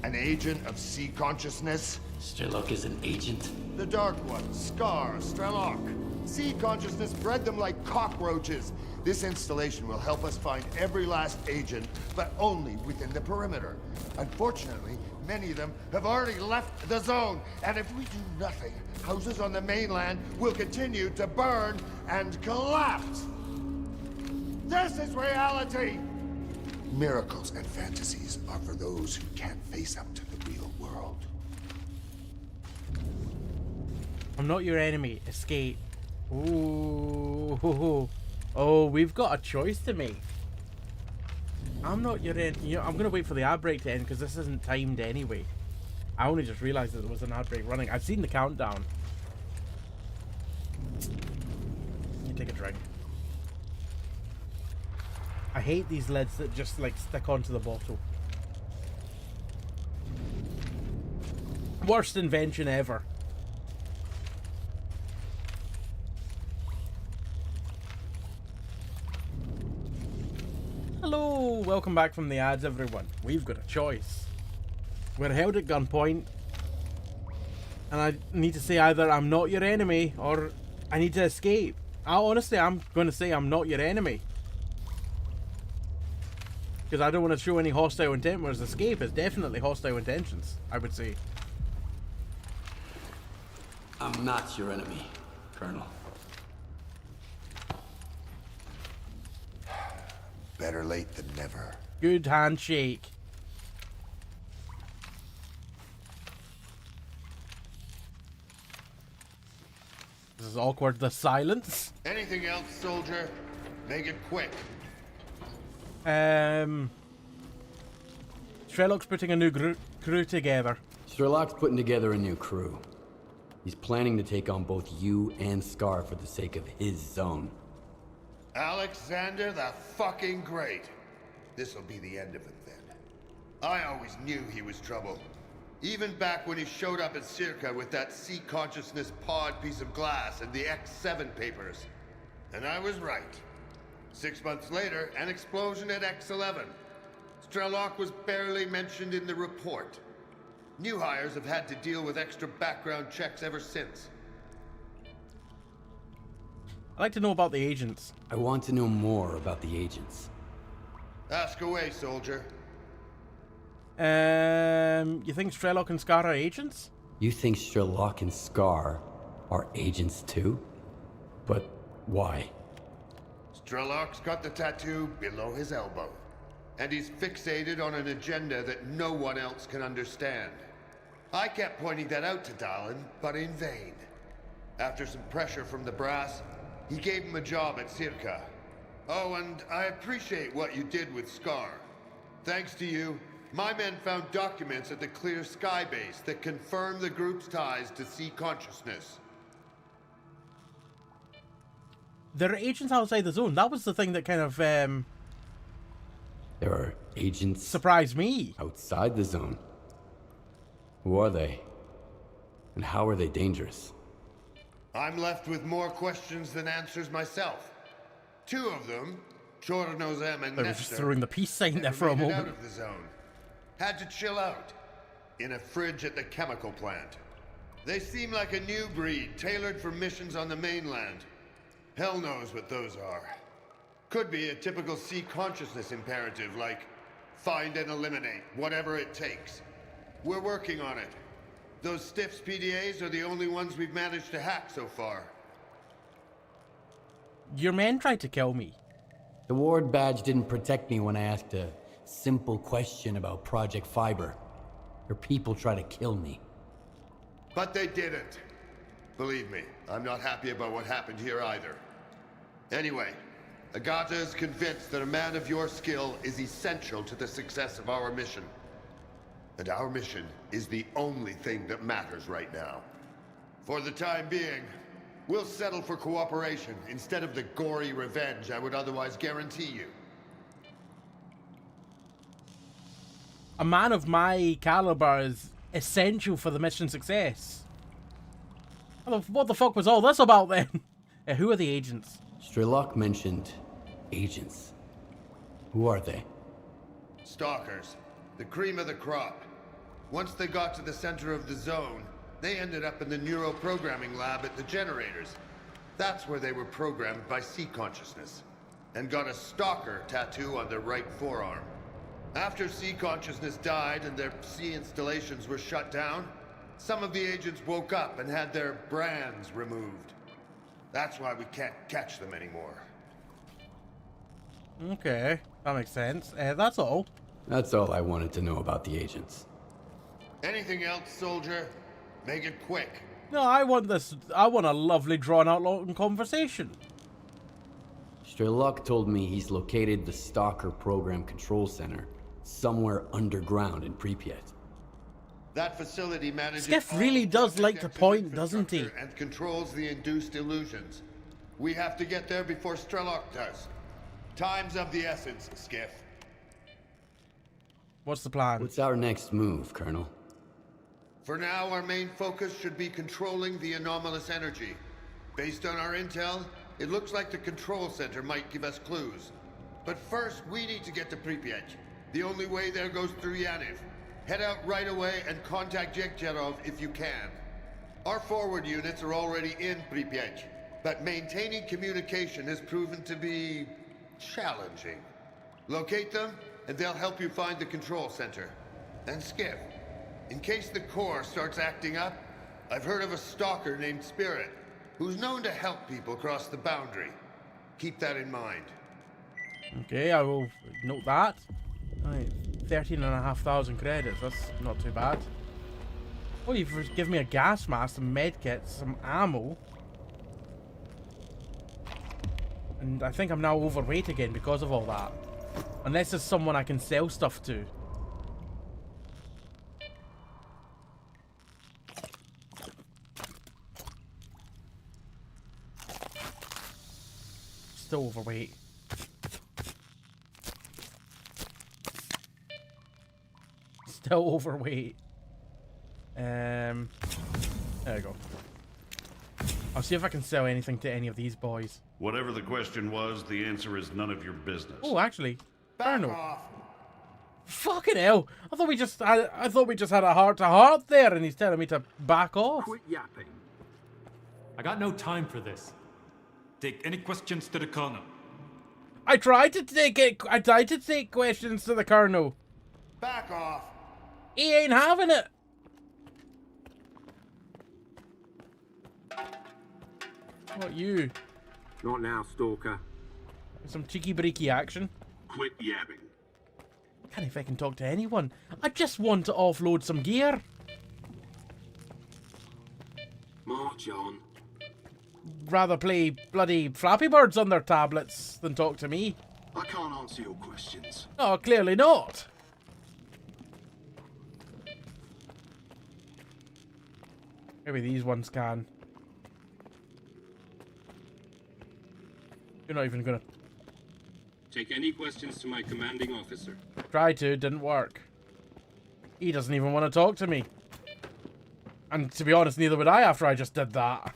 Speaker 9: An agent of sea consciousness?
Speaker 7: Strelok is an agent?
Speaker 9: The Dark One, Scar, Strelok. Sea consciousness bred them like cockroaches. This installation will help us find every last agent, but only within the perimeter. Unfortunately, many of them have already left the zone, and if we do nothing, houses on the mainland will continue to burn and collapse. This is reality! Miracles and fantasies are for those who can't face up to the real world.
Speaker 1: I'm not your enemy. Escape. Ooh. Oh, we've got a choice to make. I'm not your enemy. I'm going to wait for the ad break to end because this isn't timed anyway. I only just realized that there was an ad break running. I've seen the countdown. You take a drink. I hate these lids that just like stick onto the bottle. Worst invention ever. Hello, welcome back from the ads, everyone. We've got a choice. We're held at gunpoint, and I need to say either I'm not your enemy or I need to escape. Honestly, I'm going to say I'm not your enemy. Because I don't want to show any hostile intent, whereas escape is definitely hostile intentions, I would say.
Speaker 7: I'm not your enemy, Colonel.
Speaker 9: Better late than never.
Speaker 1: Good handshake. This is awkward, the silence.
Speaker 9: Anything else, soldier? Make it quick.
Speaker 1: Strelok's putting a new crew together.
Speaker 7: Strelok's putting together a new crew. He's planning to take on both you and Scar for the sake of his zone.
Speaker 9: Alexander the fucking Great. This'll be the end of him then. I always knew he was trouble. Even back when he showed up at Circa with that sea consciousness pod piece of glass and the X7 papers. And I was right. 6 months later, an explosion at X11. Strelok was barely mentioned in the report. New hires have had to deal with extra background checks ever since.
Speaker 1: I'd like to know about the agents.
Speaker 7: I want to know more about the agents.
Speaker 9: Ask away, soldier.
Speaker 1: You think Strelok and Scar are agents?
Speaker 7: You think Strelok and Scar are agents too? But why?
Speaker 9: Strelok's got the tattoo below his elbow. And he's fixated on an agenda that no one else can understand. I kept pointing that out to Dallin, but in vain. After some pressure from the brass, he gave him a job at Circa. Oh, and I appreciate what you did with Scar. Thanks to you, my men found documents at the Clear Sky base that confirm the group's ties to sea consciousness.
Speaker 1: There are agents outside the zone. That was the thing that kind of
Speaker 7: There are agents
Speaker 1: surprised me.
Speaker 7: outside the zone. Who are they? And how are they dangerous?
Speaker 9: I'm left with more questions than answers myself. Two of them, Chornobyl and
Speaker 1: I was just
Speaker 9: Nestor,
Speaker 1: throwing the peace sign there for a
Speaker 9: never made it
Speaker 1: moment.
Speaker 9: out of the zone. Had to chill out in a fridge at the chemical plant. They seem like a new breed, tailored for missions on the mainland. Hell knows what those are. Could be a typical sea consciousness imperative, like find and eliminate, whatever it takes. We're working on it. Those Stiffs PDAs are the only ones we've managed to hack so far.
Speaker 1: Your men tried to kill me.
Speaker 7: The ward badge didn't protect me when I asked a simple question about Project Fiber. Your people try to kill me.
Speaker 9: But they didn't. Believe me, I'm not happy about what happened here either. Anyway, Agata is convinced that a man of your skill is essential to the success of our mission. And our mission is the only thing that matters right now. For the time being, we'll settle for cooperation instead of the gory revenge I would otherwise guarantee you.
Speaker 1: a man of my caliber is essential for the mission success. What the fuck was all this about then? Who are the agents?
Speaker 7: Strelok mentioned agents. Who are they?
Speaker 9: Stalkers. The cream of the crop. Once they got to the center of the zone, they ended up in the neuroprogramming lab at the generators. That's where they were programmed by sea consciousness, and got a Stalker tattoo on their right forearm. After sea consciousness died and their sea installations were shut down, some of the agents woke up and had their brands removed. That's why we can't catch them anymore.
Speaker 1: Okay, that makes sense. That's all.
Speaker 7: That's all I wanted to know about the agents.
Speaker 9: Anything else, soldier? Make it quick.
Speaker 1: No, I want a lovely drawn-out long conversation.
Speaker 7: Strelok told me he's located the Stalker Program Control Center somewhere underground in Pripyat.
Speaker 9: That facility manages
Speaker 1: Skiff really does like to point, doesn't he?
Speaker 9: And controls the induced illusions. We have to get there before Strelok does. Time's of the essence, Skiff.
Speaker 1: What's the plan?
Speaker 7: What's our next move, Colonel?
Speaker 9: For now, our main focus should be controlling the anomalous energy. Based on our intel, it looks like the control center might give us clues. But first, we need to get to Pripyat. The only way there goes through Yaniv. Head out right away and contact Yekcherov if you can. Our forward units are already in Pripyat, but maintaining communication has proven to be challenging. Locate them, and they'll help you find the control center. And Skiff, in case the Corps starts acting up, I've heard of a stalker named Spirit, who's known to help people cross the boundary. Keep that in mind.
Speaker 1: Okay, I will note that. Right, 13,500 credits. That's not too bad. Well, you've given me a gas mask, some medkits, some ammo. And I think I'm now overweight again because of all that. Unless there's someone I can sell stuff to. Still overweight. Still overweight. There we go. I'll see if I can sell anything to any of these boys.
Speaker 11: Whatever the question was, the answer is none of your business.
Speaker 1: Oh, actually, Colonel.
Speaker 9: Off.
Speaker 1: Fucking hell! I thought we just had a heart-to-heart there, and he's telling me to back off.
Speaker 12: Quit yapping. I got no time for this. Take any questions to the Colonel.
Speaker 1: I tried to take questions to the Colonel.
Speaker 9: Back off.
Speaker 1: He ain't having it. What you?
Speaker 12: Not now, Stalker.
Speaker 1: Some cheeky breaky action.
Speaker 12: Quit yapping.
Speaker 1: Can't if I can talk to anyone. I just want to offload some gear.
Speaker 12: March on.
Speaker 1: Rather play bloody Flappy Birds on their tablets than talk to me.
Speaker 12: I can't answer your questions.
Speaker 1: Oh, clearly not. Maybe these ones can. You're not even gonna
Speaker 4: Take any questions to my commanding officer.
Speaker 1: try to, didn't work. He doesn't even want to talk to me. And to be honest, neither would I after I just did that.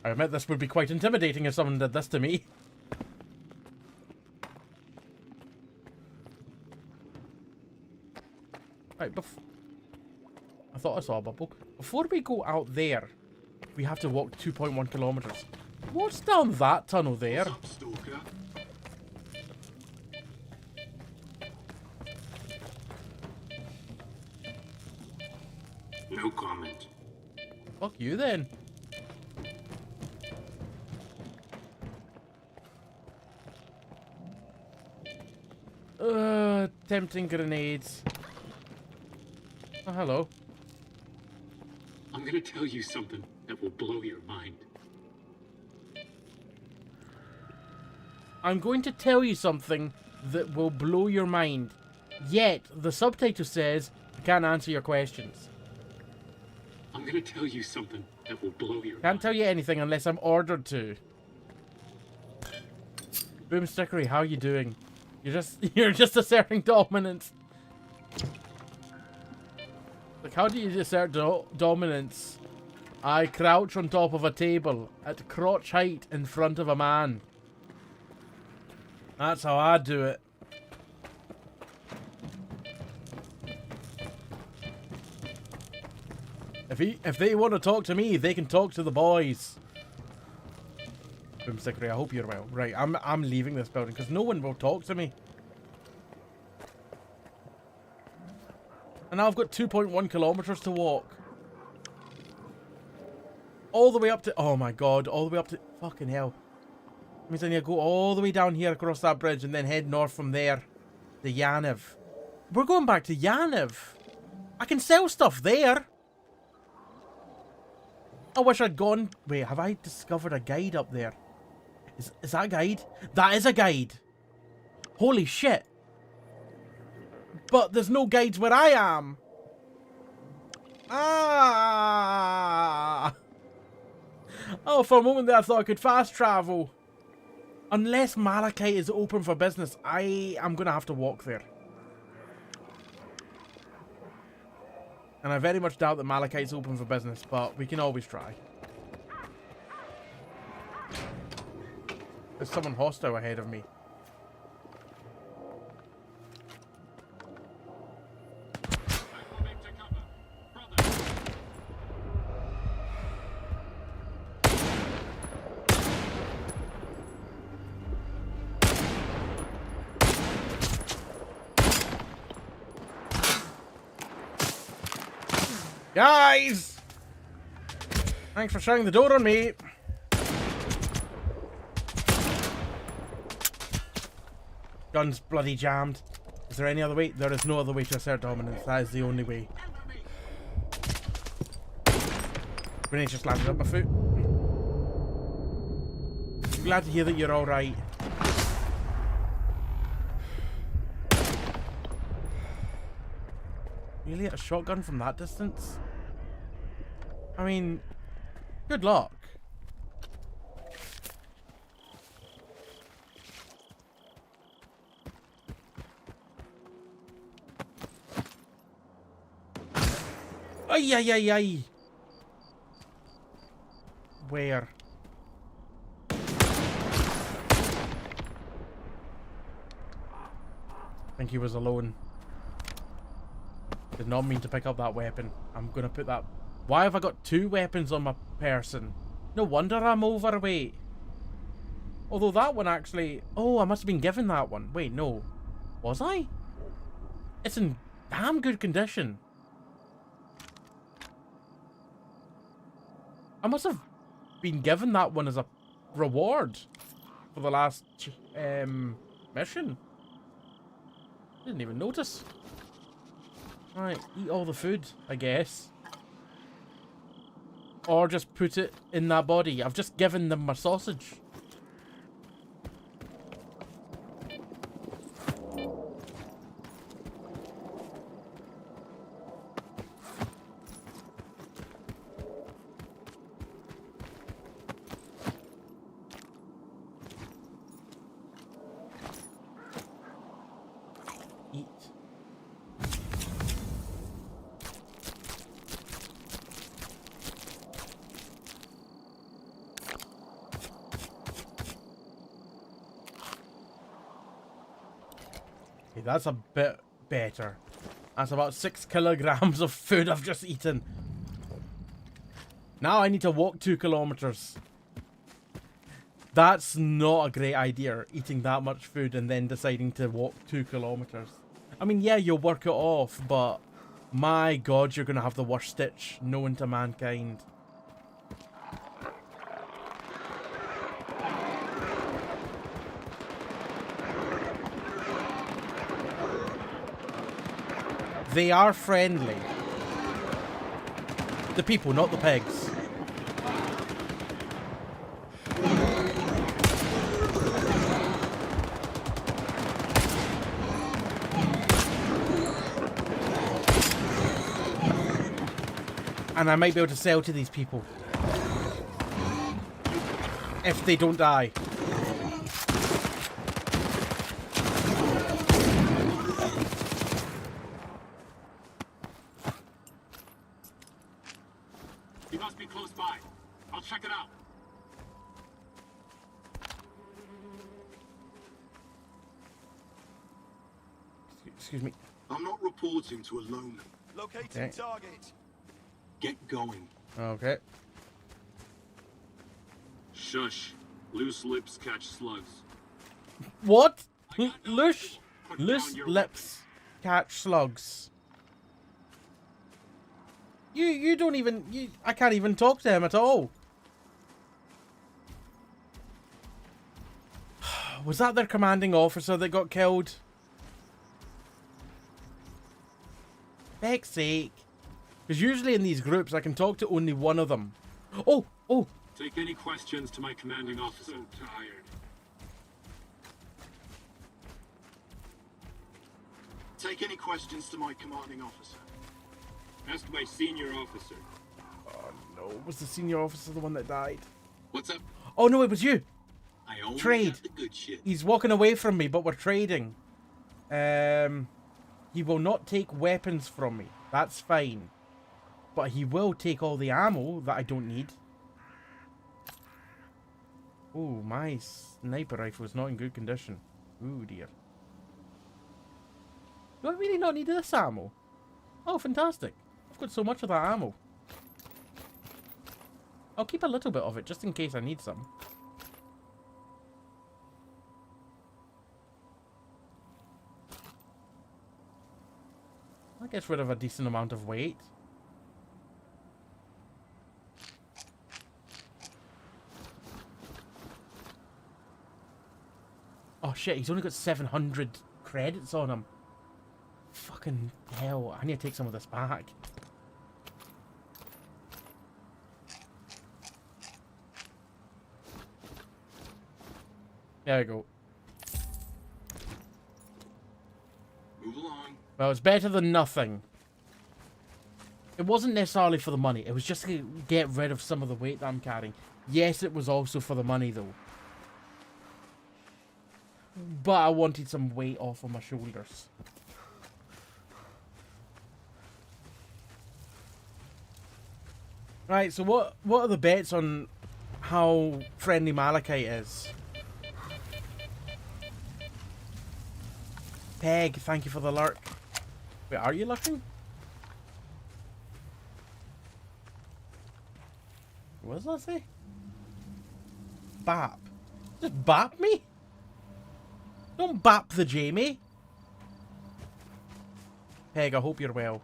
Speaker 1: I admit this would be quite intimidating if someone did this to me. Right, I thought I saw a bubble. Before we go out there, we have to walk 2.1 kilometers. What's down that tunnel there?
Speaker 12: What's up, Stalker? No comment.
Speaker 1: Fuck you then. Tempting grenades. Oh, hello.
Speaker 12: I'm gonna tell you something that will blow your mind.
Speaker 1: I'm going to tell you something that will blow your mind. Yet, the subtitle says, I can't answer your questions.
Speaker 12: I'm gonna tell you something that will blow your
Speaker 1: Can't tell you anything unless I'm ordered to. Boomstickery, how you doing? You're just asserting dominance. Like, how do you assert dominance? I crouch on top of a table at crotch height in front of a man. That's how I do it. If they want to talk to me, they can talk to the boys. Boomstickery, I hope you're well. Right, I'm leaving this building because no one will talk to me. And now I've got 2.1 kilometers to walk. All the way up to... Oh my god, all the way up to... Fucking hell. That means I need to go all the way down here across that bridge and then head north from there. To Yaniv. We're going back to Yaniv. I can sell stuff there. I wish I'd gone... Wait, have I discovered a guide up there? Is that a guide? That is a guide. Holy shit. But there's no guides where I am. Ah. Oh, for a moment there I thought I could fast travel. Unless Malachite is open for business, I am going to have to walk there. And I very much doubt that Malachite's open for business, but we can always try. There's someone hostile ahead of me. Guys! Thanks for shutting the door on me. Gun's bloody jammed. Is there any other way? There is no other way to assert dominance. That is the only way. Grenade just landed on my foot. Glad to hear that you're alright. Really? A shotgun from that distance? I mean, good luck. Ay, ay, ay, ay. Where? I think he was alone. Did not mean to pick up that weapon. I'm gonna put that... Why have I got two weapons on my person? No wonder I'm overweight. Although that one actually... Oh, I must have been given that one. Wait, no. Was I? It's in damn good condition. I must have been given that one as a reward for the last mission. Didn't even notice. Right, eat all the food, I guess. Or just put it in that body. I've just given them my sausage. That's a bit better. That's about 6 kilograms of food I've just eaten. Now I need to walk 2 kilometers. That's not a great idea, eating that much food and then deciding to walk 2 kilometers. I mean, yeah, you'll work it off, but my god, you're going to have the worst stitch known to mankind. They are friendly. The people, not the pigs. And I might be able to sell to these people. If they don't die.
Speaker 4: He must be close by. I'll check it out.
Speaker 1: Excuse me.
Speaker 4: I'm not reporting to a loner.
Speaker 10: Locating target.
Speaker 4: Get going.
Speaker 1: Okay.
Speaker 4: Shush. Loose lips catch slugs.
Speaker 1: What? Loose lips catch slugs. You don't even... I can't even talk to him at all. Was that their commanding officer that got killed? Heck's sake. Because usually in these groups I can talk to only one of them. Oh!
Speaker 4: Take any questions to my commanding officer. So tired. Take any questions to my commanding officer. Ask my senior officer.
Speaker 1: Oh no, was the senior officer the one that died?
Speaker 4: What's up?
Speaker 1: Oh no, it was you!
Speaker 4: I only
Speaker 1: Trade.
Speaker 4: got the good shit.
Speaker 1: He's walking away from me, but we're trading. He will not take weapons from me. That's fine. But he will take all the ammo that I don't need. Oh, my sniper rifle is not in good condition. Oh dear. Do I really not need this ammo? Oh, fantastic. I've got so much of that ammo. I'll keep a little bit of it just in case I need some. That gets rid of a decent amount of weight. Oh shit, he's only got 700 credits on him. Fucking hell, I need to take some of this back. There we go.
Speaker 4: Move along.
Speaker 1: Well, it's better than nothing. It wasn't necessarily for the money. It was just to get rid of some of the weight that I'm carrying. Yes, it was also for the money, though. But I wanted some weight off of my shoulders. Right, so what are the bets on how friendly Malachite is? Peg, thank you for the lurk. Wait, are you lurking? What does that say? Bap. Just bap me? Don't bap the Jamie. Peg, I hope you're well.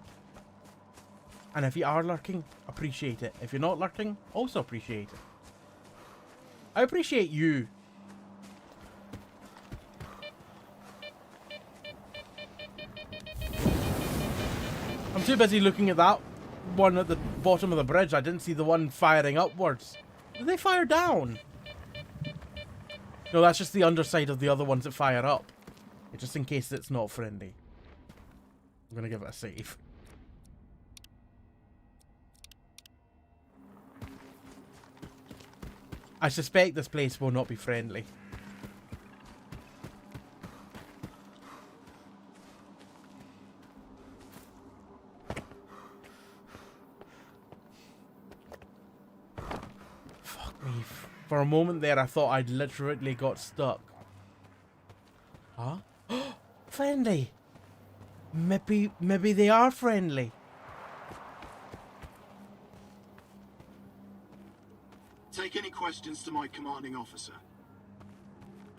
Speaker 1: And if you are lurking, appreciate it. If you're not lurking, also appreciate it. I appreciate you. I'm too busy looking at that one at the bottom of the bridge. I didn't see the one firing upwards. Did they fire down? No, that's just the underside of the other ones that fire up. Just in case it's not friendly. I'm gonna give it a save. I suspect this place will not be friendly. Fuck me. For a moment there, I thought I'd literally got stuck. Huh? Friendly. Maybe they are friendly.
Speaker 4: Take any questions to my commanding officer.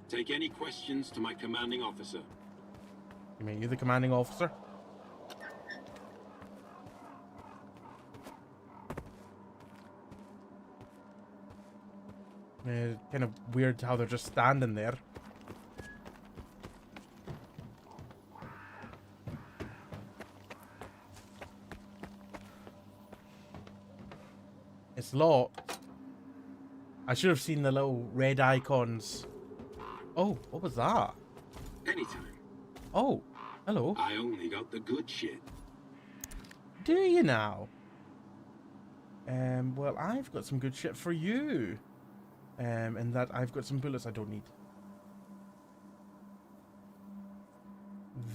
Speaker 4: Take any questions to my commanding officer.
Speaker 1: You mean you're the commanding officer? Kind of weird how they're just standing there. It's locked. I should have seen the little red icons. Oh, what was that?
Speaker 4: Anytime.
Speaker 1: Oh, hello.
Speaker 4: I only got the good shit.
Speaker 1: Do you now? Well, I've got some good shit for you. And that I've got some bullets I don't need.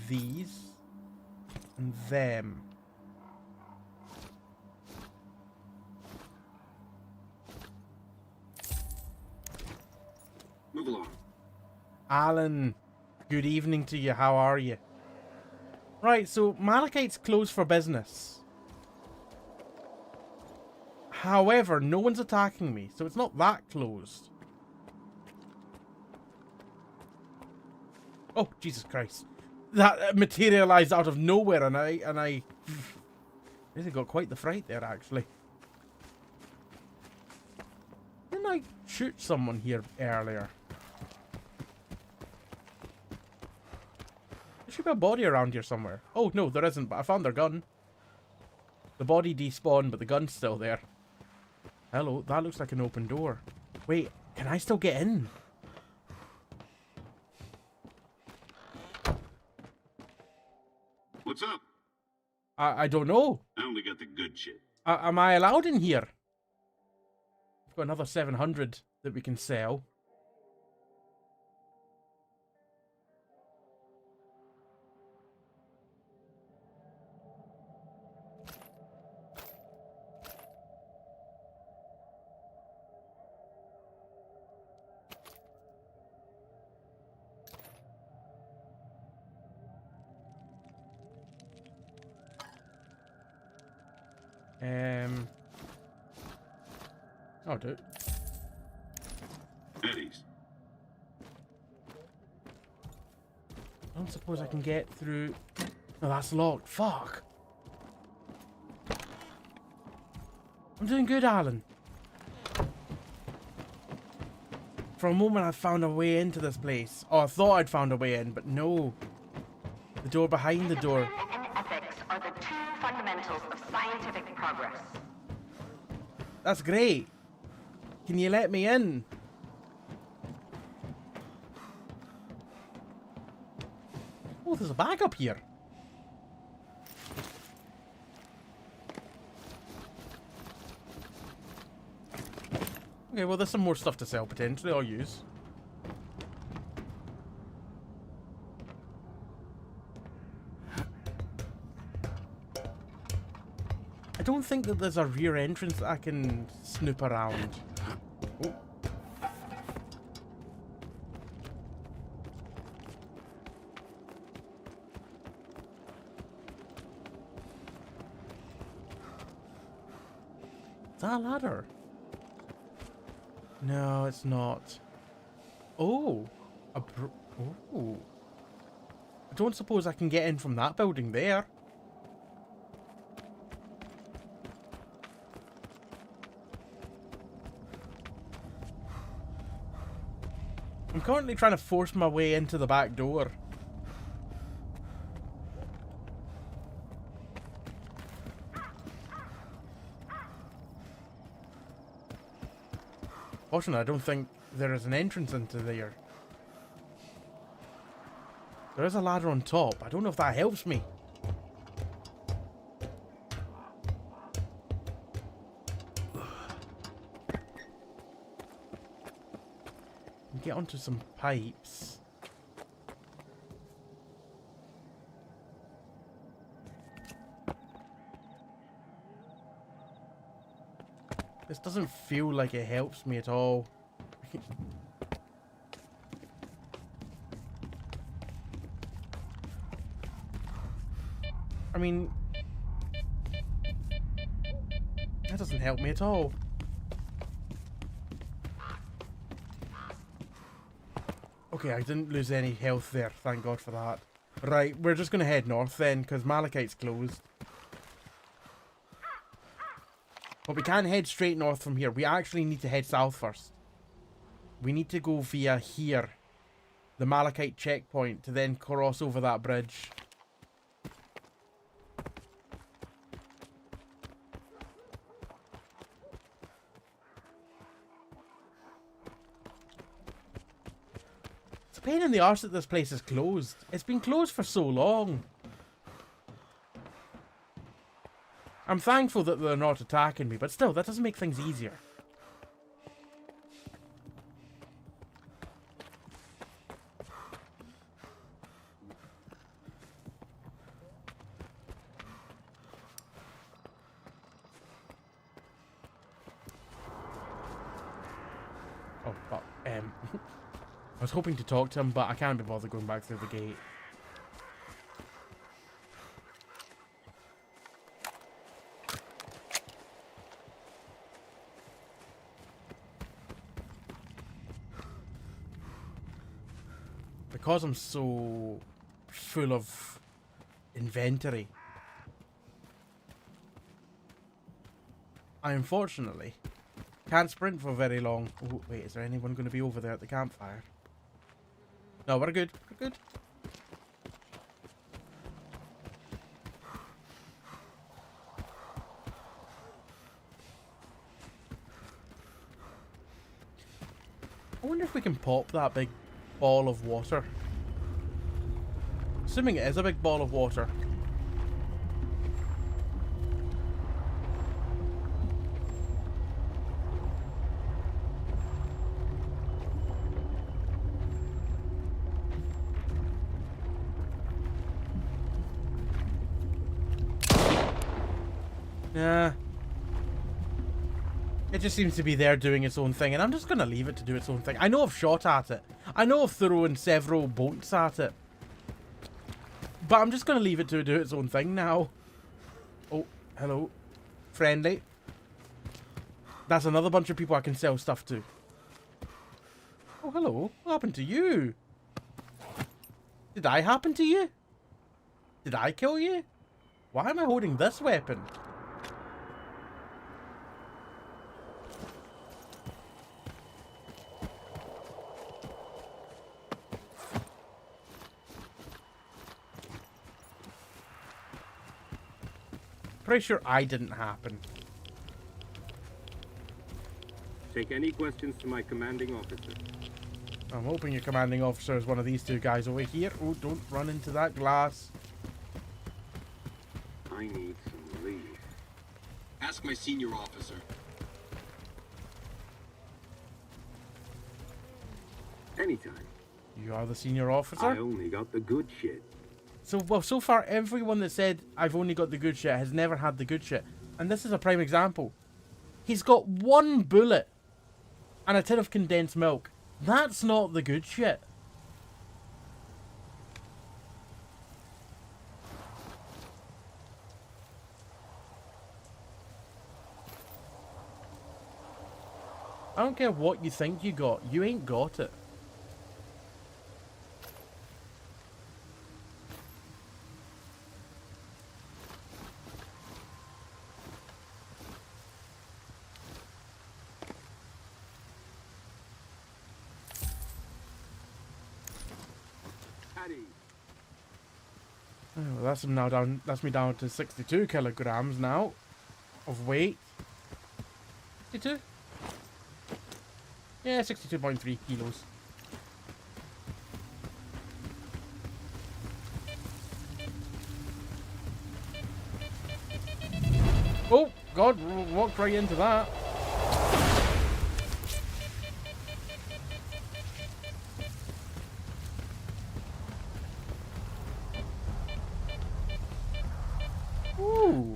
Speaker 1: These. And them.
Speaker 4: Move along.
Speaker 1: Alan, good evening to you. How are you? Right, so Malachite's closed for business. However, no one's attacking me, so it's not that closed. Oh, Jesus Christ. That materialized out of nowhere, and I really got quite the fright there, actually. Didn't I shoot someone here earlier? There should be a body around here somewhere. Oh, no, there isn't, but I found their gun. The body despawned, but the gun's still there. Hello, that looks like an open door. Wait, can I still get in?
Speaker 4: What's up?
Speaker 1: I don't know.
Speaker 4: I only got the good shit.
Speaker 1: Am I allowed in here? We've got another 700 that we can sell. I'll do it.
Speaker 4: Eddie's.
Speaker 1: I don't suppose I can get through. Oh, that's locked. Fuck. I'm doing good, Alan. For a moment, I found a way into this place. Oh, I thought I'd found a way in, but no. The door behind the door.
Speaker 13: Discipline and ethics are the two fundamentals of scientific progress.
Speaker 1: That's great. Can you let me in? Oh, there's a bag up here. Okay, well, there's some more stuff to sell potentially. I'll use. I don't think that there's a rear entrance that I can snoop around. Oh. Is that a ladder? No, it's not. Oh. Oh. I don't suppose I can get in from that building there. I'm currently trying to force my way into the back door. Fortunately, I don't think there is an entrance into there. There is a ladder on top. I don't know if that helps me. Get onto some pipes. This doesn't feel like it helps me at all. I mean, that doesn't help me at all. Okay, I didn't lose any health there, thank God for that. Right, we're just going to head north then, because Malachite's closed. But we can't head straight north from here. We actually need to head south first. We need to go via here, the Malachite checkpoint, to then cross over that bridge. Pain in the arse that this place is closed. It's been closed for so long. I'm thankful that they're not attacking me, but still, that doesn't make things easier. Oh, but, I was hoping to talk to him, but I can't be bothered going back through the gate. Because I'm so full of inventory, I unfortunately can't sprint for very long. Oh, wait, is there anyone going to be over there at the campfire? No, we're good. We're good. I wonder if we can pop that big ball of water. Assuming it is a big ball of water. Nah. It just seems to be there doing its own thing, and I'm just going to leave it to do its own thing. I know I've shot at it. I know I've thrown several bolts at it. But I'm just going to leave it to do its own thing now. Oh, hello. Friendly. That's another bunch of people I can sell stuff to. Oh, hello. What happened to you? Did I happen to you? Did I kill you? Why am I holding this weapon? Pretty sure I didn't happen.
Speaker 4: Take any questions to my commanding officer.
Speaker 1: I'm hoping your commanding officer is one of these two guys over here. Oh, don't run into that glass.
Speaker 4: I need some relief. Ask my senior officer. Anytime.
Speaker 1: You are the senior officer?
Speaker 4: I only got the good shit.
Speaker 1: So, well, so far, everyone that said, I've only got the good shit, has never had the good shit. And this is a prime example. He's got one bullet and a tin of condensed milk. That's not the good shit. I don't care what you think you got. You ain't got it. Oh, that's me down to 62 kilograms now of weight. 62? Yeah, 62.3 kilos. Oh, God, walked right into that. Ooh.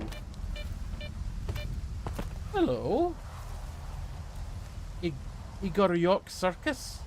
Speaker 1: Hello. Igor York Circus?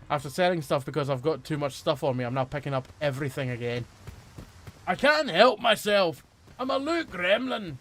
Speaker 1: After selling stuff because I've got too much stuff on me, I'm now picking up everything again. I can't help myself. I'm a loot gremlin.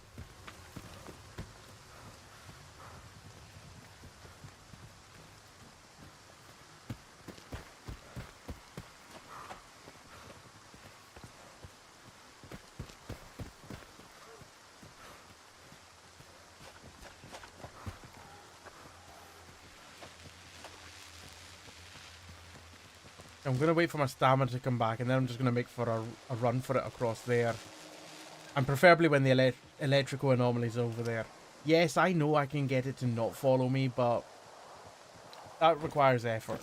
Speaker 1: I'm going to wait for my stamina to come back, and then I'm just going to make for a run for it across there. And preferably when the electrical anomaly's over there. Yes, I know I can get it to not follow me, but that requires effort.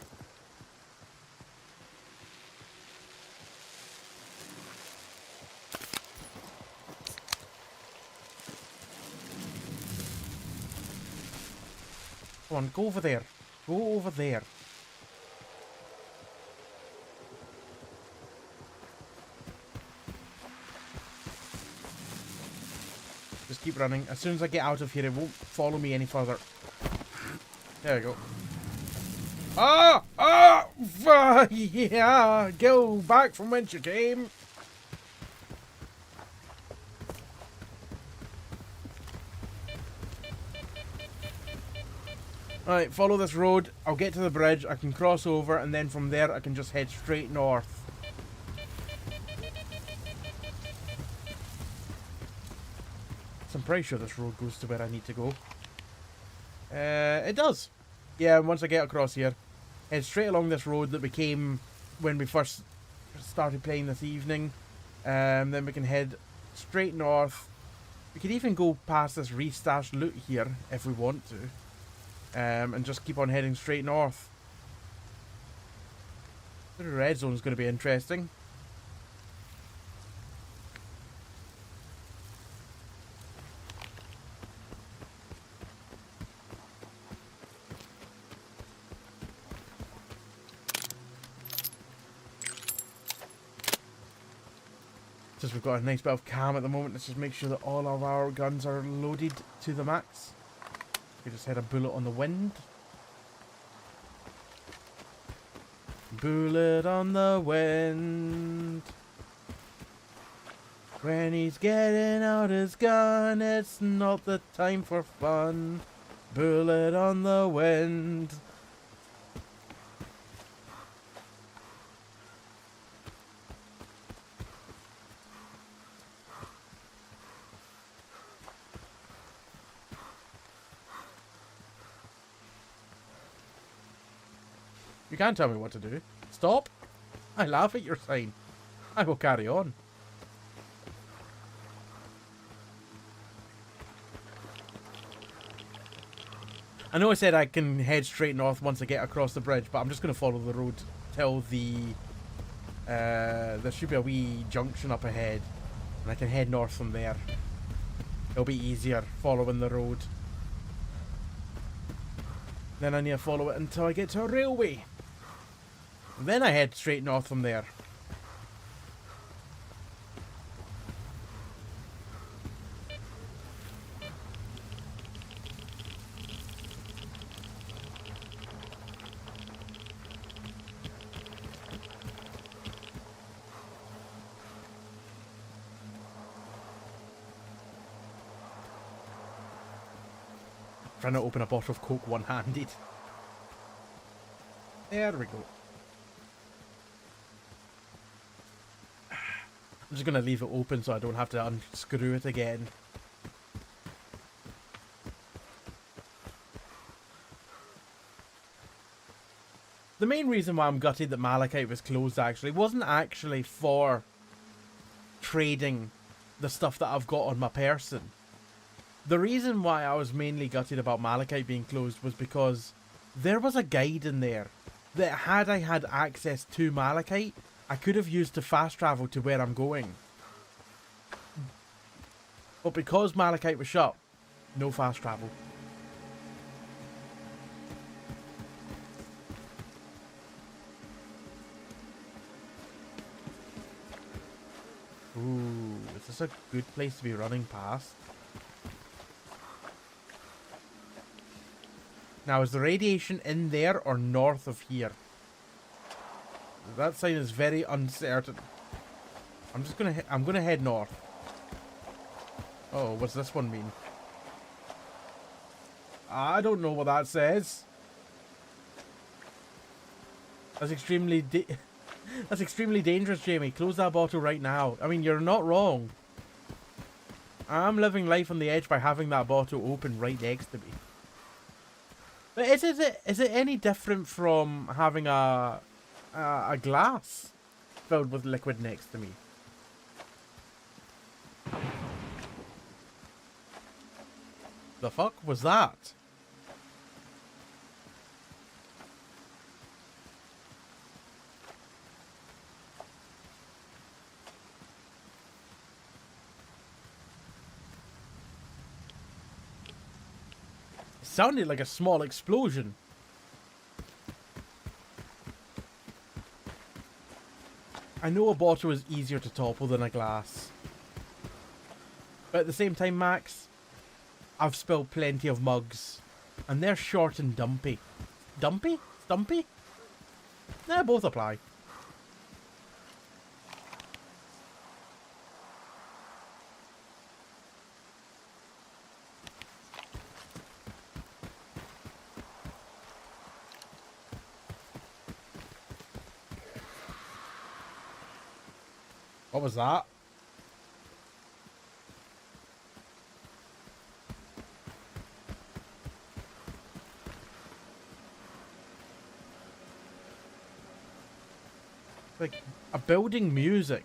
Speaker 1: Come on, go over there. Go over there. Just keep running. As soon as I get out of here, it won't follow me any further. There we go. Ah! Ah! Yeah! Go back from whence you came! Alright, follow this road. I'll get to the bridge. I can cross over, and then from there I can just head straight north. So I'm pretty sure this road goes to where I need to go. It does. Yeah, once I get across here, head straight along this road that became when we first started playing this evening. Then we can head straight north. We could even go past this restashed loot here if we want to. And just keep on heading straight north. The red zone is going to be interesting. Since we've got a nice bit of cam at the moment, let's just make sure that all of our guns are loaded to the max. We just had a bullet on the wind. Bullet on the wind. When he's getting out his gun, it's not the time for fun. Bullet on the wind. You can't tell me what to do. Stop. I laugh at your sign. I will carry on. I know I said I can head straight north once I get across the bridge, but I'm just going to follow the road till there should be a wee junction up ahead, and I can head north from there. It'll be easier following the road. Then I need to follow it until I get to a railway. Then I head straight north from there. Trying to open a bottle of Coke one-handed. There we go. I'm just going to leave it open so I don't have to unscrew it again. The main reason why I'm gutted that Malachite was closed actually wasn't actually for trading the stuff that I've got on my person. The reason why I was mainly gutted about Malachite being closed was because there was a guide in there that had I had access to Malachite, I could have used to fast travel to where I'm going. But because Malachite was shut, no fast travel. Ooh, is this a good place to be running past? Now, is the radiation in there or north of here? That sign is very uncertain. I'm gonna head north. Oh, what's this one mean? I don't know what that says. That's extremely that's extremely dangerous, Jamie. Close that bottle right now. I mean, you're not wrong. I'm living life on the edge by having that bottle open right next to me. But is it any different from having a glass filled with liquid next to me? The fuck was that? sounded like a small explosion. I know a bottle is easier to topple than a glass. But at the same time, Max, I've spilled plenty of mugs. And they're short and dumpy. Dumpy? Stumpy? Nah, both apply. What was that? Like a building music.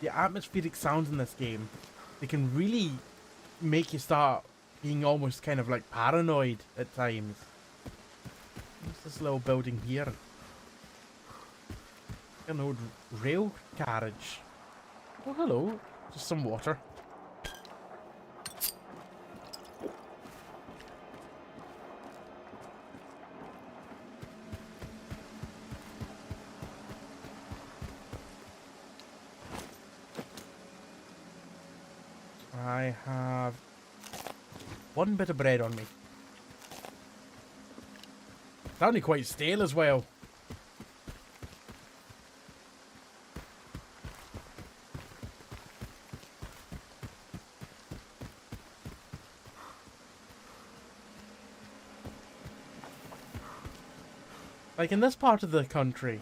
Speaker 1: The atmospheric sounds in this game, they can really make you start being almost kind of like paranoid at times. What's this little building here? An old rail carriage. Oh, hello. Just some water. I have one bit of bread on me. It's only quite stale as well. Like in this part of the country.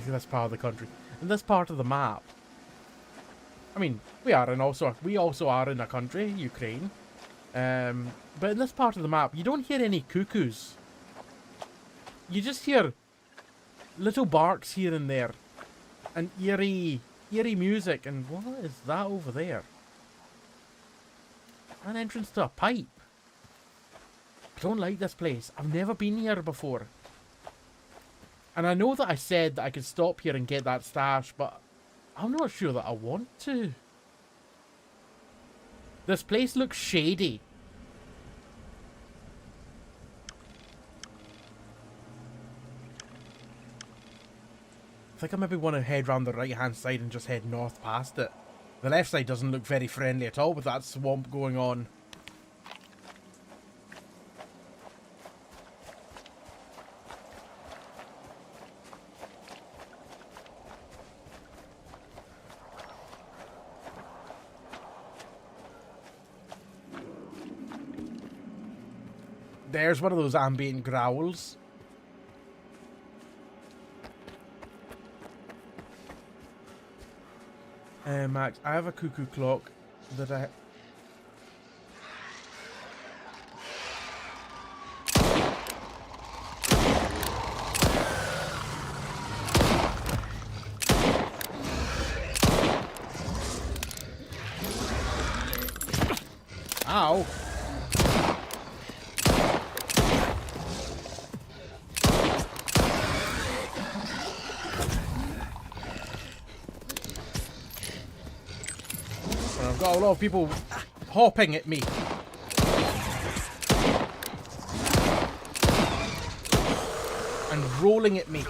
Speaker 1: In this part of the country. In this part of the map. I mean, we also are in a country, Ukraine. But in this part of the map, you don't hear any cuckoos. You just hear little barks here and there. And eerie music. And what is that over there? An entrance to a pipe. I don't like this place. I've never been here before. And I know that I said that I could stop here and get that stash, but I'm not sure that I want to. This place looks shady. I think I maybe want to head round the right-hand side and just head north past it. The left side doesn't look very friendly at all with that swamp going on. There's one of those ambient growls. Max, I have a cuckoo clock that I... Ow! I've got a lot of people hopping at me. And rolling at me.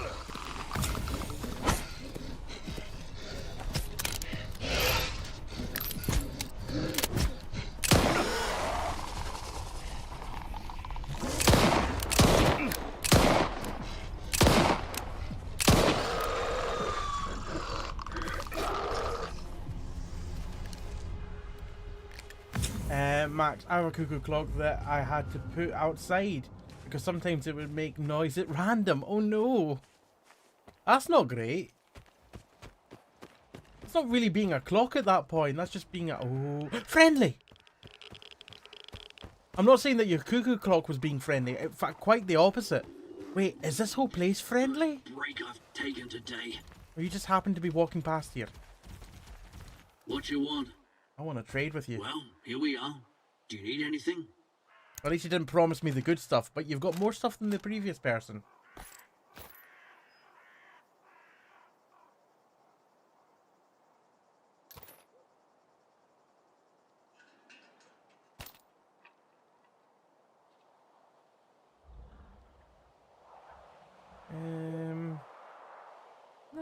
Speaker 1: Max, I have a cuckoo clock that I had to put outside because sometimes it would make noise at random. Oh no. That's not great. It's not really being a clock at that point. That's just being a... Oh, friendly! I'm not saying that your cuckoo clock was being friendly. In fact, quite the opposite. Wait, is this whole place friendly?
Speaker 4: Break I've taken today.
Speaker 1: Or you just happen to be walking past here?
Speaker 4: What you want?
Speaker 1: I want to trade with you.
Speaker 4: Well, here we are. Do you need anything?
Speaker 1: At least you didn't promise me the good stuff, but you've got more stuff than the previous person.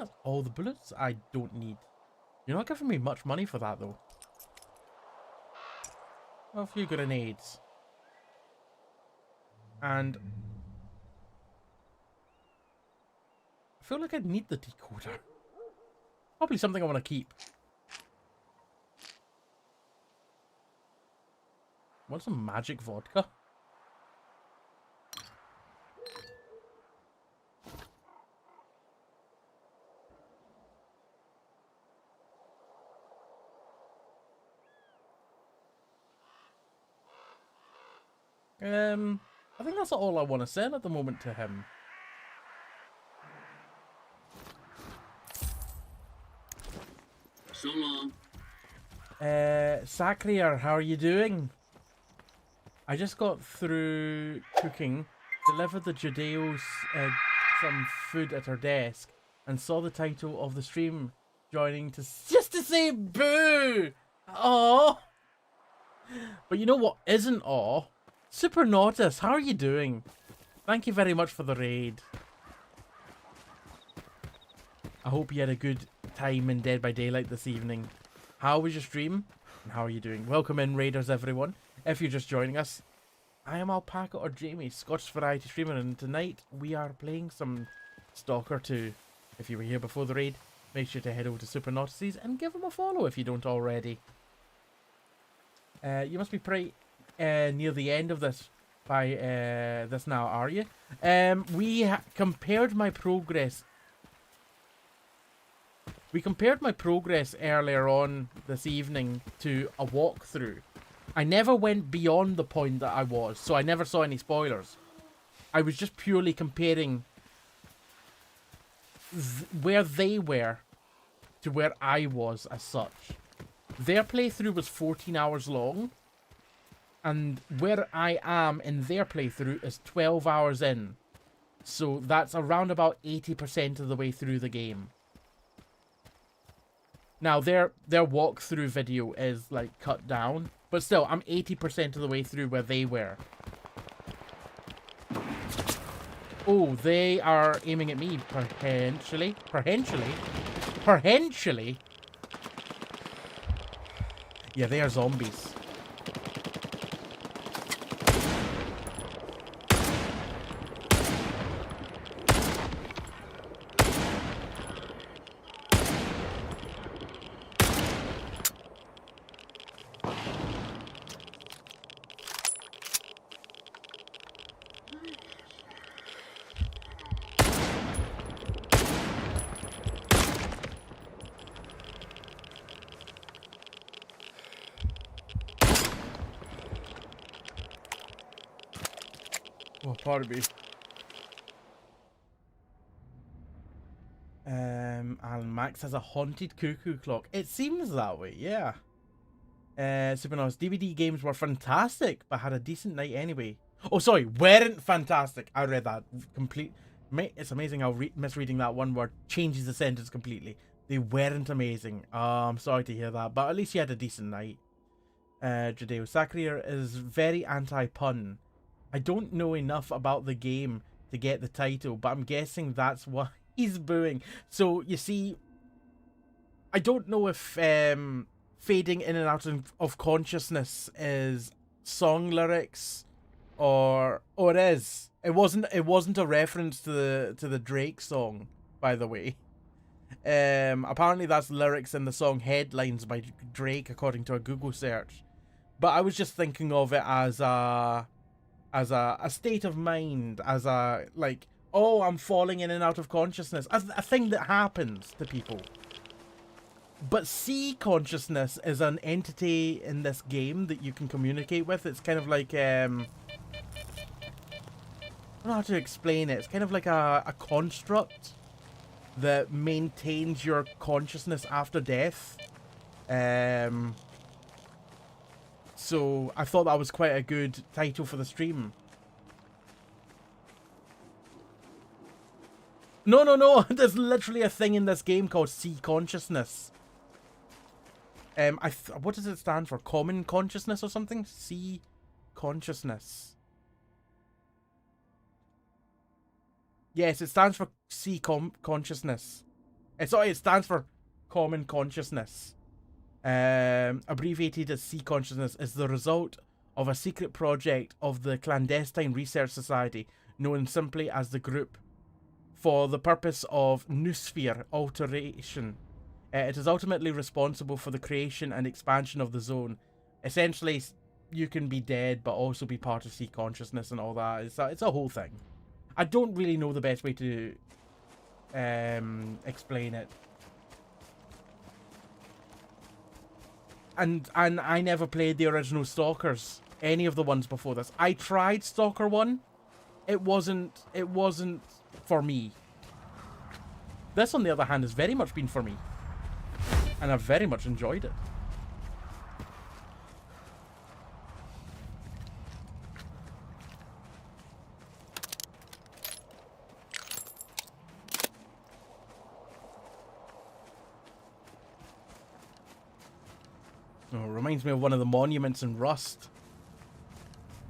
Speaker 1: that's all the bullets I don't need. You're not giving me much money for that, though. A few grenades. And I feel like I need the decoder. Probably something I want to keep. Want some magic vodka? I think that's all I want to sell at the moment to him.
Speaker 4: So long.
Speaker 1: Sakriar, how are you doing? I just got through cooking, delivered the Judeo's some food at her desk, and saw the title of the stream joining just to say boo! Oh. But you know what isn't aw? Super Nautus, how are you doing? Thank you very much for the raid. I hope you had a good time in Dead by Daylight this evening. How was your stream? And how are you doing? Welcome in, raiders, everyone. If you're just joining us, I am Alpaca or Jamie, Scottish variety streamer, and tonight we are playing some Stalker 2. If you were here before the raid, make sure to head over to Super Nautis and give them a follow if you don't already. You must be pretty near the end of this by this now, are you? We compared my progress. We compared my progress earlier on this evening to a walkthrough. I never went beyond the point that I was, so I never saw any spoilers. I was just purely comparing where they were to where I was as such. Their playthrough was 14 hours long, and where I am in their playthrough is 12 hours in. So that's around about 80% of the way through the game. Now, their walkthrough video is, like, cut down. But still, I'm 80% of the way through where they were. Oh, they are aiming at me, potentially. Potentially? Yeah, they are zombies. Oh, pardon me. And Max has a haunted cuckoo clock. It seems that way, yeah. Super Nice. DVD games were fantastic, but had a decent night anyway. Oh, sorry, weren't fantastic. I read that complete. It's amazing how misreading that one word changes the sentence completely. They weren't amazing. I'm sorry to hear that, but at least you had a decent night. Judeo Sakrier is very anti-pun. I don't know enough about the game to get the title, but I'm guessing that's why he's booing. So, you see, I don't know if fading in and out of consciousness is song lyrics or it is. It wasn't a reference to the Drake song, by the way. Apparently that's lyrics in the song Headlines by Drake, according to a Google search. But I was just thinking of it as a state of mind, as a, like, oh, I'm falling in and out of consciousness, as a thing that happens to people. But sea consciousness is an entity in this game that you can communicate with. It's kind of like, I don't know how to explain it. It's kind of like a construct that maintains your consciousness after death. So I thought that was quite a good title for the stream. No. There's literally a thing in this game called sea consciousness. What does it stand for? Common consciousness or something? Sea consciousness. Yes, it stands for sea consciousness. It stands for Common Consciousness. Abbreviated as C Consciousness, is the result of a secret project of the Clandestine Research Society, known simply as the Group, for the purpose of noosphere alteration. It is ultimately responsible for the creation and expansion of the zone. Essentially, you can be dead, but also be part of C Consciousness and all that. It's a whole thing. I don't really know the best way to explain it. And I never played the original Stalkers, any of the ones before this. I tried Stalker 1. It wasn't for me. This, on the other hand, has very much been for me. And I've very much enjoyed it. Oh, it reminds me of one of the monuments in Rust.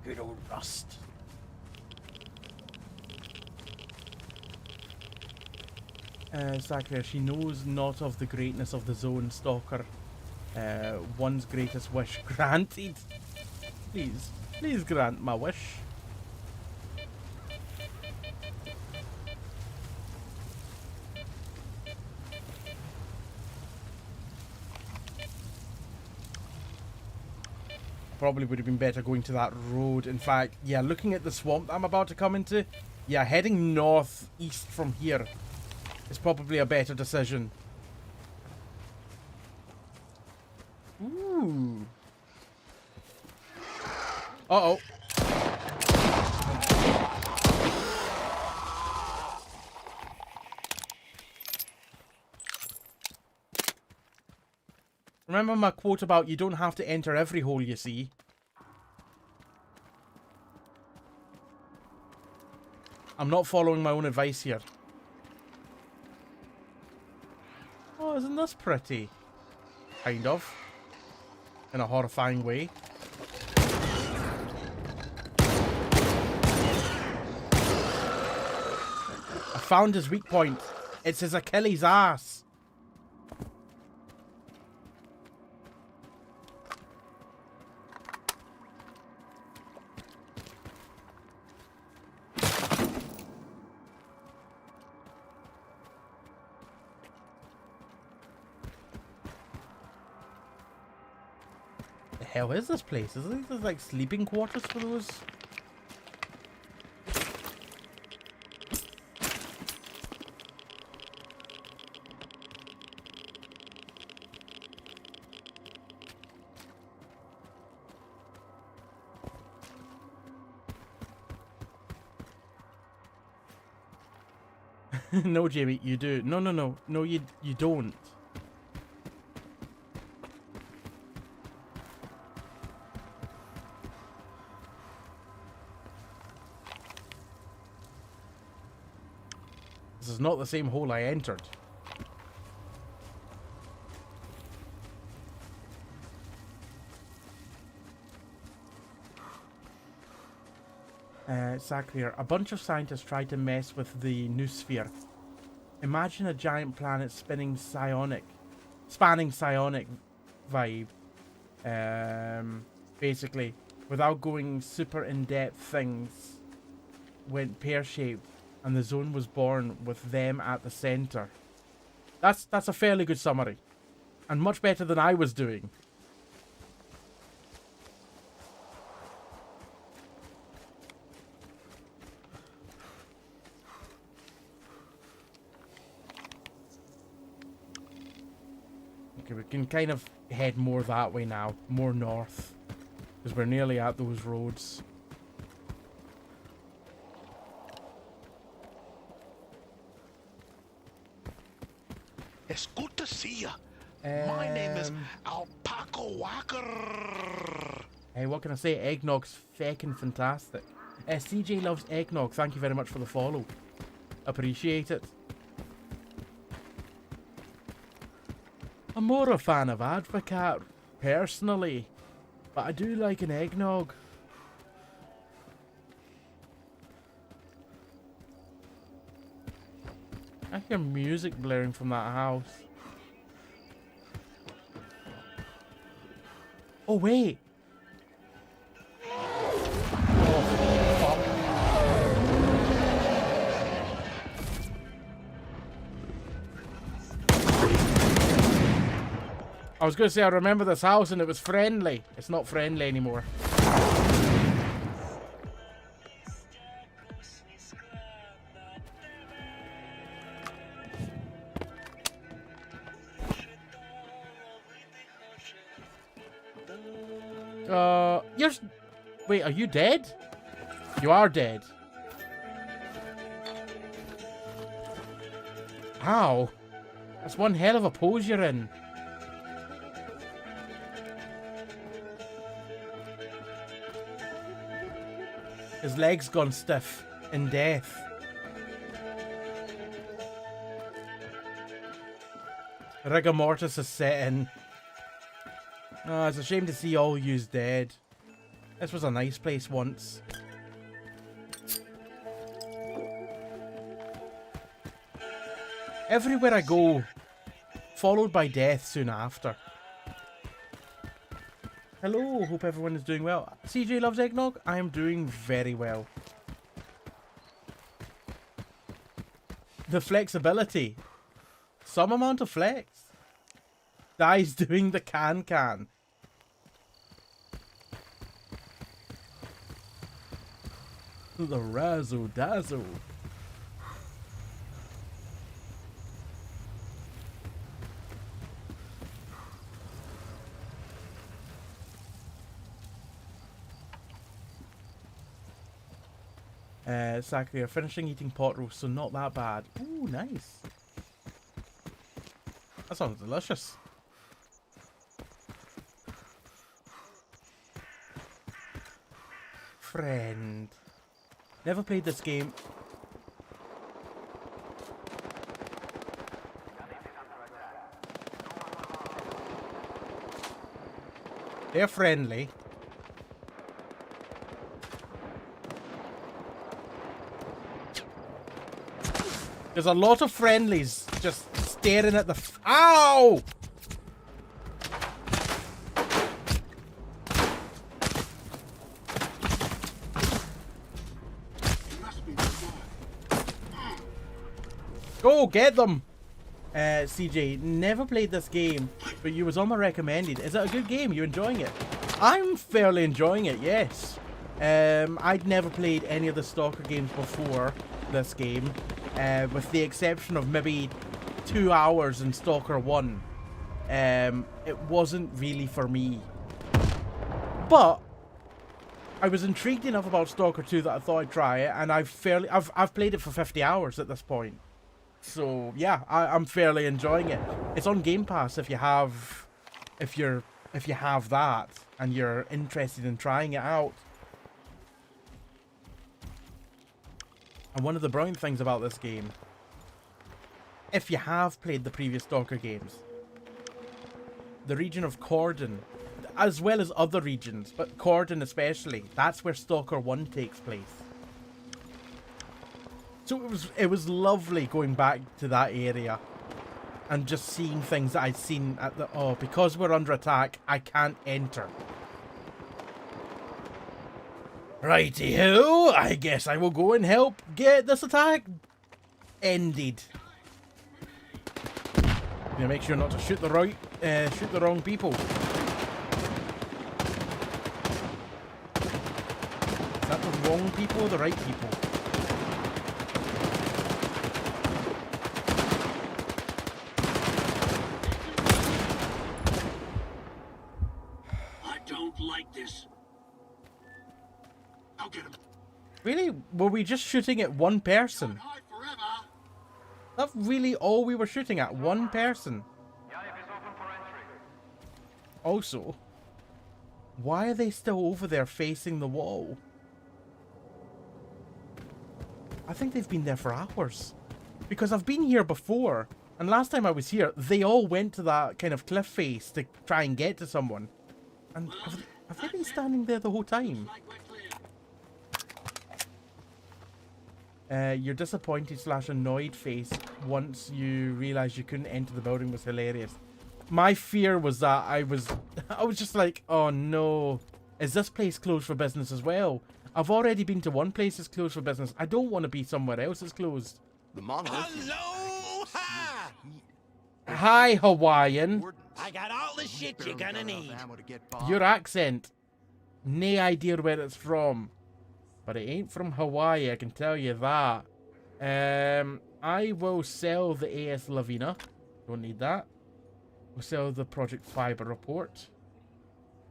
Speaker 1: Good old Rust. Sakura, she knows not of the greatness of the zone, Stalker. One's greatest wish granted. Please grant my wish. Probably would have been better going to that road. In fact, yeah, looking at the swamp I'm about to come into, yeah, heading northeast from here is probably a better decision. Ooh. Uh-oh. Remember my quote about you don't have to enter every hole you see? I'm not following my own advice here. Oh, isn't this pretty? Kind of. In a horrifying way. I found his weak point. It's his Achilles ass. The hell is this place? Is this like sleeping quarters for those? No, Jamie, you do. No, you don't. This is not the same hole I entered. Sakir, a bunch of scientists tried to mess with the noosphere. Imagine a giant planet spanning psionic vibe. Basically, without going super in-depth, things went pear-shaped, and the zone was born with them at the center. That's a fairly good summary, and much better than I was doing. Okay, we can kind of head more that way now, more north, because we're nearly at those roads.
Speaker 14: It's good to see you. My name is Alpaca Walker.
Speaker 1: Hey, what can I say? Eggnog's feckin' fantastic. CJ loves eggnog. Thank you very much for the follow. Appreciate it. I'm more a fan of Advocat, personally, but I do like an eggnog. I hear music blaring from that house. Oh, wait. I was going to say I remember this house and it was friendly. It's not friendly anymore. You're... Wait, are you dead? You are dead. Ow. That's one hell of a pose you're in. His leg's gone stiff in death. Rigor mortis is set in. Oh, it's a shame to see all yous dead. This was a nice place once. Everywhere I go, followed by death soon after. Hello, hope everyone is doing well. CJ loves eggnog. I am doing very well. The flexibility. Some amount of flex. Guy's doing the can. The razzle dazzle. Exactly, you're finishing eating pot roast, so not that bad. Ooh, nice. That sounds delicious. Friend. Never played this game. They're friendly. There's a lot of friendlies just staring at the ow! Go get them! CJ, never played this game, but you was on my recommended. Is it a good game? You enjoying it? I'm fairly enjoying it, yes. I'd never played any of the Stalker games before this game. With the exception of maybe 2 hours in Stalker 1. It wasn't really for me. But I was intrigued enough about Stalker 2 that I thought I'd try it, and I've played it for 50 hours at this point. So yeah, I'm fairly enjoying it. It's on Game Pass if you have that and you're interested in trying it out. And one of the brilliant things about this game, if you have played the previous Stalker games, the region of Cordon, as well as other regions, but Cordon especially, that's where Stalker 1 takes place. So it was lovely going back to that area and just seeing things that I'd seen at the... Oh, because we're under attack, I can't enter. Righty-ho, I guess I will go and help get this attack ended. Gonna make sure not to shoot the wrong people. Is that the wrong people or the right people?
Speaker 14: I don't like this. I'll get him.
Speaker 1: Really? Were we just shooting at one person? That's really all we were shooting at? One person? Also, why are they still over there facing the wall? I think they've been there for hours. Because I've been here before, and last time I was here, they all went to that kind of cliff face to try and get to someone. And have they been standing there the whole time? Your disappointed / annoyed face once you realized you couldn't enter the building was hilarious. My fear was that I was just like, oh no, is this place closed for business as well? I've already been to one place that's closed for business. I don't want to be somewhere else that's closed.
Speaker 14: The monolith.
Speaker 10: Aloha!
Speaker 1: Hi, Hawaiian.
Speaker 10: I got all the shit you're gonna need.
Speaker 1: Your accent. No idea where it's from. But it ain't from Hawaii, I can tell you that. I will sell the AS Lavina. Don't need that. We'll sell the Project Fiber report.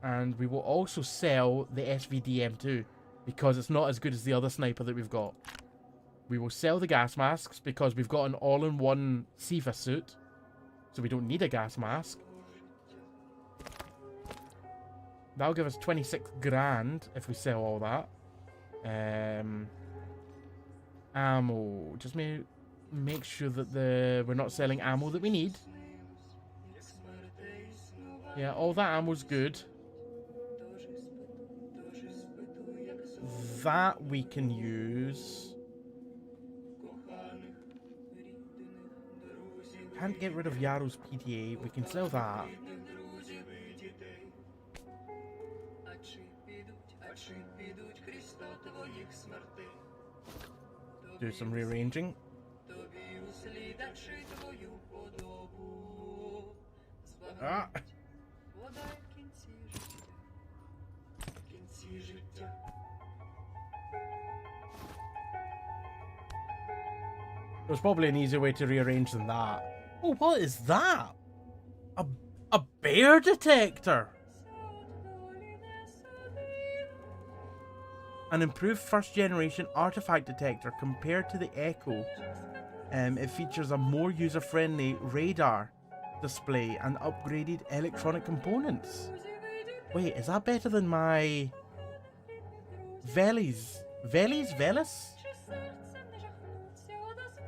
Speaker 1: And we will also sell the SVDM2. Because it's not as good as the other sniper that we've got. We will sell the gas masks because we've got an all-in-one SIVA suit. So we don't need a gas mask. That'll give us 26 grand if we sell all that. Ammo. Just make sure that we're not selling ammo that we need. Yeah, all that ammo's good. That we can use. Can't get rid of Yaro's PTA. We can sell that. Do some rearranging. Ah. There's probably an easier way to rearrange than that. Oh, what is that? A bear detector? An improved first generation artifact detector compared to the Echo. It features a more user-friendly radar display and upgraded electronic components. Wait, is that better than my Velis? Velis?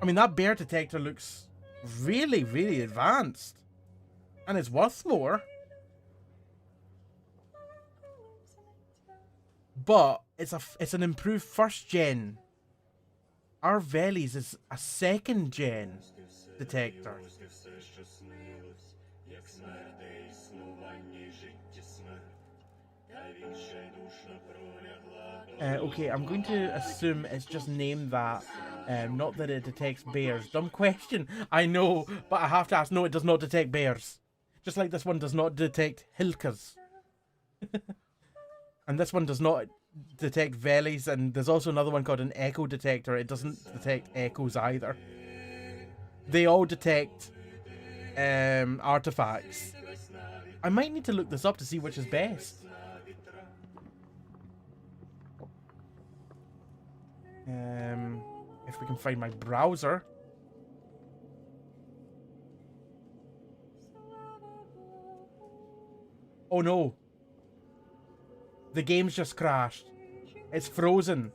Speaker 1: I mean, that bear detector looks really, really advanced. And it's worth more. But it's an improved first gen. Our Velis is a second gen detector. Okay, I'm going to assume it's just named that. Not that it detects bears. Dumb question. I know, but I have to ask. No, it does not detect bears. Just like this one does not detect Hilkers. And this one does not detect Velis. And there's also another one called an echo detector. It doesn't detect echoes either. They all detect artifacts. I might need to look this up to see which is best. If we can find my browser. Oh no. The game's just crashed. It's frozen.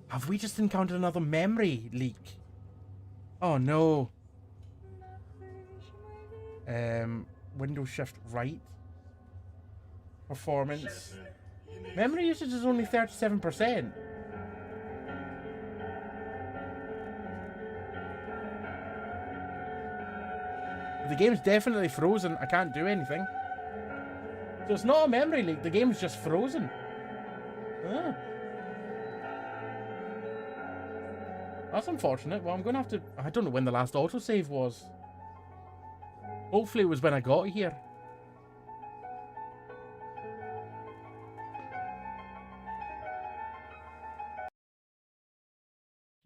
Speaker 1: Have we just encountered another memory leak? Oh no. Windows Shift Right. Performance. Memory usage is only 37%. The game's definitely frozen. I can't do anything. So it's not a memory leak. The game's just frozen. Ah. That's unfortunate. Well, I'm going to have to... I don't know when the last autosave was. Hopefully it was when I got here.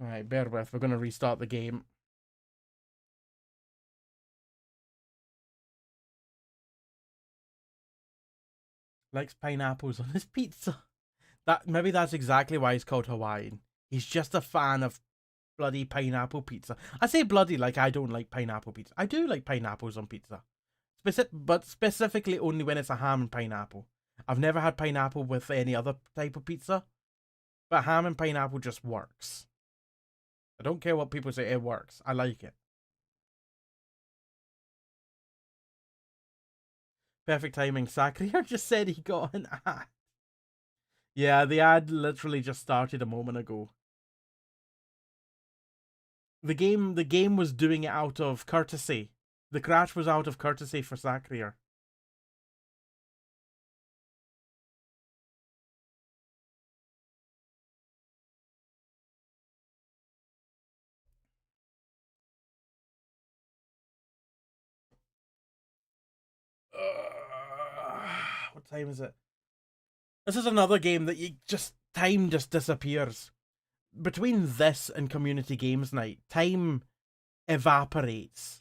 Speaker 1: Alright, bear with. We're going to restart the game. Likes pineapples on his pizza. Maybe that's exactly why he's called Hawaiian. He's just a fan of bloody pineapple pizza. I say bloody like I don't like pineapple pizza. I do like pineapples on pizza. But specifically only when it's a ham and pineapple. I've never had pineapple with any other type of pizza. But ham and pineapple just works. I don't care what people say, it works. I like it. Perfect timing. Sakriar just said he got an ad. Yeah, the ad literally just started a moment ago. The game was doing it out of courtesy. The crash was out of courtesy for Sacrier. What time is it? This is another game that time just disappears. Between this and Community Games Night, time evaporates.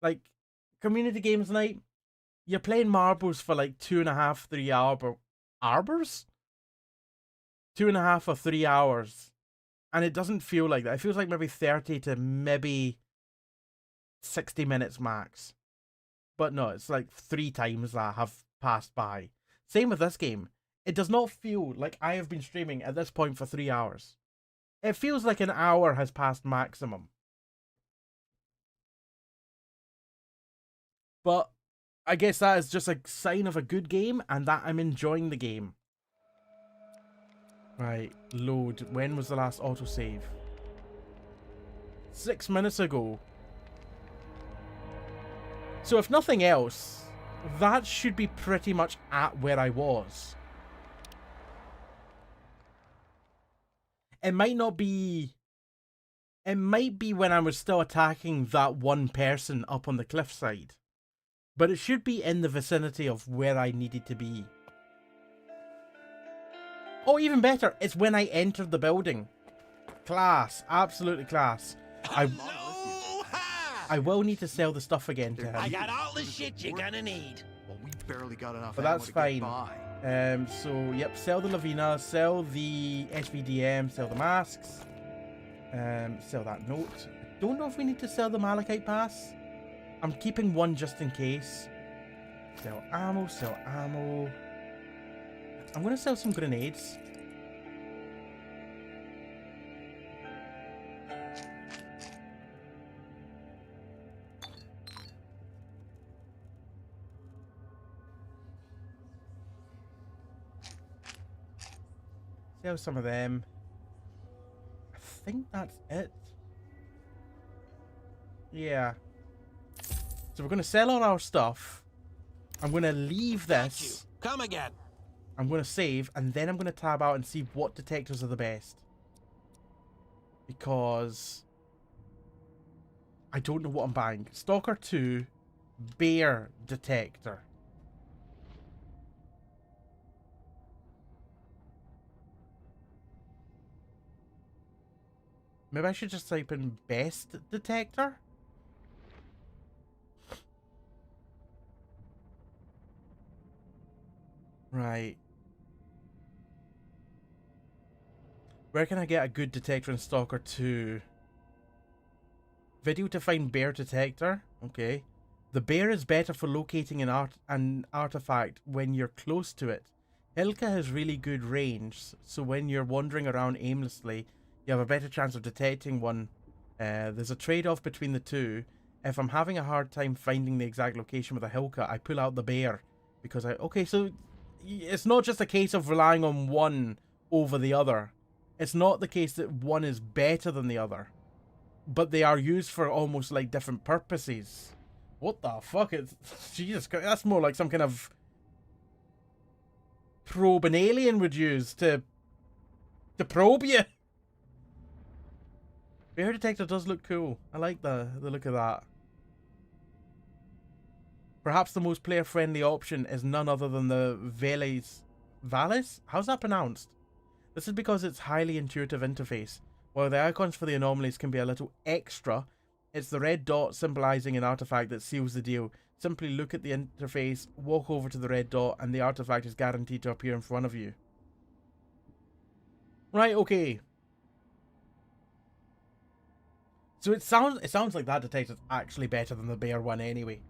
Speaker 1: Like, Community Games Night, you're playing marbles for like 2.5, 3 hours? 2.5 or 3 hours. And it doesn't feel like that. It feels like maybe 30 to maybe 60 minutes max. But no, it's like 3 times that have passed by. Same with this game. It does not feel like I have been streaming at this point for 3 hours. It feels like an hour has passed maximum. But I guess that is just a sign of a good game and that I'm enjoying the game. Right, load. When was the last autosave? 6 minutes ago. So if nothing else, that should be pretty much at where I was. It might not be... It might be when I was still attacking that one person up on the cliffside. But it should be in the vicinity of where I needed to be. Oh, even better, it's when I entered the building. Class, absolutely class. I will need to sell the stuff again to him.
Speaker 10: I got all the shit you're gonna need.
Speaker 2: Well, we barely got enough
Speaker 1: But
Speaker 2: ammo
Speaker 1: that's
Speaker 2: to
Speaker 1: fine.
Speaker 2: get by.
Speaker 1: So, yep, sell the Lavina, sell the SVDM, sell the masks, sell that note. I don't know if we need to sell the Malachite Pass. I'm keeping one just in case. Sell ammo, sell ammo. I'm going to sell some grenades. Sell some of them. I think that's it. Yeah. So we're going to sell all our stuff. I'm going to leave this.
Speaker 10: Come again.
Speaker 1: I'm going to save, and then I'm going to tab out and see what detectors are the best. Because I don't know what I'm buying. Stalker 2, bear detector. Maybe I should just type in best detector? Right. Where can I get a good detector in Stalker 2? Video to find bear detector. Okay. The bear is better for locating an artifact when you're close to it. Hilka has really good range, so when you're wandering around aimlessly, you have a better chance of detecting one. There's a trade-off between the two. If I'm having a hard time finding the exact location with a Hilka, I pull out the bear. Because okay, so it's not just a case of relying on one over the other. It's not the case that one is better than the other. But they are used for almost like different purposes. What the fuck? Jesus Christ, that's more like some kind of probe an alien would use to probe you. Bear detector does look cool. I like the look of that. Perhaps the most player-friendly option is none other than the Valis? How's that pronounced? This is because it's highly intuitive interface. While the icons for the anomalies can be a little extra, it's the red dot symbolizing an artifact that seals the deal. Simply look at the interface, walk over to the red dot, and the artifact is guaranteed to appear in front of you. Right, okay. So it sounds like that detector's actually better than the bear one anyway.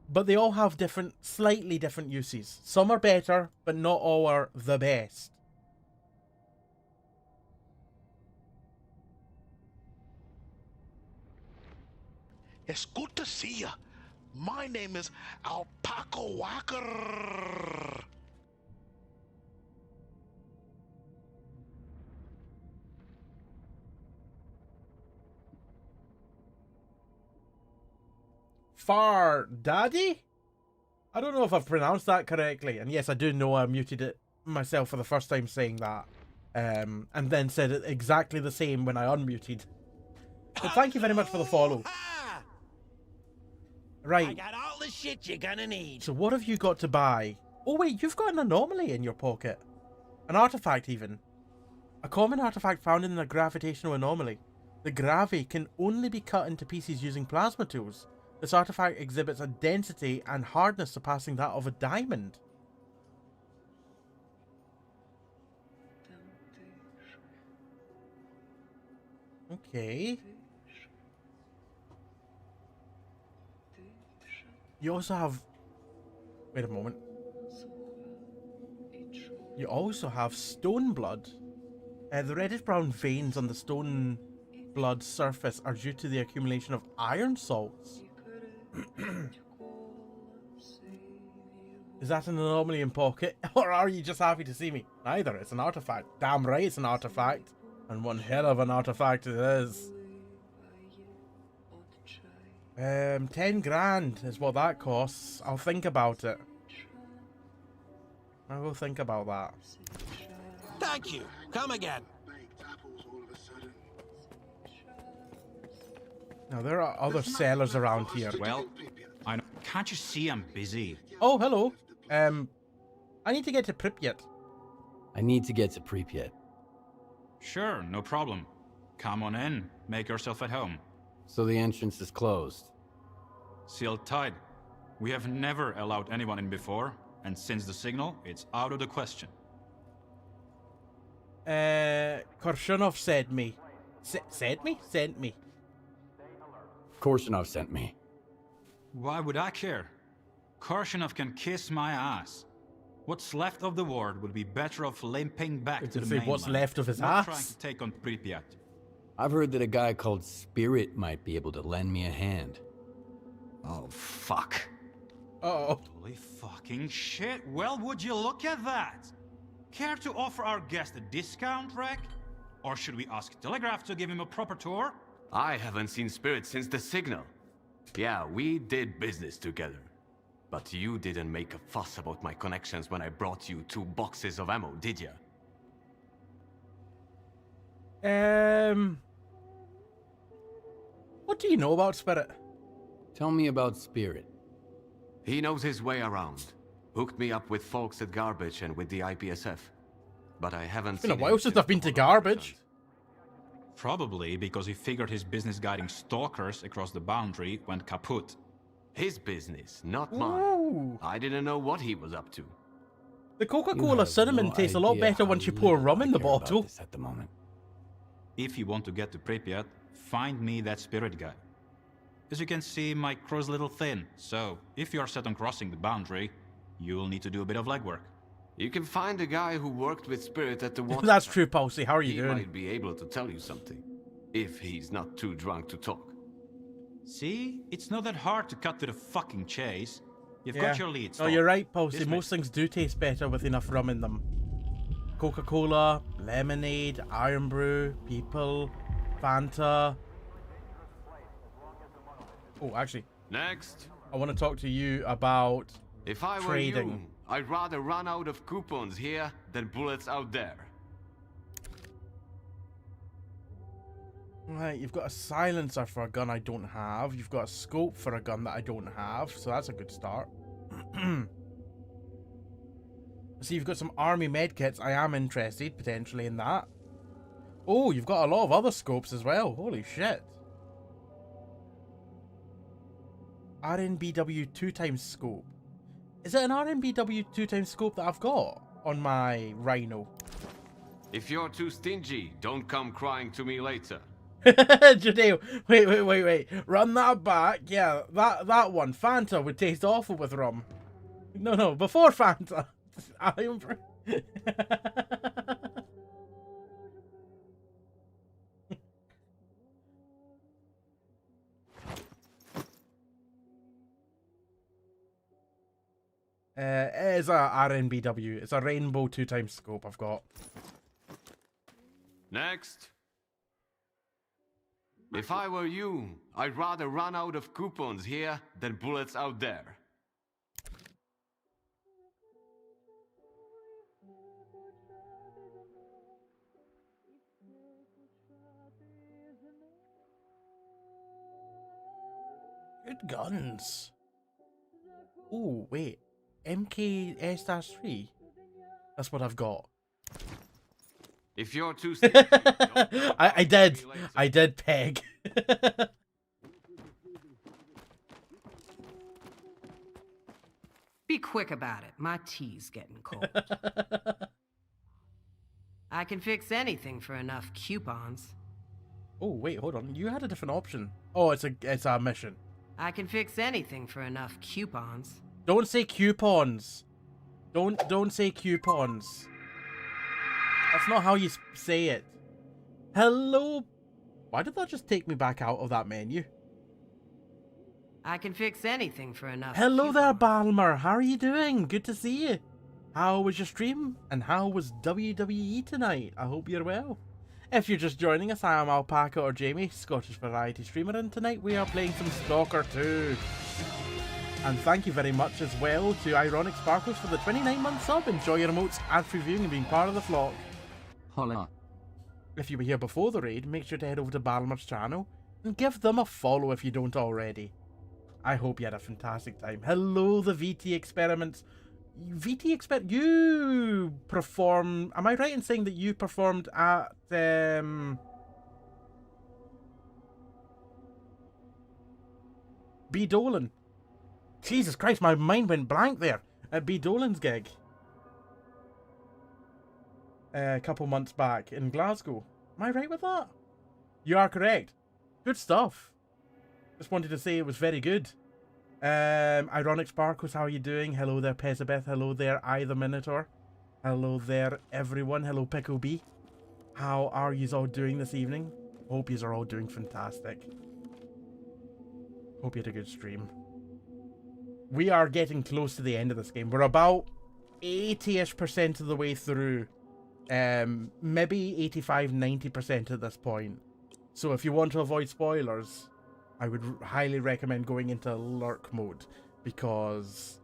Speaker 1: But they all have slightly different uses. Some are better, but not all are the best.
Speaker 14: It's good to see you. My name is Alpaca Walker.
Speaker 1: Far Daddy? I don't know if I've pronounced that correctly. And yes, I do know I muted it myself for the first time saying that. And then said it exactly the same when I unmuted. But thank you very much for the follow. Right.
Speaker 10: I got all the shit you're gonna need.
Speaker 1: So what have you got to buy? Oh wait, you've got an anomaly in your pocket. An artifact even. A common artifact found in a gravitational anomaly. The gravy can only be cut into pieces using plasma tools. This artifact exhibits a density and hardness surpassing that of a diamond. Okay. You also have... Wait a moment. You also have stone blood. The reddish-brown veins on the stone blood surface are due to the accumulation of iron salts. Is that an anomaly in pocket? Or are you just happy to see me? Neither. It's an artifact. Damn right it's an artifact. And one hell of an artifact it is. 10 grand is what that costs. I'll think about it. I will think about that.
Speaker 10: Thank you. Come again.
Speaker 1: Now, there are other sellers around here.
Speaker 12: Well, I know. Can't you see I'm busy?
Speaker 1: Oh, hello. I need to get to Pripyat.
Speaker 7: I need to get to Pripyat.
Speaker 12: Sure, no problem. Come on in. Make yourself at home.
Speaker 7: So the entrance is closed.
Speaker 12: Sealed tight. We have never allowed anyone in before, and since the signal, it's out of the question.
Speaker 1: Korshunov said me. Said me? Sent me.
Speaker 7: Korshunov sent me.
Speaker 12: Why would I care? Korshunov can kiss my ass. What's left of the ward would be better off limping back to the mainland.
Speaker 1: What's left of his
Speaker 12: not
Speaker 1: ass?
Speaker 12: Trying to take on Pripyat.
Speaker 7: I've heard that a guy called Spirit might be able to lend me a hand.
Speaker 2: Oh, fuck.
Speaker 1: Uh-oh.
Speaker 12: Holy fucking shit. Well, would you look at that? Care to offer our guest a discount, Rek? Or should we ask Telegraph to give him a proper tour?
Speaker 15: I haven't seen Spirit since the signal. Yeah, we did business together. But you didn't make a fuss about my connections when I brought you 2 boxes of ammo, did ya?
Speaker 1: What do you know about Spirit?
Speaker 7: Tell me about Spirit.
Speaker 15: He knows his way around. Hooked me up with folks at Garbage and with the IPSF. But I haven't
Speaker 1: It's been a while since I've been to Garbage.
Speaker 12: Probably because he figured his business guiding stalkers across the boundary went kaput.
Speaker 15: His business, not mine.
Speaker 1: Ooh.
Speaker 15: I didn't know what he was up to.
Speaker 1: The Coca-Cola cinnamon tastes a lot better once you pour rum in the bottle.
Speaker 7: At the moment.
Speaker 12: If you want to get to Pripyat, find me that Spirit guy. As you can see, my crow's a little thin, so if you're set on crossing the boundary, you'll need to do a bit of legwork.
Speaker 15: You can find a guy who worked with Spirit at the water.
Speaker 1: That's true, Pulsey. How are you
Speaker 15: He
Speaker 1: doing?
Speaker 15: might be able to tell you something, if he's not too drunk to talk.
Speaker 12: See? It's not that hard to cut to the fucking chase. You've got your lead.
Speaker 1: Oh, you're right, Pulsey.
Speaker 12: This
Speaker 1: Most things do taste better with enough rum in them. Coca-Cola, lemonade, Iron Brew, People, Fanta. Oh, actually.
Speaker 15: Next.
Speaker 1: I want to talk to you about
Speaker 15: If I were
Speaker 1: trading.
Speaker 15: you, I'd rather run out of coupons here than bullets out there.
Speaker 1: Right, you've got a silencer for a gun I don't have. You've got a scope for a gun that I don't have, so that's a good start. See, you've got some army medkits. I am interested, potentially, in that. Oh, you've got a lot of other scopes as well. Holy shit. RNBW 2x scope. Is it an RNBW 2x scope that I've got on my Rhino?
Speaker 15: If you're too stingy, don't come crying to me later.
Speaker 1: Jadeo, wait. Run that back. Yeah, that one. Fanta would taste awful with rum. No, before Fanta. It is a RNBW. It's a rainbow 2x scope I've got.
Speaker 15: Next. If I were you, I'd rather run out of coupons here than bullets out there.
Speaker 1: Good guns. Oh, wait. MKS-3? That's what I've got.
Speaker 15: If you're too
Speaker 1: I did peg.
Speaker 16: Be quick about it. My tea's getting cold. I can fix anything for enough coupons.
Speaker 1: Oh, wait, hold on. You had a different option. Oh, it's a mission.
Speaker 16: I can fix anything for enough coupons.
Speaker 1: Don't say coupons. Don't say coupons. That's not how you say it. Hello. Why did that just take me back out of that menu?
Speaker 16: I can fix anything for enough.
Speaker 1: Hello there, Balmer. How are you doing? Good to see you. How was your stream? And how was WWE tonight? I hope you're well. If you're just joining us, I am Alpaca or Jamie, Scottish variety streamer, and tonight we are playing some Stalker 2. And thank you very much as well to Ironic Sparkles for the 29-month sub. Enjoy your emotes, ad-free viewing, and being part of the flock.
Speaker 7: Holla.
Speaker 1: If you were here before the raid, make sure to head over to Balmer's channel and give them a follow if you don't already. I hope you had a fantastic time. Hello, the VT Experiments. You perform... Am I right in saying that you performed at... B. Dolan? Jesus Christ, my mind went blank there. At B. Dolan's gig. A couple months back in Glasgow. Am I right with that? You are correct. Good stuff. Just wanted to say it was very good. Ironic Sparkles, how are you doing? Hello there, Pezabeth. Hello there, I the Minotaur. Hello there, everyone. Hello, Pickle B. How are yous all doing this evening? Hope yous are all doing fantastic. Hope you had a good stream. We are getting close to the end of this game. We're about 80-ish% of the way through. Maybe 85-90% at this point. So if you want to avoid spoilers, I would highly recommend going into lurk mode, because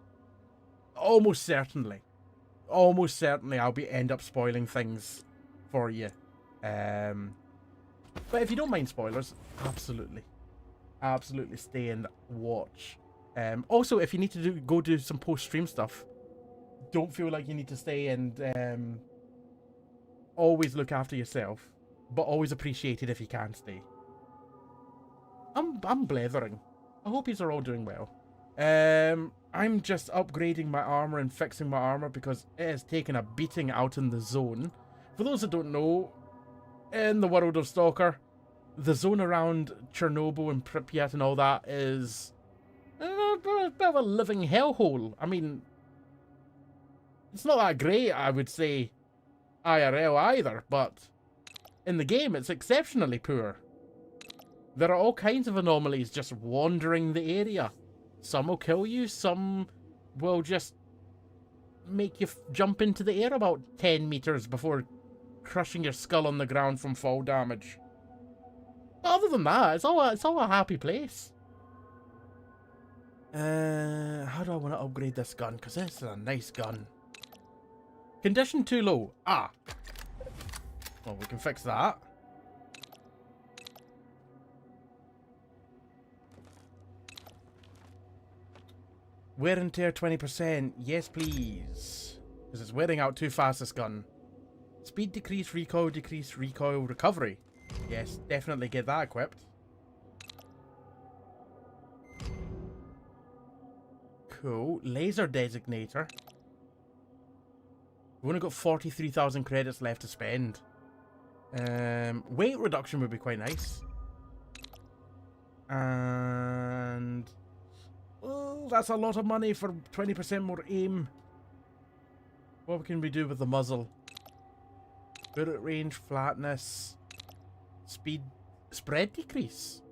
Speaker 1: almost certainly I'll end up spoiling things for you. But if you don't mind spoilers, absolutely stay and watch. Also, if you need to go do some post-stream stuff, don't feel like you need to stay, and always look after yourself, but always appreciate it if you can stay. I'm blethering. I hope yous are all doing well. I'm just upgrading my armor and fixing my armor because it has taken a beating out in the zone. For those that don't know, in the world of Stalker, the zone around Chornobyl and Pripyat and all that is a bit of a living hellhole. I mean, it's not that great, I would say, IRL either, but in the game it's exceptionally poor. There are all kinds of anomalies just wandering the area. Some will kill you, some will just make you jump into the air about 10 meters before crushing your skull on the ground from fall damage. But other than that, it's all a happy place. How do I want to upgrade this gun? Because this is a nice gun. Condition too low. Ah. Well, we can fix that. Wear and tear 20%. Yes, please. Because it's wearing out too fast, this gun. Speed decrease, recoil recovery. Yes, definitely get that equipped. Cool. Laser designator. We've only got 43,000 credits left to spend. Weight reduction would be quite nice. And... oh, that's a lot of money for 20% more aim. What can we do with the muzzle? Bullet range, flatness, speed, spread decrease.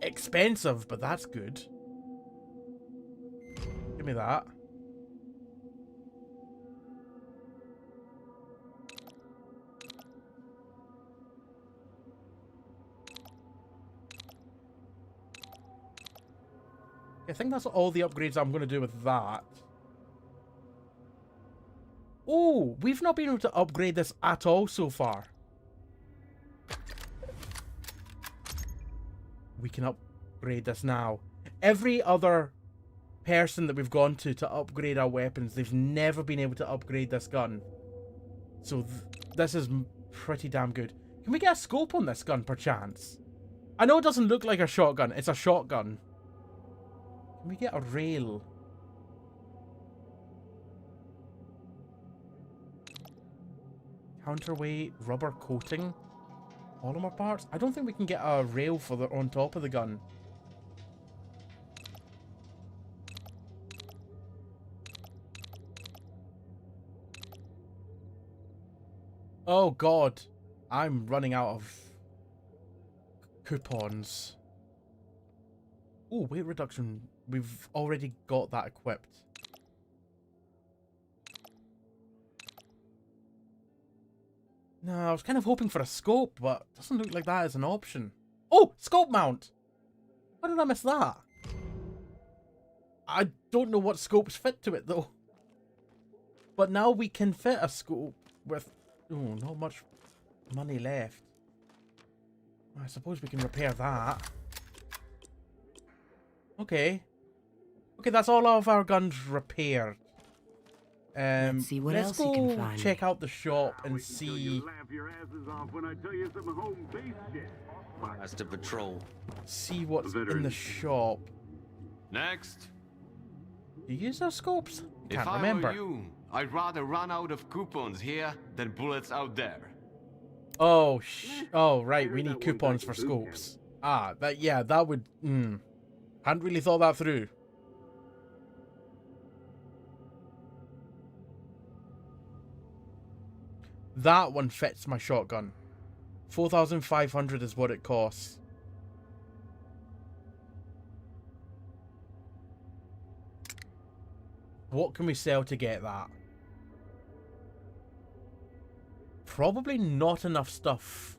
Speaker 1: Expensive, but that's good. Give me that. I think that's all the upgrades I'm going to do with that. Oh, we've not been able to upgrade this at all so far. We can upgrade this now. Every other person that we've gone to upgrade our weapons, they've never been able to upgrade this gun. So this is pretty damn good. Can we get a scope on this gun, perchance? I know it doesn't look like a shotgun. It's a shotgun. Can we get a rail? Counterweight, rubber coating, polymer parts. I don't think we can get a rail for the on top of the gun. Oh god, I'm running out of coupons. Oh, weight reduction. We've already got that equipped. No, I was kind of hoping for a scope, but it doesn't look like that is an option. Oh, scope mount! Why did I miss that? I don't know what scopes fit to it, though. But now we can fit a scope with... Oh, not much money left. I suppose we can repair that. Okay. Okay, that's all of our guns repaired.
Speaker 16: Let's see what else you can find.
Speaker 1: Check out the shop and see.
Speaker 15: That's the patrol.
Speaker 1: See what's in the shop.
Speaker 15: Next.
Speaker 1: Do you use those scopes? Can't
Speaker 15: If I
Speaker 1: remember.
Speaker 15: were you, I'd rather run out of coupons here than bullets out there.
Speaker 1: Oh, oh, right. We need coupons for scopes. Ah, that would... Hadn't really thought that through. That one fits my shotgun. 4,500 is what it costs. What can we sell to get that? Probably not enough stuff.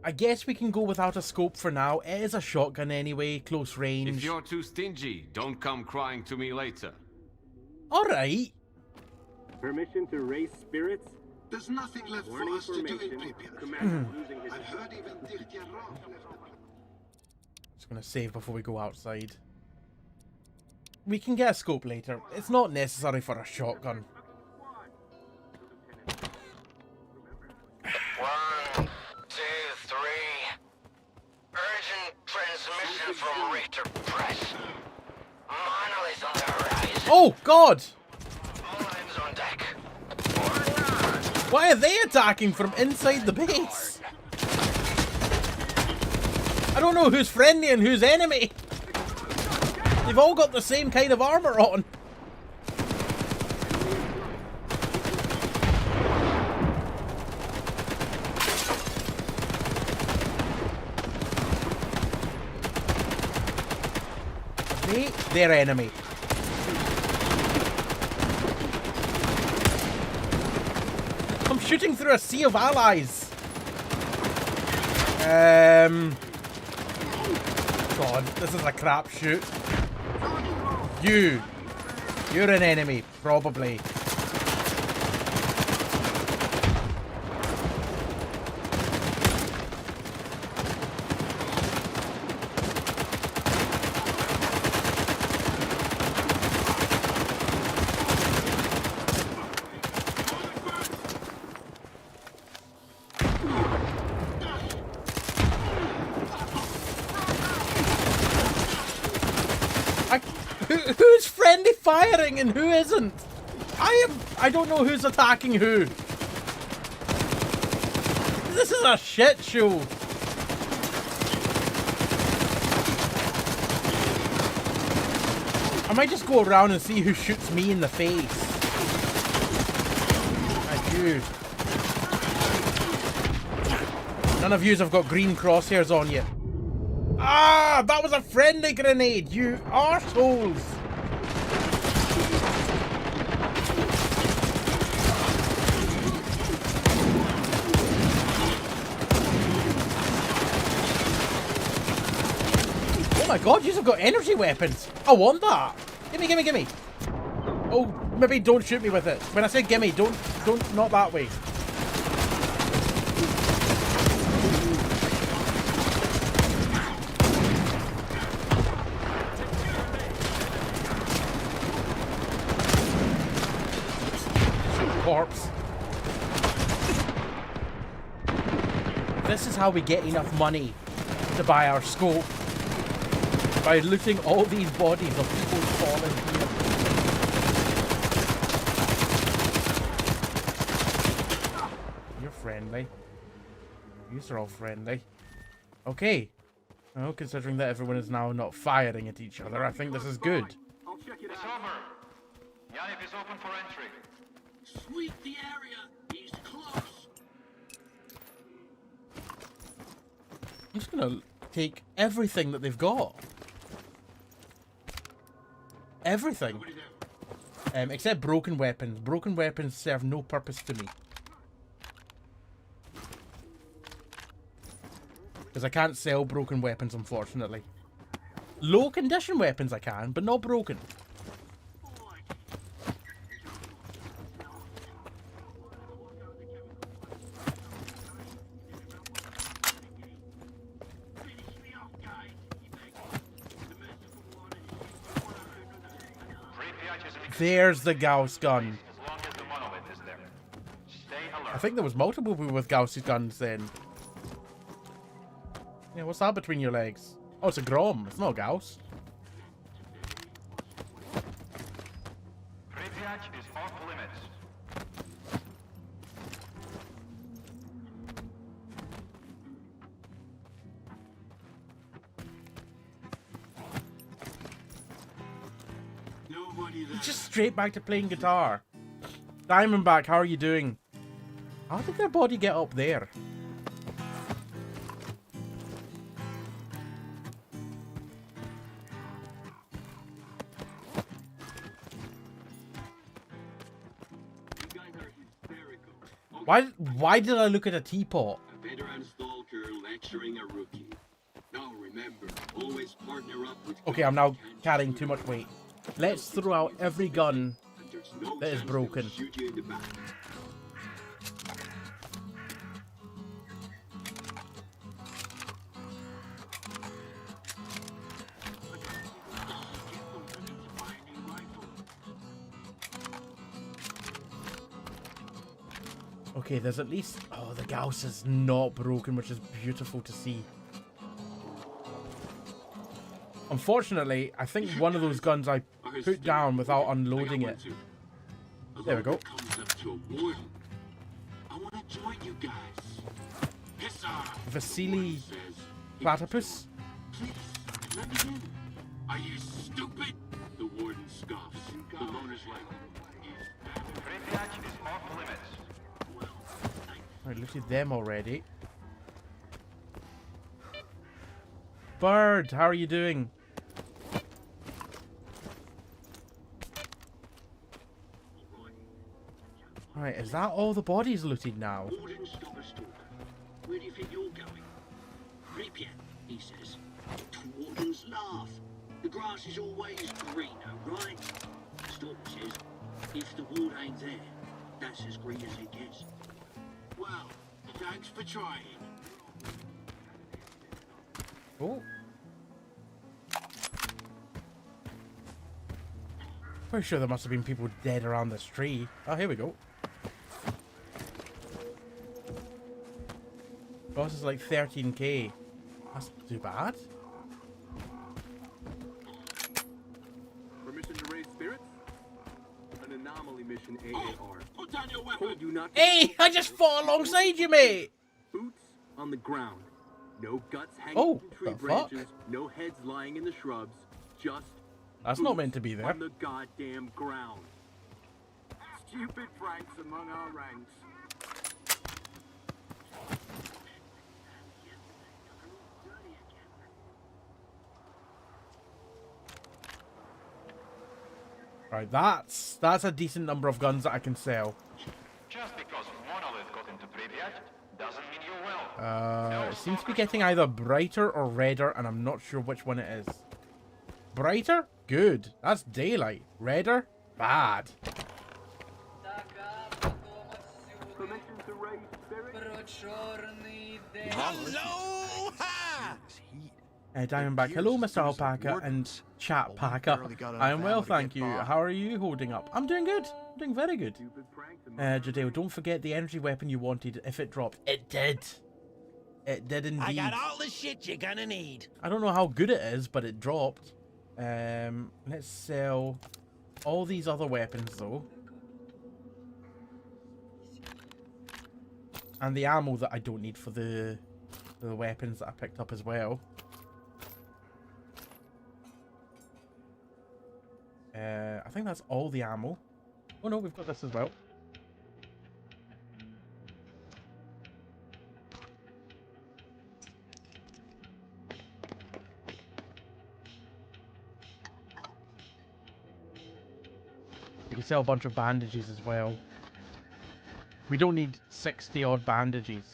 Speaker 1: I guess we can go without a scope for now. It is a shotgun anyway, close range.
Speaker 15: If you're too stingy, don't come crying to me later.
Speaker 1: Alright.
Speaker 17: Permission to raise spirits?
Speaker 4: There's nothing left for us to do in Pripyat. I've heard even Dirtyanov left.
Speaker 1: Just gonna save before we go outside. We can get a scope later. It's not necessary for a shotgun.
Speaker 6: 1, 2, 3. Urgent transmission from Richter Press. Monolith on the horizon.
Speaker 1: Oh, God!
Speaker 6: All hands on deck.
Speaker 1: Why are they attacking from inside the base? I don't know who's friendly and who's enemy. They've all got the same kind of armor on. Their enemy. I'm shooting through a sea of allies. God, this is a crapshoot. You're an enemy, probably. Who's friendly firing and who isn't? I don't know who's attacking who. This is a shit show. I might just go around and see who shoots me in the face. None of yous have got green crosshairs on you. Ah, that was a friendly grenade, you arseholes! my god, you've got energy weapons. I want that. Gimme, gimme, gimme. Oh, maybe don't shoot me with it. When I say gimme, don't, not that way. Corpse. This is how we get enough money to buy our scope. By looting all these bodies of people falling here. You're friendly. These are all friendly. Okay. Well, considering that everyone is now not firing at each other, I think this is good.
Speaker 3: I'll check it out. Over. Yannick is open for entry.
Speaker 14: Sweep the area. He's close.
Speaker 1: I'm just gonna take everything that they've got. Everything. Except broken weapons. Broken weapons serve no purpose to me. Because I can't sell broken weapons, unfortunately. Low condition weapons I can, but not broken. There's the Gauss gun. I think there was multiple people with Gauss guns then. Yeah, what's that between your legs? Oh, it's a Grom. It's not Gauss.
Speaker 3: Pripyat is off limits.
Speaker 1: Just straight back to playing guitar. Diamondback, how are you doing? How did their body get up there? Why did I look at a teapot?
Speaker 4: A veteran stalker lecturing a rookie. Now remember, always partner up with...
Speaker 1: Okay, I'm now carrying too much weight. Let's throw out every gun that is broken. Okay, there's at least... Oh, the Gauss is not broken, which is beautiful to see. Unfortunately, I think one of those guns I put down without unloading it. There we go. Vasily Platypus?
Speaker 4: Are you stupid? The warden scoffs. The loner's like...
Speaker 3: Pripyat is off limits.
Speaker 1: I looted them already. Bird, how are you doing? Alright, is that all the bodies looted now?
Speaker 4: Warden, stop a stalker. Where do you think you're going? Pripyat, he says. To Warden's laugh. The grass is always greener, right? Stalker says, if the ward ain't there, that's as green as it gets. Well, thanks for trying.
Speaker 1: Oh. Pretty sure there must have been people dead around this tree. Oh, here we go. Boss is like 13k. That's not too bad.
Speaker 17: Permission to raise spirits? An anomaly mission AAR.
Speaker 4: Put down your weapon.
Speaker 17: Told you not to...
Speaker 1: Hey, I just fought alongside you, mate.
Speaker 17: Boots on the ground. No guts hanging
Speaker 1: Oh,
Speaker 17: from tree
Speaker 1: the fuck?
Speaker 17: branches. No heads lying in the shrubs. Just
Speaker 1: That's not meant to be there.
Speaker 17: on the goddamn ground. Stupid pranks among our ranks.
Speaker 1: Right, that's a decent number of guns that I can sell.
Speaker 3: Just because Monolith got into Pripyat doesn't mean you're well.
Speaker 1: It seems to be getting either brighter or redder, and I'm not sure which one it is. Brighter? Good. That's daylight. Redder? Bad.
Speaker 3: Permission to raise spirit?
Speaker 10: Aloha!
Speaker 1: Diamondback. Hello, Mr. Alpaca and Chat Packer. I am well, thank you. How are you holding up? I'm doing good. I'm doing very good. Jadeo, don't forget the energy weapon you wanted if it dropped. It did. It did indeed.
Speaker 10: I got all the shit you're gonna need.
Speaker 1: I don't know how good it is, but it dropped. Let's sell all these other weapons though. And the ammo that I don't need for the weapons that I picked up as well. I think that's all the ammo. Oh no, we've got this as well. You can sell a bunch of bandages as well. We don't need 60 odd bandages.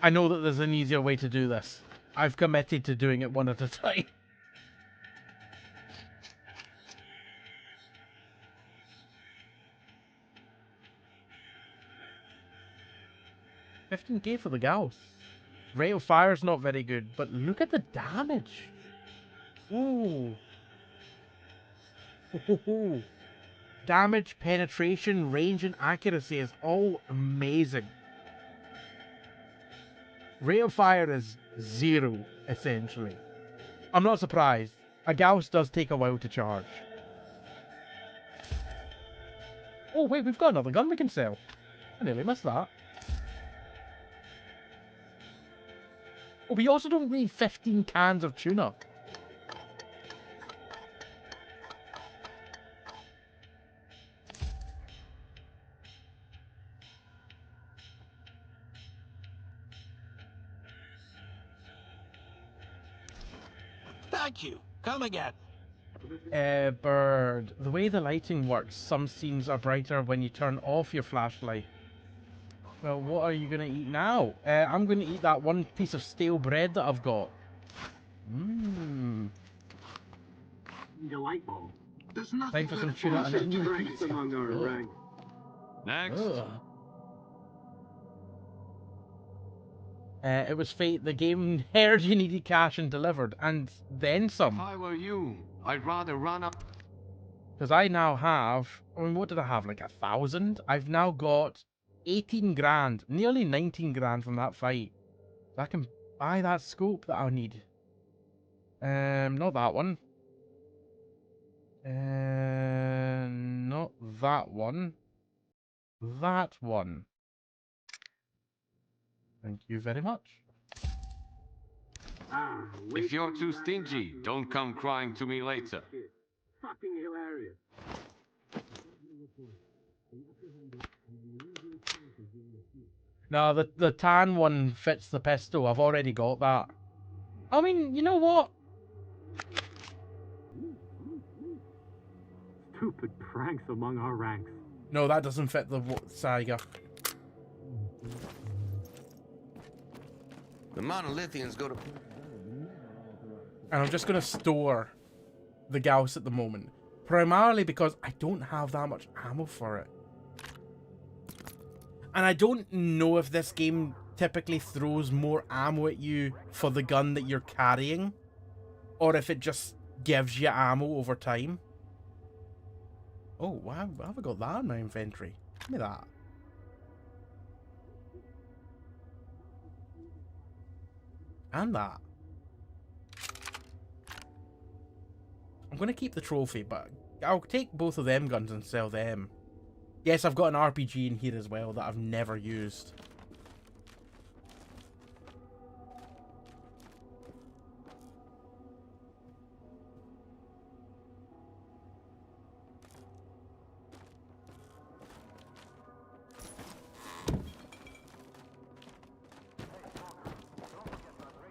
Speaker 1: I know that there's an easier way to do this. I've committed to doing it one at a time. $15k for the Gauss. Rate of fire's not very good, but look at the damage. Ooh. Damage, penetration, range, and accuracy is all amazing. Rate of fire is 0, essentially. I'm not surprised. A Gauss does take a while to charge. Oh wait, we've got another gun we can sell. I nearly missed that. Oh, we also don't need 15 cans of tuna.
Speaker 10: Thank you. Come again.
Speaker 1: Bird. The way the lighting works, some scenes are brighter when you turn off your flashlight. Well, what are you going to eat now? I'm going to eat that one piece of stale bread that I've got. Mmm.
Speaker 14: Delightful. There's
Speaker 1: Time
Speaker 14: nothing
Speaker 1: for some
Speaker 14: left
Speaker 1: tuna
Speaker 14: for
Speaker 1: and
Speaker 14: us
Speaker 1: onion
Speaker 14: to rank
Speaker 1: pizza.
Speaker 14: among our ranks.
Speaker 12: Next.
Speaker 1: It was fate. The game heard you needed cash and delivered, and then some.
Speaker 15: If I were you, I'd rather run up.
Speaker 1: Because I now have, I mean, what did I have? Like 1,000? I've now got 18 grand, nearly 19 grand from that fight. So I can buy that scope that I'll need. Not that one. Not that one. That one. Thank you very much.
Speaker 15: If you're too stingy, don't come crying to me later.
Speaker 3: Fucking hilarious.
Speaker 1: No, the tan one fits the pistol. I've already got that. I mean, you know what?
Speaker 17: Stupid pranks among our ranks.
Speaker 1: No, that doesn't fit the Saiga.
Speaker 18: The monolithians go to...
Speaker 1: And I'm just going to store the Gauss at the moment. Primarily because I don't have that much ammo for it. And I don't know if this game typically throws more ammo at you for the gun that you're carrying. Or if it just gives you ammo over time. Oh, why have I got that in my inventory? Give me that. And that. I'm going to keep the trophy, but I'll take both of them guns and sell them. Yes, I've got an RPG in here as well that I've never used.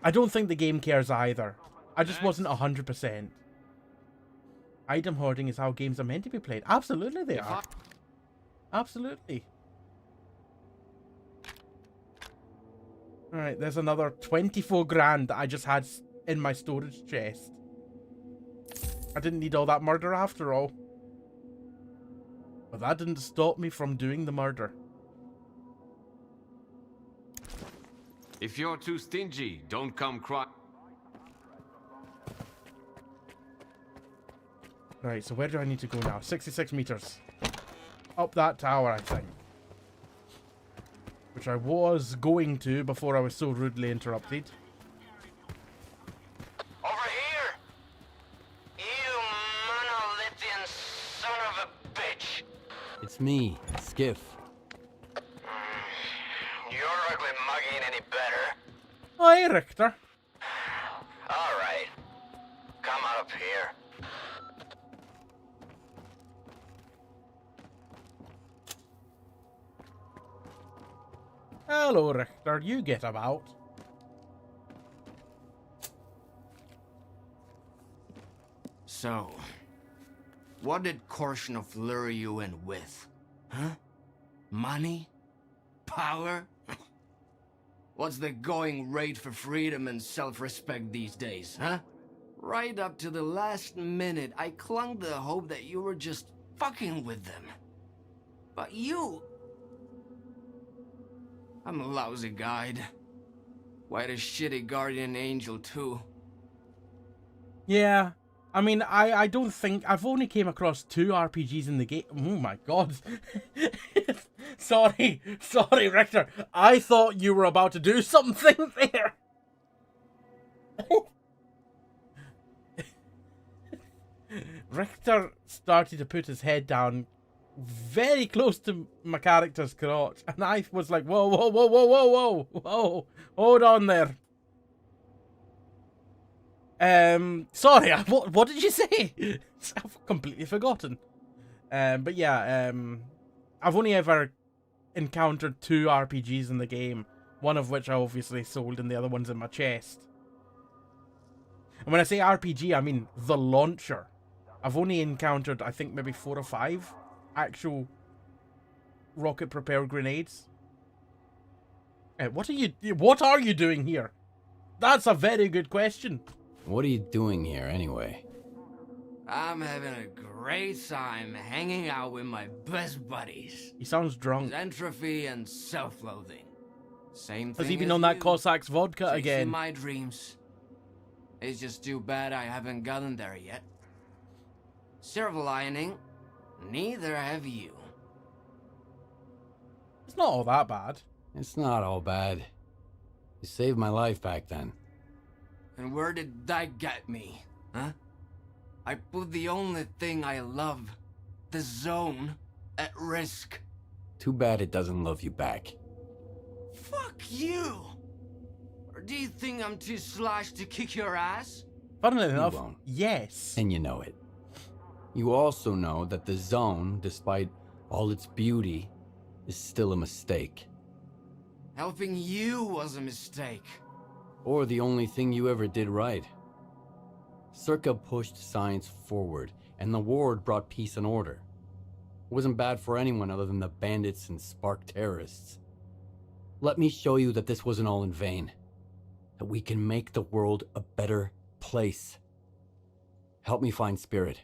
Speaker 1: I don't think the game cares either. I just wasn't 100%. Item hoarding is how games are meant to be played. Absolutely they are. Absolutely. Alright, there's another 24 grand that I just had in my storage chest. I didn't need all that murder after all. But that didn't stop me from doing the murder.
Speaker 15: If you're too stingy, don't come cry.
Speaker 1: Right, so where do I need to go now? 66 meters. Up that tower, I think. Which I was going to before I was so rudely interrupted.
Speaker 6: Over here! You monolithian son of a bitch!
Speaker 7: It's me, Skiff.
Speaker 6: Your ugly mug ain't any better.
Speaker 1: Hi, Richter.
Speaker 6: Alright. Come up here.
Speaker 1: Hello, Richter. You get about.
Speaker 18: So, what did Korshunov lure you in with? Huh? Money? Power? What's the going rate for freedom and self-respect these days, huh? Right up to the last minute, I clung to the hope that you were just fucking with them. But you... I'm a lousy guide. Quite a shitty guardian angel, too.
Speaker 1: Yeah. I mean, I don't think... I've only came across 2 RPGs in the game. Oh my god. Sorry, Richter. I thought you were about to do something there. Richter started to put his head down very close to my character's crotch, and I was like, whoa, whoa, whoa, whoa, whoa, whoa, whoa, hold on there. Sorry, what did you say? I've completely forgotten. But yeah, I've only ever encountered 2 RPGs in the game, one of which I obviously sold and the other one's in my chest. And when I say RPG, I mean the launcher. I've only encountered, I think, maybe 4 or 5 actual rocket-propelled grenades. What are you doing here? That's a very good question.
Speaker 7: What are you doing here, anyway?
Speaker 18: I'm having a great time hanging out with my best buddies.
Speaker 1: He sounds drunk.
Speaker 18: Entropy and self-loathing. Same thing.
Speaker 1: Has he been on that Cossack's vodka
Speaker 18: Chasing
Speaker 1: again?
Speaker 18: my dreams. It's just too bad I haven't gotten there yet. Silver lining, neither have you.
Speaker 1: It's not all that bad.
Speaker 7: It's not all bad. You saved my life back then.
Speaker 18: And where did that get me, huh? I put the only thing I love, the zone, at risk.
Speaker 7: Too bad it doesn't love you back.
Speaker 18: Fuck you! Or do you think I'm too slashed to kick your ass?
Speaker 1: Funnily enough,
Speaker 7: won't.
Speaker 1: yes.
Speaker 7: And you know it. You also know that the zone, despite all its beauty, is still a mistake.
Speaker 18: Helping you was a mistake.
Speaker 7: Or the only thing you ever did right. Circa pushed science forward, and the Ward brought peace and order. It wasn't bad for anyone other than the bandits and spark terrorists. Let me show you that this wasn't all in vain. That we can make the world a better place. Help me find Spirit.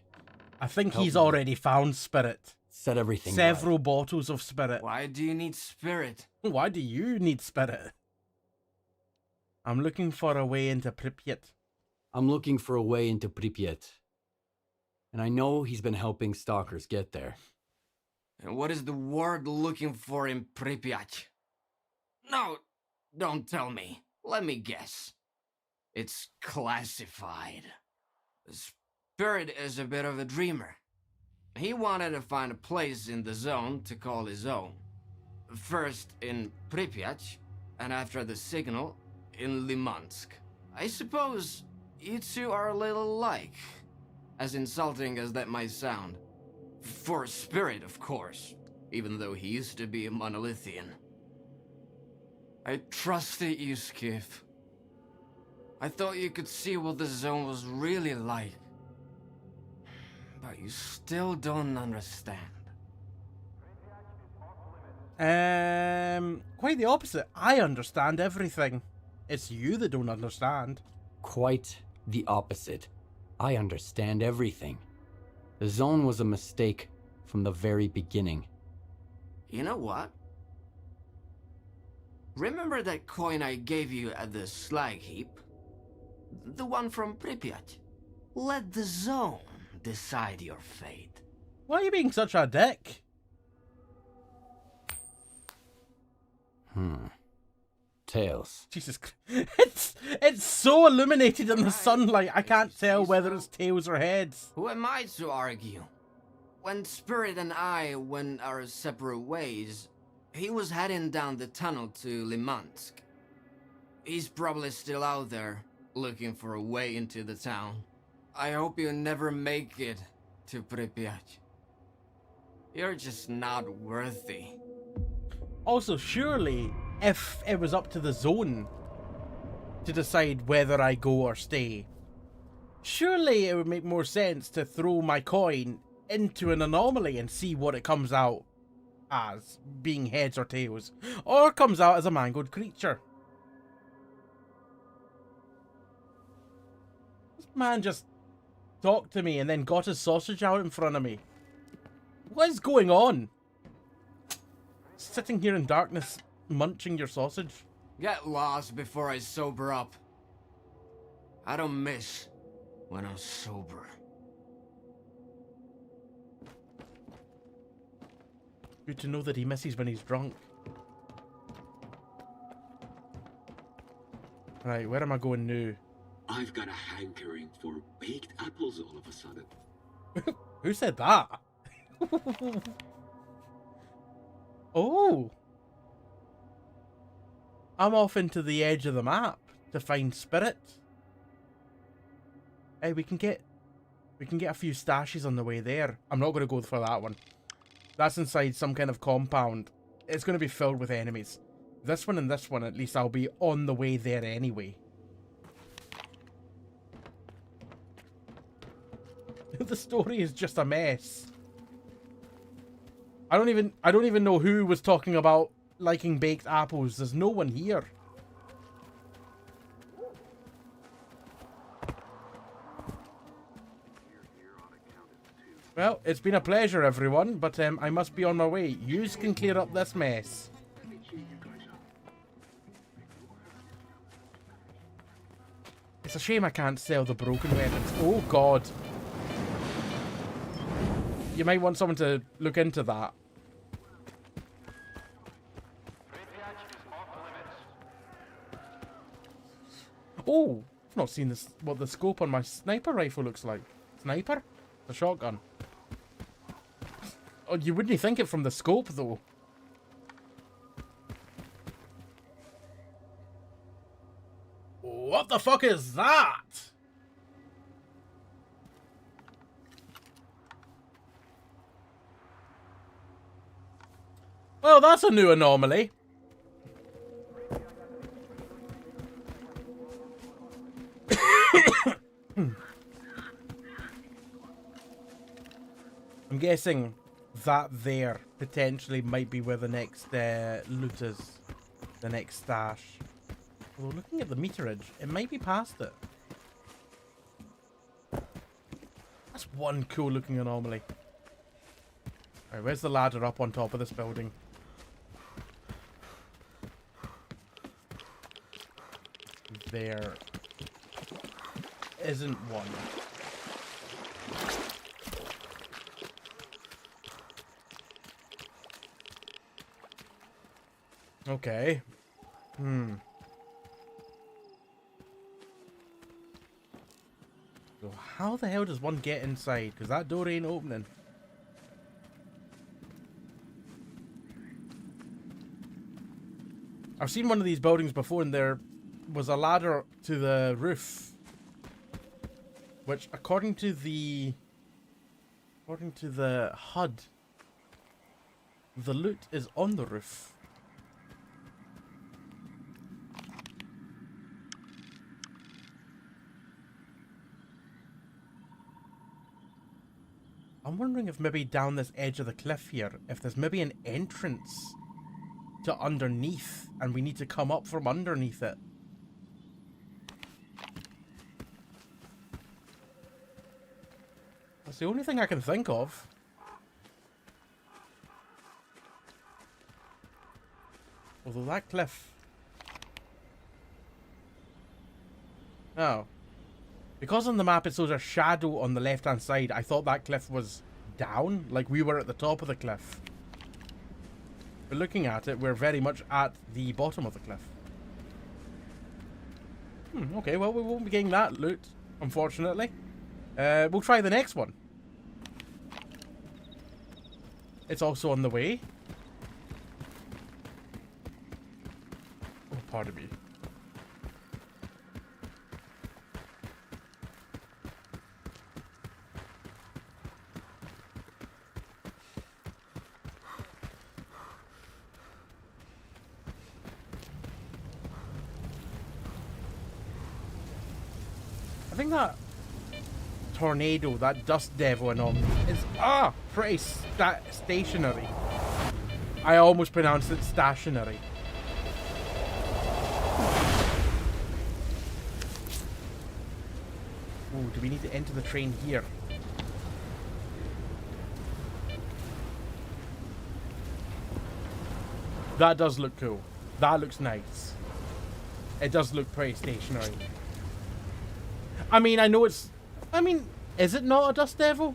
Speaker 1: I think he's already found Spirit.
Speaker 7: Set everything
Speaker 1: Several
Speaker 7: right.
Speaker 1: bottles of Spirit.
Speaker 18: Why do you need Spirit?
Speaker 1: Why do you need Spirit? I'm looking for a way into Pripyat.
Speaker 7: I'm looking for a way into Pripyat. And I know he's been helping stalkers get there.
Speaker 18: And what is the Ward looking for in Pripyat? No, don't tell me. Let me guess. It's classified. Spirit is a bit of a dreamer. He wanted to find a place in the zone to call his own. First in Pripyat, and after the signal, in Limansk. I suppose you two are a little alike. As insulting as that might sound. For Spirit, of course. Even though he used to be a monolithian. I trusted you, Skiff. I thought you could see what the zone was really like. But you still don't understand.
Speaker 1: Quite the opposite. I understand everything. It's you that don't understand.
Speaker 7: Quite the opposite. I understand everything. The zone was a mistake from the very beginning.
Speaker 18: You know what? Remember that coin I gave you at the slag heap? The one from Pripyat? Let the zone decide your fate.
Speaker 1: Why are you being such a dick?
Speaker 7: Tails.
Speaker 1: Jesus Christ. It's so illuminated in the sunlight, I can't tell whether it's tails or heads.
Speaker 18: Who am I to argue? When Spirit and I went our separate ways, he was heading down the tunnel to Limansk. He's probably still out there, looking for a way into the town. I hope you never make it to Pripyat. You're just not worthy.
Speaker 1: Also, surely, if it was up to the zone to decide whether I go or stay, surely it would make more sense to throw my coin into an anomaly and see what it comes out as, being heads or tails, or comes out as a mangled creature. This man just talked to me and then got his sausage out in front of me. What is going on? Sitting here in darkness, munching your sausage.
Speaker 18: Get lost before I sober up. I don't miss when I'm sober.
Speaker 1: Good to know that he misses when he's drunk. Right, where am I going now?
Speaker 4: I've got a hankering for baked apples all of a sudden.
Speaker 1: Who said that? Oh! I'm off into the edge of the map to find Spirit. Hey, we can get a few stashes on the way there. I'm not going to go for that one. That's inside some kind of compound. It's going to be filled with enemies. This one and this one, at least I'll be on the way there anyway. The story is just a mess. I don't even know who was talking about liking baked apples. There's no one here. Well, it's been a pleasure, everyone, but I must be on my way. Yous can clear up this mess. It's a shame I can't sell the broken weapons. Oh, God. You might want someone to look into that. Oh, I've not seen this. What the scope on my sniper rifle looks like. Sniper? A shotgun. Oh, you wouldn't think it from the scope, though. What the fuck is that? Well, that's a new anomaly. I'm guessing that there potentially might be where the next loot is. The next stash. Although looking at the meterage, it might be past it. That's one cool looking anomaly. Alright, where's the ladder up on top of this building? There isn't one. Okay. So how the hell does one get inside? Because that door ain't opening. I've seen one of these buildings before and there was a ladder to the roof. Which, according to the HUD, the loot is on the roof. I'm wondering if maybe down this edge of the cliff here, if there's maybe an entrance to underneath, and we need to come up from underneath it. That's the only thing I can think of. Although that cliff... Oh. Because on the map it shows a shadow on the left-hand side, I thought that cliff was down, like we were at the top of the cliff. But looking at it, we're very much at the bottom of the cliff. Okay, well, we won't be getting that loot, unfortunately. We'll try the next one. It's also on the way. Oh, pardon me. I think that tornado, that dust devil anomaly is pretty stationary. I almost pronounced it stationary. Ooh, do we need to enter the train here? That does look cool. That looks nice. It does look pretty stationary. I mean, I know it's... I mean, is it not a dust devil?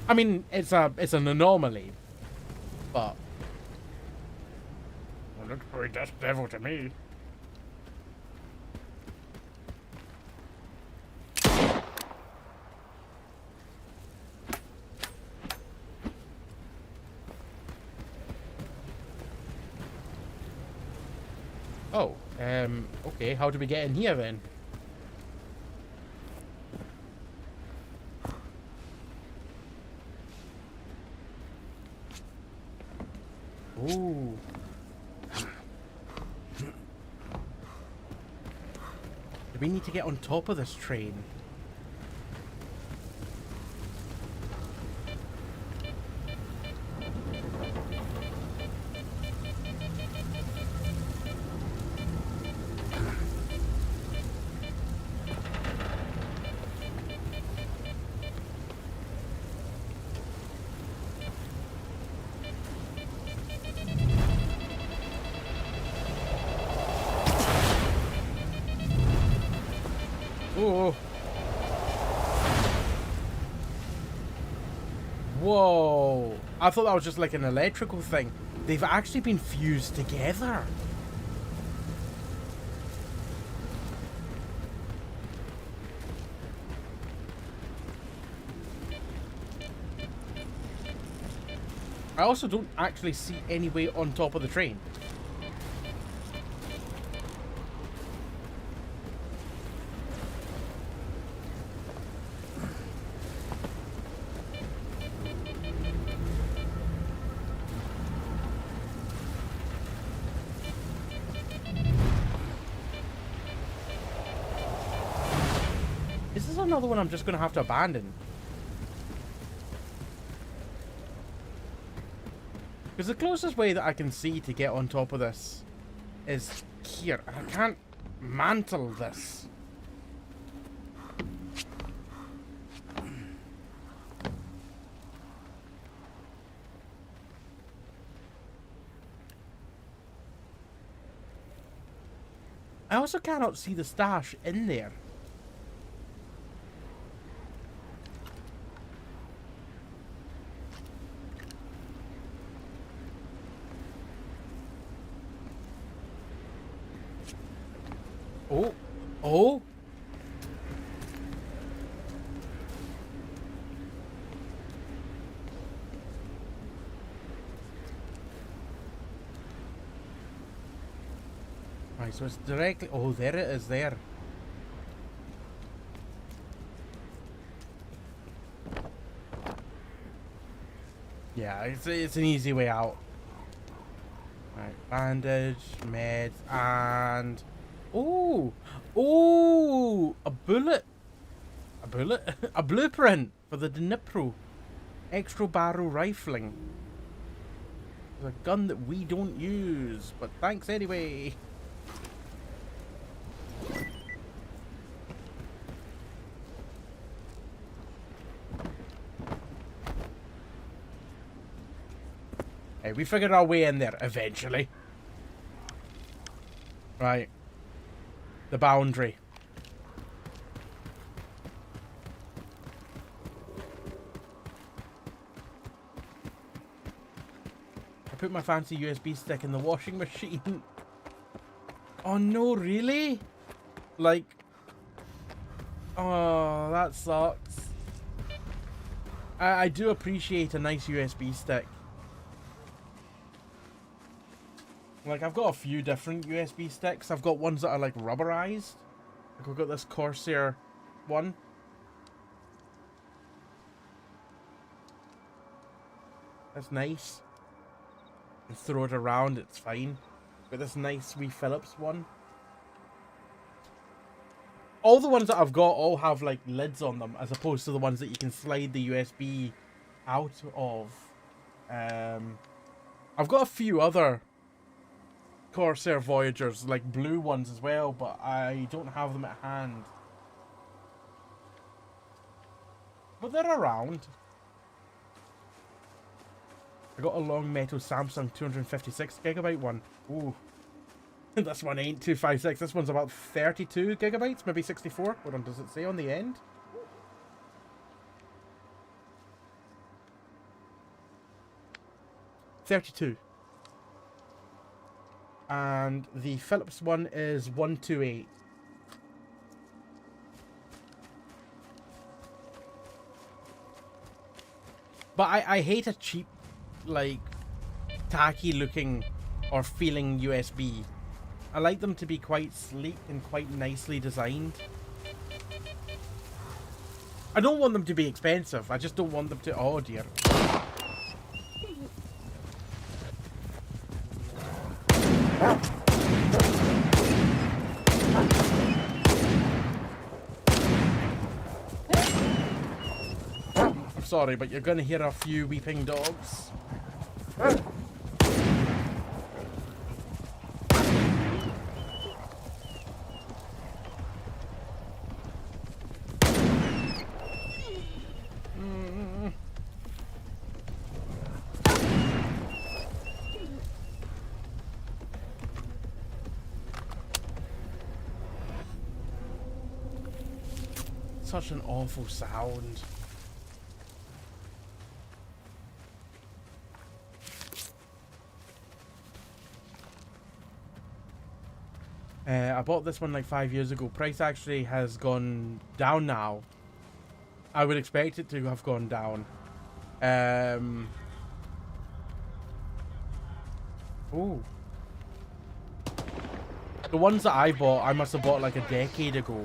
Speaker 1: I mean, it's an anomaly. But... it looks pretty dust devil to me. Oh, okay, how do we get in here then? Ooh. Do we need to get on top of this train? Oh. Whoa. I thought that was just like an electrical thing. They've actually been fused together. I also don't actually see any way on top of the train. Is this another one I'm just going to have to abandon? Because the closest way that I can see to get on top of this is here. And I can't mantle this. I also cannot see the stash in there. Oh, oh. Right, so it's directly... oh, there it is there. Yeah, it's an easy way out. Right, bandage, meds, and... ooh! Ooh! A bullet! A bullet? A blueprint for the Dnipro. Extra barrel rifling. It's a gun that we don't use, but thanks anyway. Hey, we figured our way in there eventually. Right. The boundary. I put my fancy USB stick in the washing machine. Oh no, really? Like... Oh, that sucks. I do appreciate a nice USB stick. Like, I've got a few different USB sticks. I've got ones that are, like, rubberized. Like, I've got this Corsair one. That's nice. And throw it around, it's fine. But this nice wee Philips one. All the ones that I've got all have, like, lids on them, as opposed to the ones that you can slide the USB out of. I've got a few other Corsair Voyagers, like blue ones as well, but I don't have them at hand. But they're around. I got a long metal Samsung 256GB one. Ooh. This one ain't 256. This one's about 32GB, maybe 64. Hold on, does it say on the end? $32. And the Philips one is 128. But I hate a cheap, like, tacky looking or feeling USB. I like them to be quite sleek and quite nicely designed. I don't want them to be expensive. I just don't want them to... Oh dear. I'm sorry, but you're gonna hear a few weeping dogs. Such an awful sound. I bought this one like 5 years ago. Price actually has gone down now. I would expect it to have gone down. Ooh. The ones that I bought, I must have bought like a decade ago.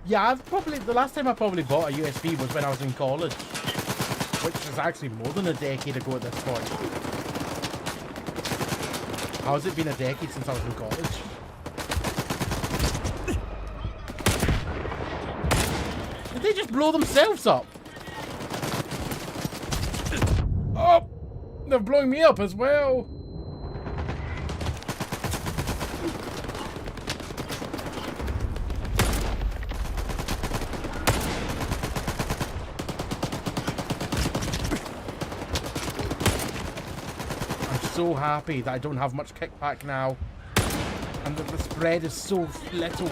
Speaker 1: Yeah, I've probably, the last time I probably bought a USB was when I was in college. Which is actually more than a decade ago at this point. How has it been a decade since I was in college? Did they just blow themselves up? Oh! They're blowing me up as well! So happy that I don't have much kickback now, and that the spread is so little.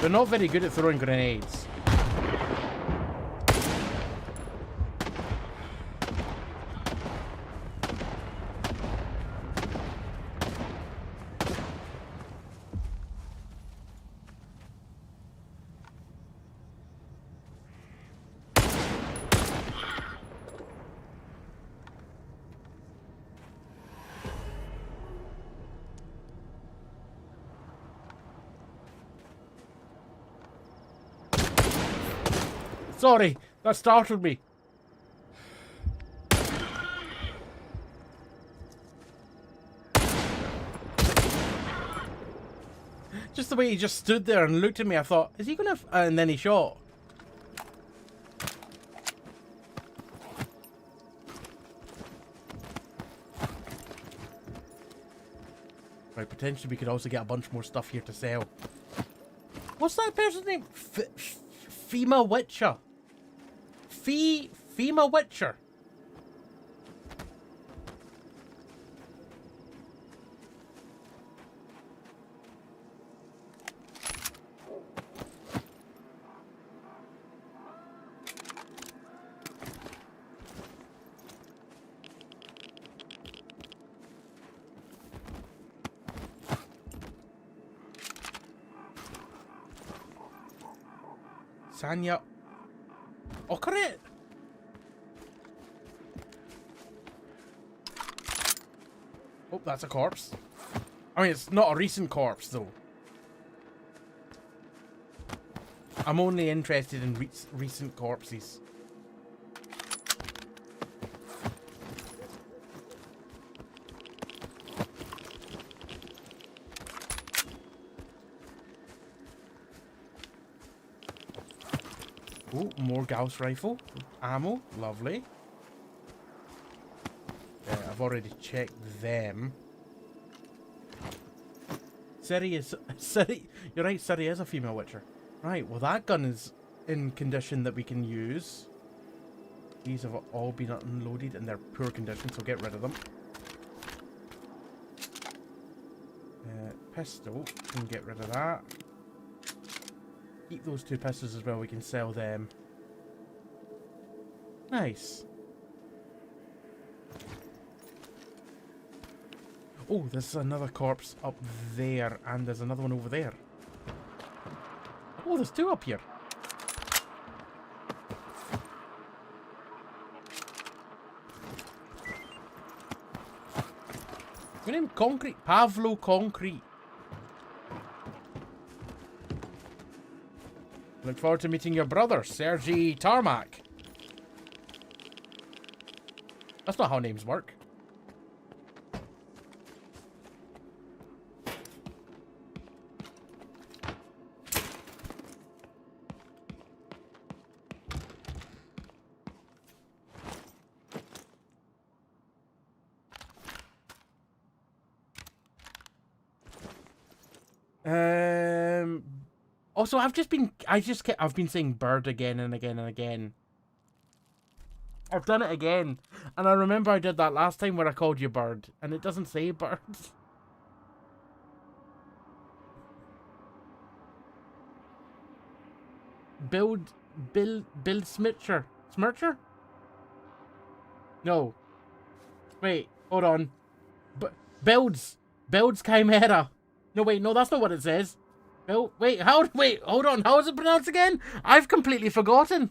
Speaker 1: They're not very good at throwing grenades. Sorry, that startled me. Just the way he just stood there and looked at me, I thought, is he gonna... and then he shot. Right, potentially we could also get a bunch more stuff here to sell. What's that person's name? Fema Witcher. Fema Witcher. Sanya. Oh, correct. Oh, that's a corpse. I mean, it's not a recent corpse, though. I'm only interested in recent corpses. Oh, more Gauss rifle. Ammo. Lovely. Yeah, I've already checked them. Siri is... Siri... You're right, Siri is a female Witcher. Right, well that gun is in condition that we can use. These have all been unloaded and they're poor condition, so get rid of them. Pistol. Can get rid of that. Keep those two pistols as well, we can sell them. Nice. Oh, there's another corpse up there, and there's another one over there. Oh, there's two up here. Your name Concrete? Pavlo Concrete. Look forward to meeting your brother, Sergei Tarmac. That's not how names work. Also, I've been saying bird again and again and again. I've done it again. And I remember I did that last time where I called you bird. And it doesn't say birds. Bill Smircher. Smircher? No. Wait, hold on. Builds Chimera. No, wait, no, that's not what it says. Wait, hold on, how is it pronounced again? I've completely forgotten.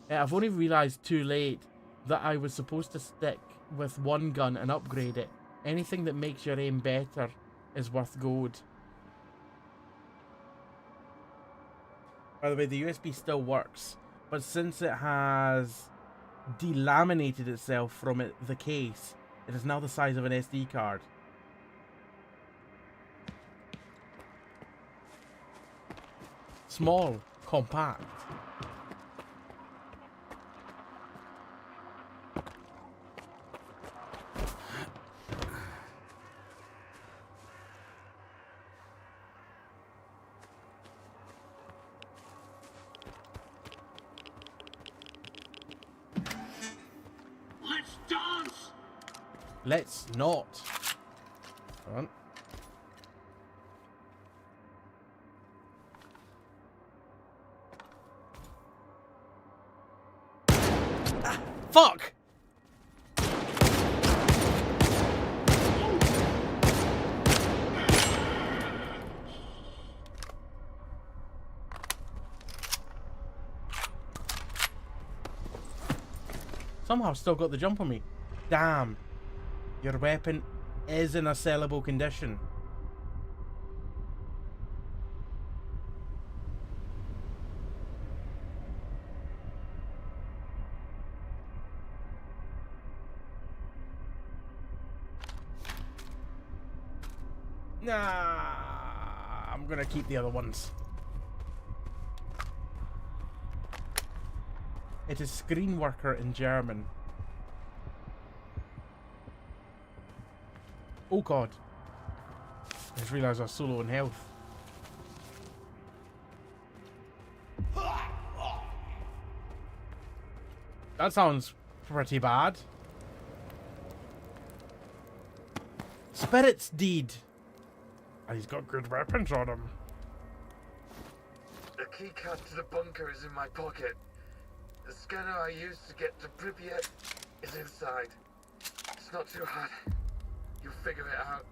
Speaker 1: Yeah, I've only realised too late that I was supposed to stick with one gun and upgrade it. Anything that makes your aim better is worth gold. By the way, the USB still works, but since it has delaminated itself from the case, it is now the size of an SD card. Small, compact.
Speaker 4: Let's dance!
Speaker 1: Let's not. Hold on. Fuck! Somehow still got the jump on me. Damn. Your weapon is in a sellable condition. Nah, I'm gonna keep the other ones. It is screen worker in German. Oh god. I just realised I was so low in health. That sounds pretty bad. Spirit's deed. And he's got good weapons on him.
Speaker 19: The keycard to the bunker is in my pocket. The scanner I used to get to Pripyat is inside. It's not too hard. You'll figure it out.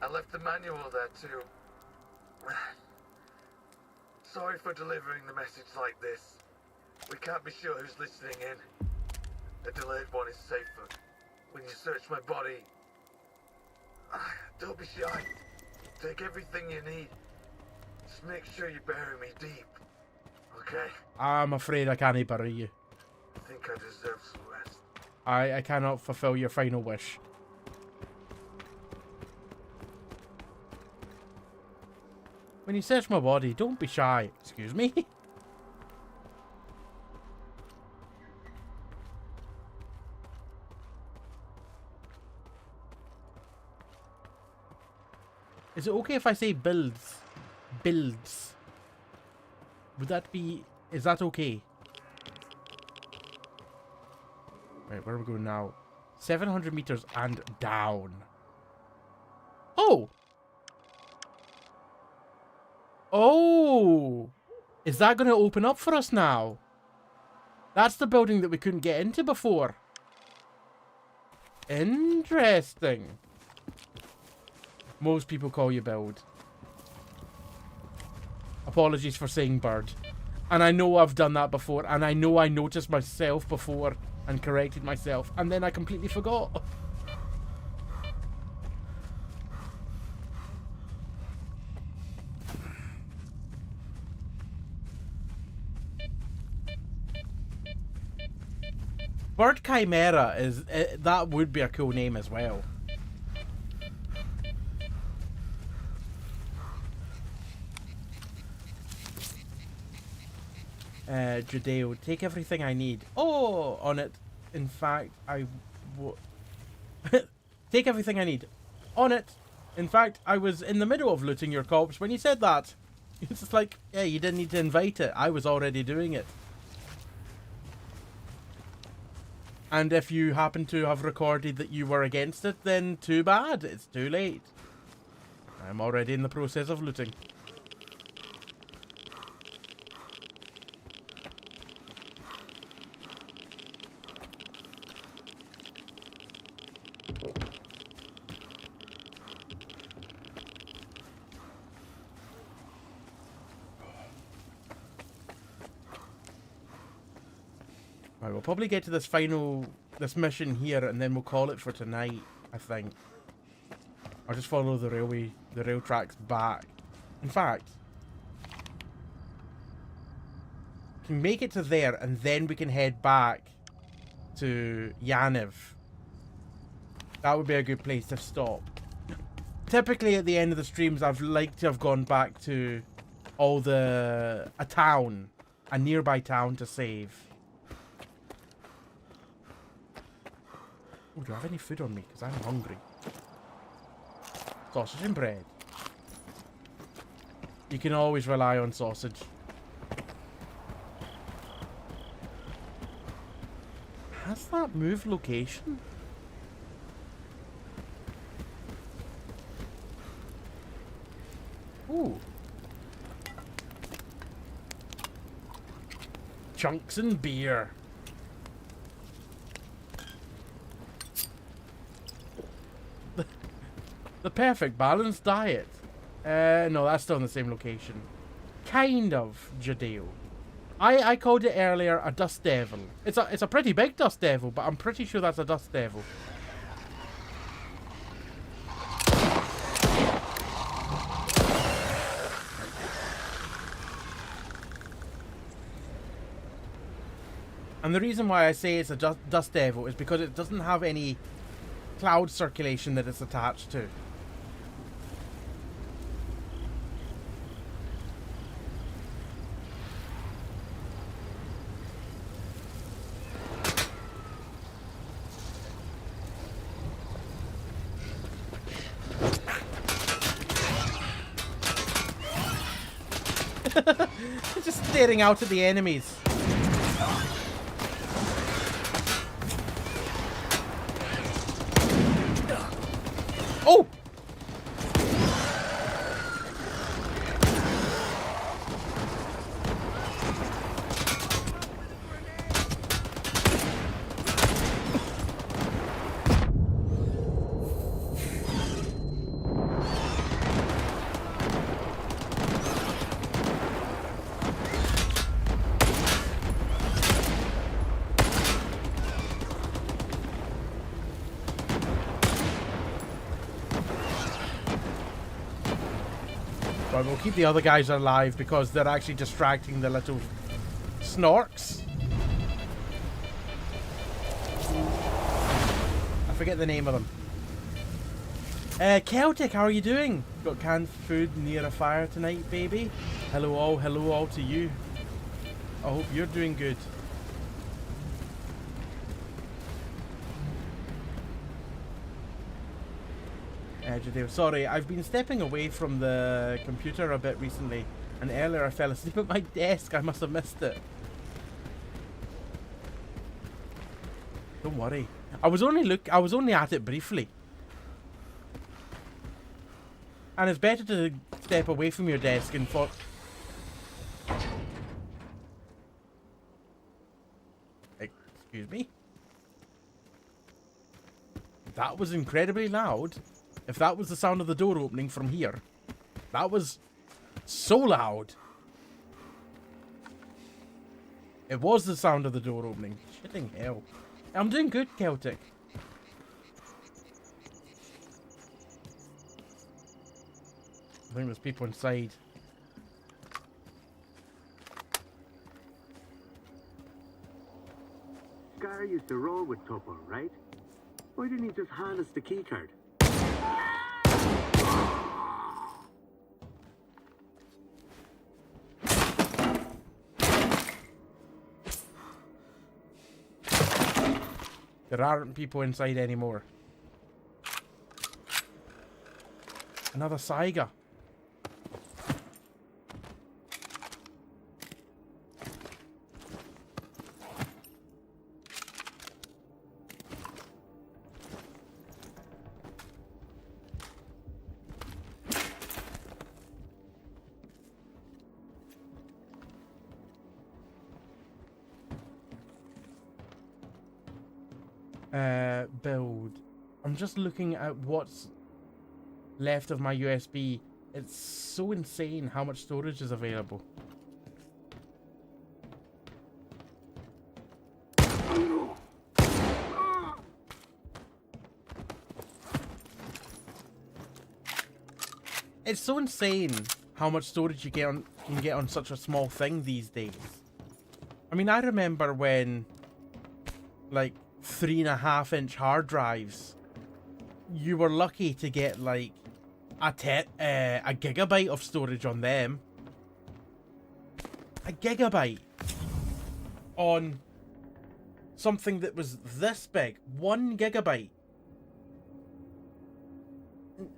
Speaker 19: I left the manual there too. Sorry for delivering the message like this. We can't be sure who's listening in. A delayed one is safer. When you search my body, don't be shy. Take everything you need. Just make sure you bury me deep. Okay?
Speaker 1: I'm afraid I can't bury you.
Speaker 19: I think I deserve some rest.
Speaker 1: I cannot fulfill your final wish. When you search my body, don't be shy. Excuse me? Is it okay if I say builds? Builds. Would that be... Is that okay? Right, where are we going now? 700 meters and down. Oh! Oh! Is that going to open up for us now? That's the building that we couldn't get into before. Interesting. Most people call you Build. Apologies for saying bird. And I know I've done that before, and I know I noticed myself before and corrected myself, and then I completely forgot. Bird Chimera is... that would be a cool name as well. Judeo, take everything I need. Oh, on it. In fact, take everything I need. On it. In fact, I was in the middle of looting your corpse when you said that. It's just like, yeah, you didn't need to invite it. I was already doing it. And if you happen to have recorded that you were against it, then too bad. It's too late. I'm already in the process of looting. Right, we'll probably get to this mission here, and then we'll call it for tonight, I think. I'll just follow the rail tracks back. In fact, we can make it to there, and then we can head back to Yaniv. That would be a good place to stop. Typically, at the end of the streams, I've liked to have gone back to a nearby town to save. Oh, do I have any food on me? Because I'm hungry. Sausage and bread. You can always rely on sausage. Has that moved location? Ooh. Chunks and beer. The perfect balanced diet. No, that's still in the same location. Kind of, Judeo. I called it earlier a dust devil. It's a pretty big dust devil, but I'm pretty sure that's a dust devil. And the reason why I say it's a dust devil is because it doesn't have any cloud circulation that it's attached to. Just staring out at the enemies. Oh! But we'll keep the other guys alive because they're actually distracting the little snorks. I forget the name of them. Celtic, how are you doing? Got canned food near a fire tonight, baby? Hello all to you. I hope you're doing good. Jadeo, sorry, I've been stepping away from the computer a bit recently, and earlier I fell asleep at my desk. I must have missed it. Don't worry. I was only at it briefly. And it's better to step away from your desk and for... Excuse me? That was incredibly loud. If that was the sound of the door opening from here, that was so loud. It was the sound of the door opening. Shitting hell. I'm doing good, Celtic. I think there's people inside.
Speaker 17: Scar used to roll with Topper, right? Why didn't he just hand us the keycard?
Speaker 1: There aren't people inside anymore. Another Saiga. Build. I'm just looking at what's left of my USB. It's so insane how much storage is available. It's so insane how much storage you can get on such a small thing these days. I mean, I remember when, like, 3.5-inch hard drives, you were lucky to get like a gigabyte of storage on them. A gigabyte on something that was this big. 1 gigabyte.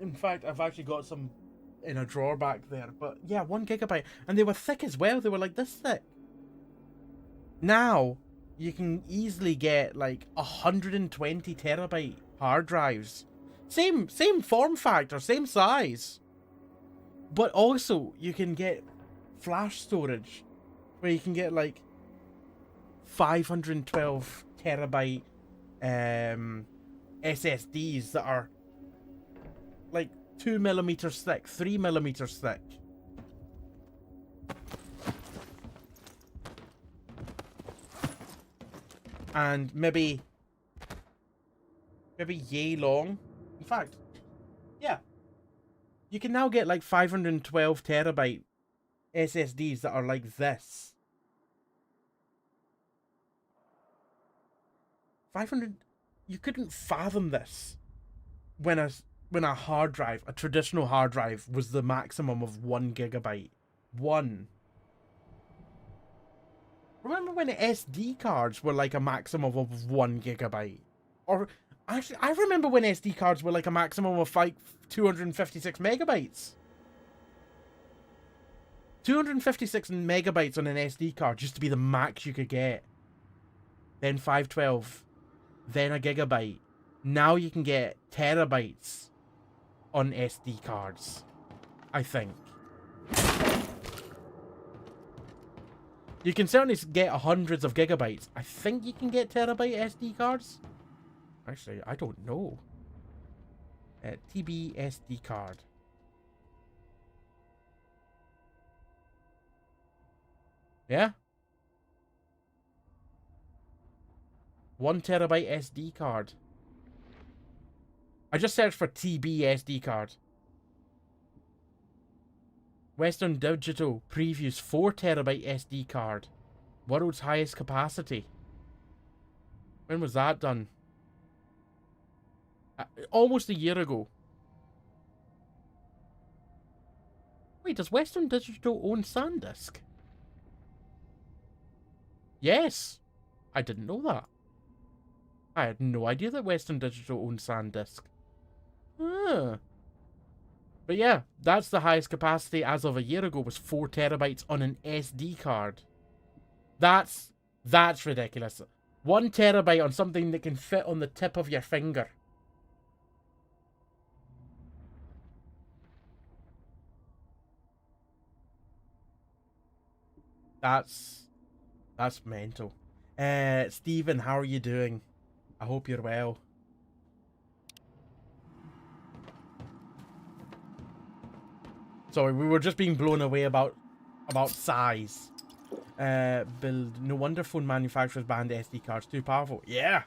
Speaker 1: In fact, I've actually got some in a drawer back there. But yeah, 1 gigabyte. And they were thick as well. They were like this thick. Now, you can easily get like 120 terabyte hard drives. Same form factor, same size. But also, you can get flash storage where you can get like 512 terabyte SSDs that are like 2 millimeters thick, 3 millimeters thick. And maybe yay long. In fact, yeah. You can now get like 512 terabyte SSDs that are like this. 500... You couldn't fathom this when a hard drive, a traditional hard drive, was the maximum of 1 gigabyte. 1. Remember when SD cards were like a maximum of 1 gigabyte? Or actually, I remember when SD cards were like a maximum of 256 megabytes. 256 megabytes on an SD card used to be the max you could get. Then 512. Then a gigabyte. Now you can get terabytes on SD cards, I think. You can certainly get hundreds of gigabytes. I think you can get terabyte SD cards. Actually, I don't know. TB SD card. Yeah. 1 terabyte SD card. I just searched for TB SD card. Western Digital previews 4 terabyte SD card. World's highest capacity. When was that done? Almost a year ago. Wait, does Western Digital own SanDisk? Yes. I didn't know that. I had no idea that Western Digital owned SanDisk. Ah. But yeah, that's the highest capacity as of a year ago, was 4 terabytes on an SD card. That's ridiculous. 1 terabyte on something that can fit on the tip of your finger. That's mental. Stephen, how are you doing? I hope you're well. Sorry, we were just being blown away about size. Build. No wonder phone manufacturers banned SD cards. Too powerful. Yeah.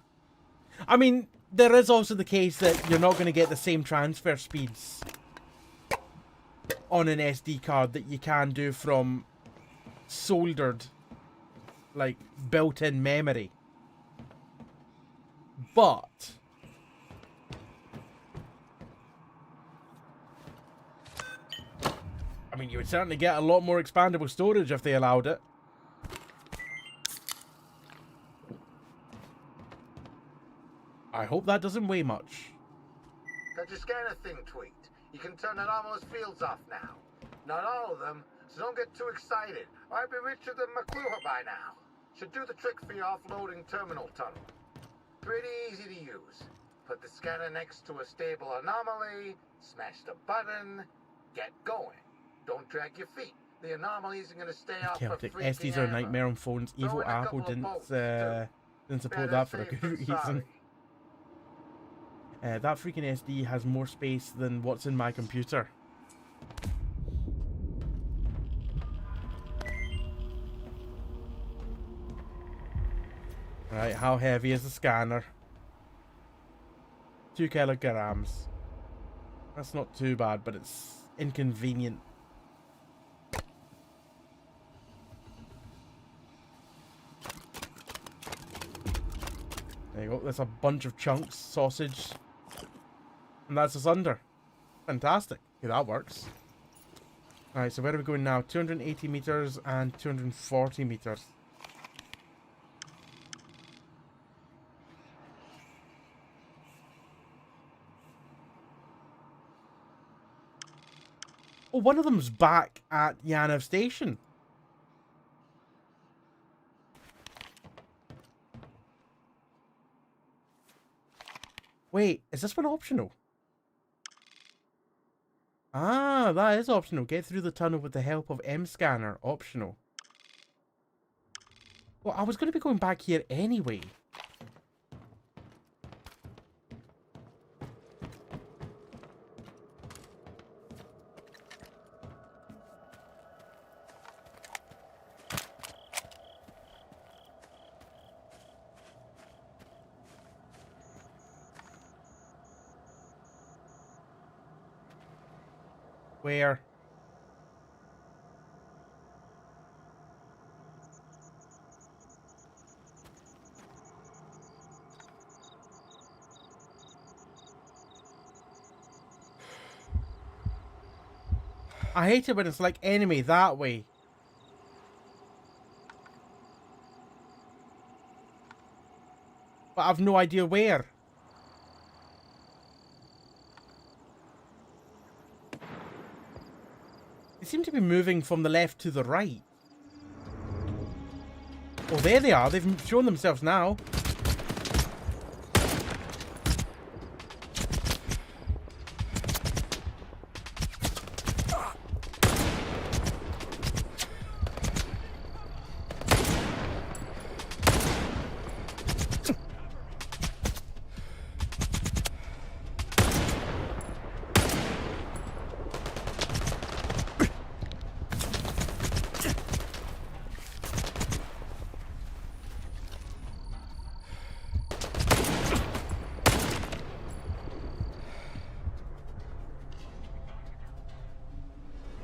Speaker 1: I mean, there is also the case that you're not going to get the same transfer speeds on an SD card that you can do from soldered, like, built-in memory. But I mean, you would certainly get a lot more expandable storage if they allowed it. I hope that doesn't weigh much.
Speaker 19: Got your scanner thing tweaked. You can turn anomalous fields off now. Not all of them, so don't get too excited. I'd be richer than McClure by now. Should do the trick for your offloading terminal tunnel. Pretty easy to use. Put the scanner next to a stable anomaly, smash the button, get going. Don't drag your feet. The anomalies are going to stay off for
Speaker 1: Celtic.
Speaker 19: freaking
Speaker 1: SDs are a
Speaker 19: ever.
Speaker 1: nightmare on phones. Evil Apple didn't support that for a good reason. That freaking SD has more space than what's in my computer. Right, how heavy is the scanner? 2 kilograms. That's not too bad, but it's inconvenient. There you go, there's a bunch of chunks, sausage. And that's us under. Fantastic. Okay, that works. Alright, so where are we going now? 280 meters and 240 meters. Oh, one of them's back at Yanav Station. Wait, is this one optional? Ah, that is optional. Get through the tunnel with the help of M-Scanner. Optional. Well, I was going to be going back here anyway. Where? I hate it when it's like enemy that way. But I've no idea where. They seem to be moving from the left to the right. Oh, there they are. They've shown themselves now.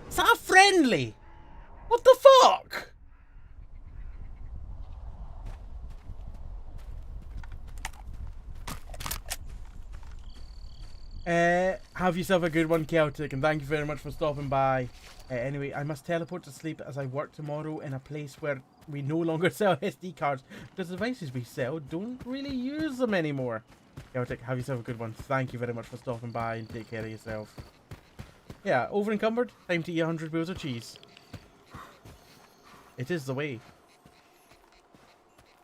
Speaker 1: Is that friendly? What the fuck? Have yourself a good one, Celtic, and thank you very much for stopping by. Anyway, I must teleport to sleep as I work tomorrow in a place where we no longer sell SD cards because the devices we sell don't really use them anymore. Celtic, have yourself a good one. Thank you very much for stopping by and take care of yourself. Yeah, over encumbered. Time to eat 100 wheels of cheese. It is the way.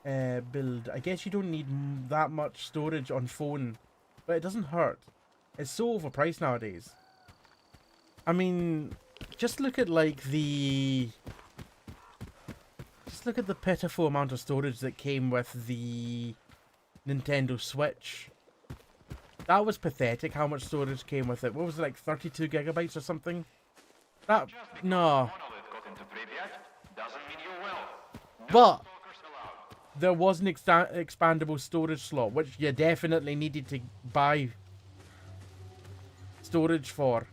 Speaker 1: Build. I guess you don't need that much storage on phone, but it doesn't hurt. It's so overpriced nowadays. I mean, just look at like the... Just look at the pitiful amount of storage that came with the Nintendo Switch. That was pathetic how much storage came with it. What was it, like 32 gigabytes or something? That... No. But there was an expandable storage slot, which you definitely needed to buy storage for.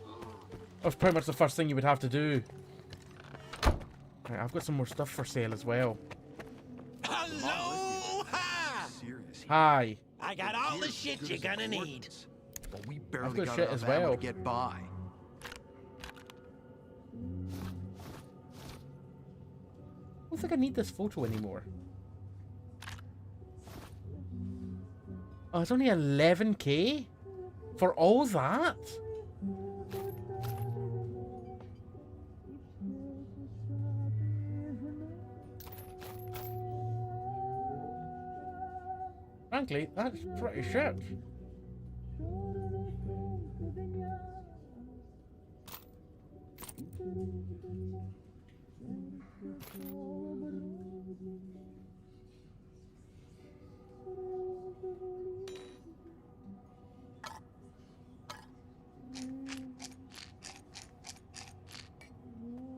Speaker 1: That was pretty much the first thing you would have to do. Right, I've got some more stuff for sale as well.
Speaker 10: Aloha!
Speaker 1: Hi.
Speaker 10: I got all the shit you're gonna need.
Speaker 2: Well, we
Speaker 1: I've
Speaker 2: barely
Speaker 1: got
Speaker 2: got
Speaker 1: shit
Speaker 2: enough
Speaker 1: as
Speaker 2: ammo
Speaker 1: well.
Speaker 2: to get by.
Speaker 1: I don't think I need this photo anymore. Oh, it's only 11k? For all that? Frankly, that's pretty shit.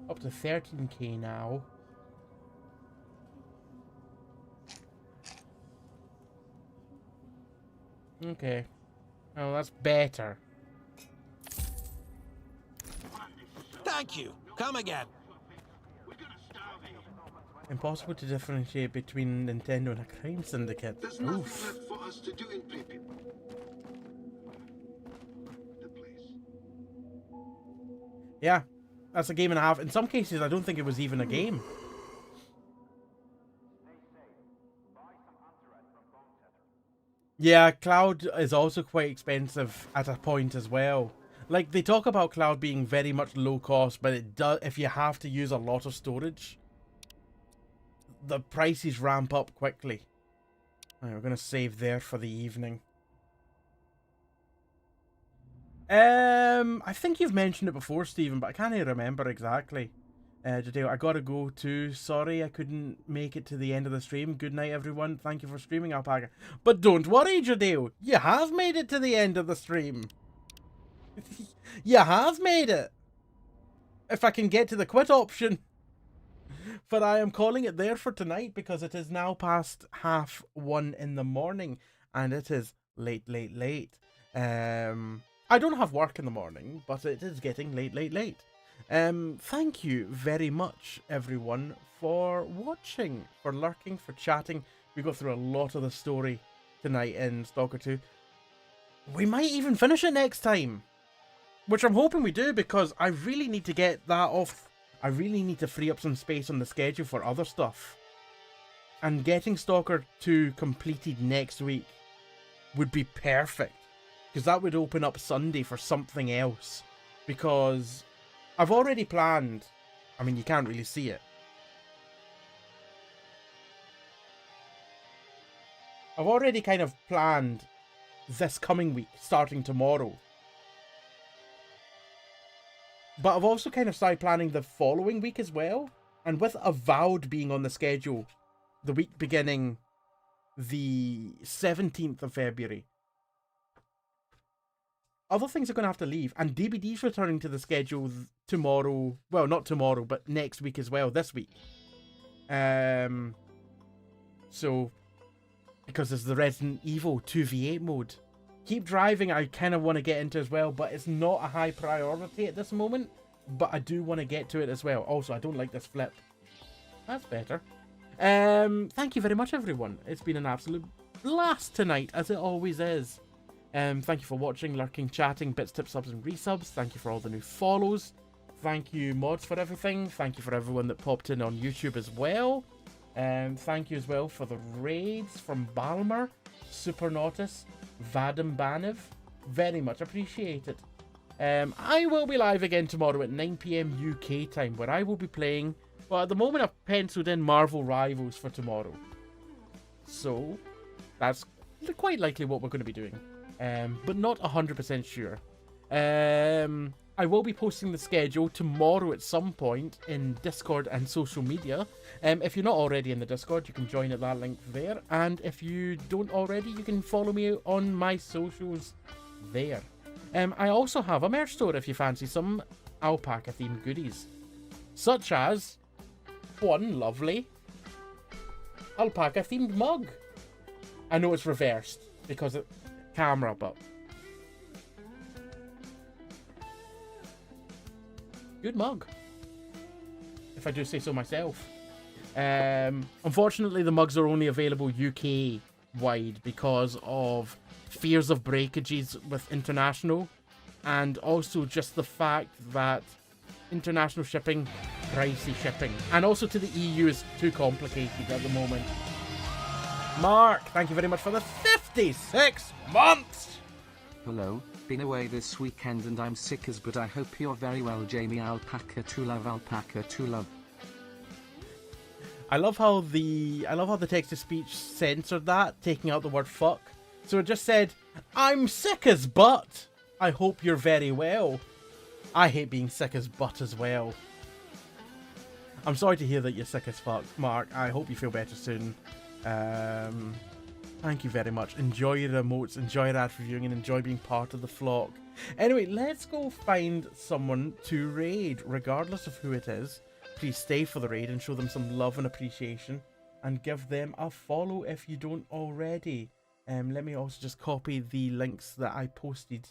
Speaker 1: Up to 13k now. Okay. Oh, that's better.
Speaker 10: Thank you. Come again.
Speaker 1: Impossible to differentiate between Nintendo and a crime syndicate.
Speaker 20: There's nothing
Speaker 1: Oof.
Speaker 20: left for us to do in Pripyat. The place.
Speaker 1: Yeah, that's a game and a half. In some cases, I don't think it was even a game. Yeah, Cloud is also quite expensive at a point as well. Like, they talk about Cloud being very much low cost, but it does, if you have to use a lot of storage, the prices ramp up quickly. Right, we're going to save there for the evening. I think you've mentioned it before, Stephen, but I can't even remember exactly. Jadeo, I gotta go too. Sorry I couldn't make it to the end of the stream. Good night, everyone. Thank you for streaming, Alpaca. But don't worry, Jadeo. You have made it to the end of the stream. You have made it. If I can get to the quit option. But I am calling it there for tonight because it is now past 1:30 in the morning. And it is late. I don't have work in the morning, but it is getting late. Thank you very much, everyone, for watching, for lurking, for chatting. We got through a lot of the story tonight in Stalker 2. We might even finish it next time, which I'm hoping we do, because I really need to get that off. I really need to free up some space on the schedule for other stuff. And getting Stalker 2 completed next week would be perfect, because that would open up Sunday for something else. because I've already planned. I mean, you can't really see it. I've already kind of planned this coming week, starting tomorrow. But I've also kind of started planning the following week as well. And with Avowed being on the schedule, the week beginning the 17th of February, other things are going to have to leave. And DBD's returning to the schedule tomorrow. Well, not tomorrow, but next week as well, this week. So, because there's the Resident Evil 2v8 mode. Keep Driving I kind of want to get into as well, but it's not a high priority at this moment. But I do want to get to it as well. Also, I don't like this flip. That's better. Thank you very much, everyone. It's been an absolute blast tonight, as it always is. Thank you for watching, lurking, chatting, bits, tips, subs, and resubs. Thank you for all the new follows. Thank you, mods, for everything. Thank you for everyone that popped in on YouTube as well. Thank you as well for the raids from Balmer, Supernautus, Vadim Banev. Very much appreciated. I will be live again tomorrow at 9 PM UK time, where I will be playing, well, at the moment I've penciled in Marvel Rivals for tomorrow. So, that's quite likely what we're going to be doing. But not 100% sure. I will be posting the schedule tomorrow at some point in Discord and social media. If you're not already in the Discord, you can join at that link there. And if you don't already, you can follow me on my socials there. I also have a merch store if you fancy some alpaca themed goodies, such as one lovely alpaca themed mug. I know it's reversed because of camera, but good mug, if I do say so myself. Unfortunately, the mugs are only available UK wide because of fears of breakages with international, and also just the fact that international shipping, pricey shipping, and also to the EU is too complicated at the moment. Mark, thank you very much for the 56 months!
Speaker 21: Hello, been away this weekend and I'm sick as, but I hope you're very well, Jamie. Alpaca to love, alpaca to love.
Speaker 1: I love how the text-to-speech censored that, taking out the word fuck. So it just said, I'm sick as butt. I hope you're very well. I hate being sick as butt as well. I'm sorry to hear that you're sick as fuck, Mark. I hope you feel better soon. Thank you very much. Enjoy your emotes, enjoy rad reviewing, and enjoy being part of the flock. Anyway, let's go find someone to raid, regardless of who it is. Please stay for the raid and show them some love and appreciation, and give them a follow if you don't already. Let me also just copy the links that I posted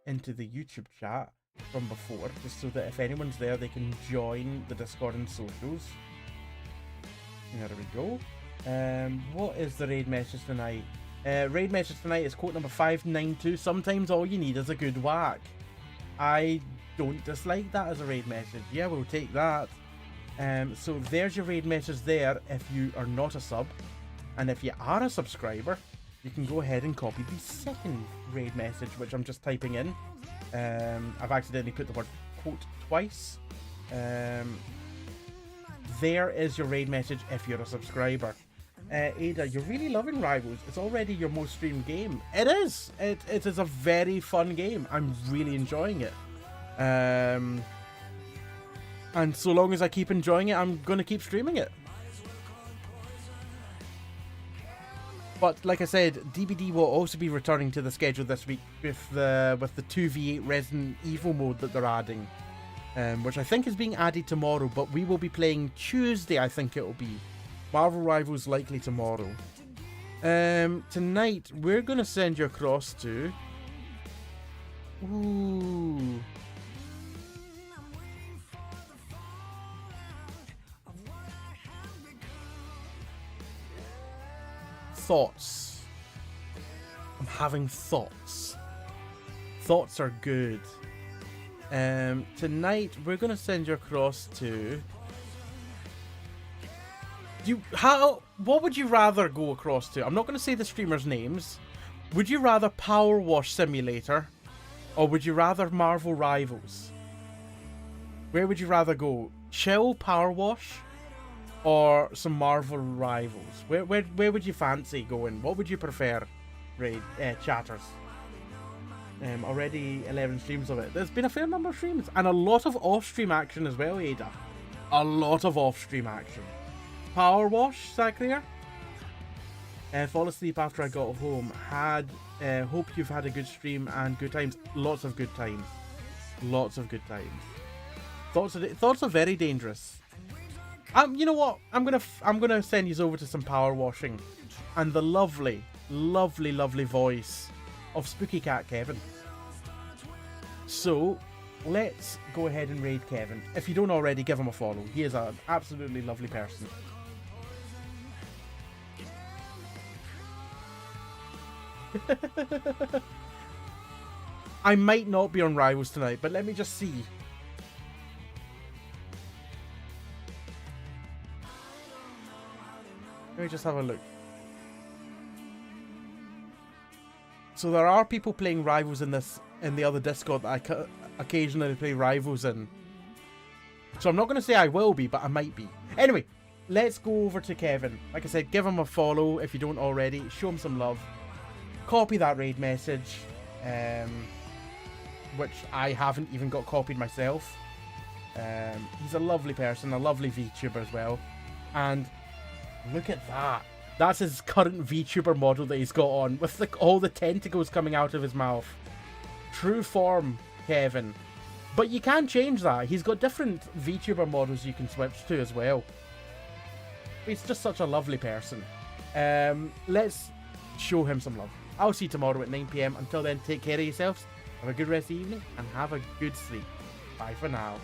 Speaker 1: into the YouTube chat from before, just so that if anyone's there, they can join the Discord and socials. There we go. What is the raid message tonight? Raid message tonight is quote number 592. Sometimes all you need is a good whack. I don't dislike that as a raid message. Yeah, we'll take that. So there's your raid message there if you are not a sub. And if you are a subscriber, you can go ahead and copy the second raid message, which I'm just typing in. I've accidentally put the word quote twice. There is your raid message if you're a subscriber. Ada, you're really loving Rivals. It's already your most streamed game. It is. It is a very fun game. I'm really enjoying it. And so long as I keep enjoying it, I'm going to keep streaming it. But like I said, DBD will also be returning to the schedule this week with the 2v8 Resident Evil mode that they're adding, which I think is being added tomorrow. But we will be playing Tuesday, I think it will be. Marvel Rivals likely tomorrow. Tonight we're gonna send you across to. Ooh. Thoughts. I'm having thoughts. Thoughts are good. Tonight we're gonna send you across to. What would you rather go across to? I'm not gonna say the streamers' names. Would you rather Power Wash Simulator, or would you rather Marvel Rivals? Where would you rather go? Chill, power wash, or some Marvel Rivals? Where would you fancy going? What would you prefer, chatters? Already 11 streams of it. There's been a fair number of streams, and a lot of off-stream action as well, Ada. A lot of off-stream action. Power wash, Zachary? Fall asleep after I got home. Hope you've had a good stream and good times. Lots of good times. Lots of good times. Thoughts are very dangerous. You know what? I'm gonna send you over to some power washing, and the lovely, lovely, lovely voice of Spooky Cat Kevin. So let's go ahead and raid Kevin. If you don't already, give him a follow. He is an absolutely lovely person. I might not be on Rivals tonight, but let me just see. Let me just have a look. So there are people playing Rivals in the other Discord that I occasionally play Rivals in. So I'm not going to say I will be, but I might be. Anyway, let's go over to Kevin. Like I said, give him a follow if you don't already. Show him some love. Copy that raid message, which I haven't even got copied myself. He's a lovely person, a lovely VTuber as well. And look at that. That's his current VTuber model that he's got on, with all the tentacles coming out of his mouth. True form, Kevin. But you can change that. He's got different VTuber models you can switch to as well. He's just such a lovely person. Let's show him some love. I'll see you tomorrow at 9 PM. Until then, take care of yourselves. Have a good rest of the evening and have a good sleep. Bye for now.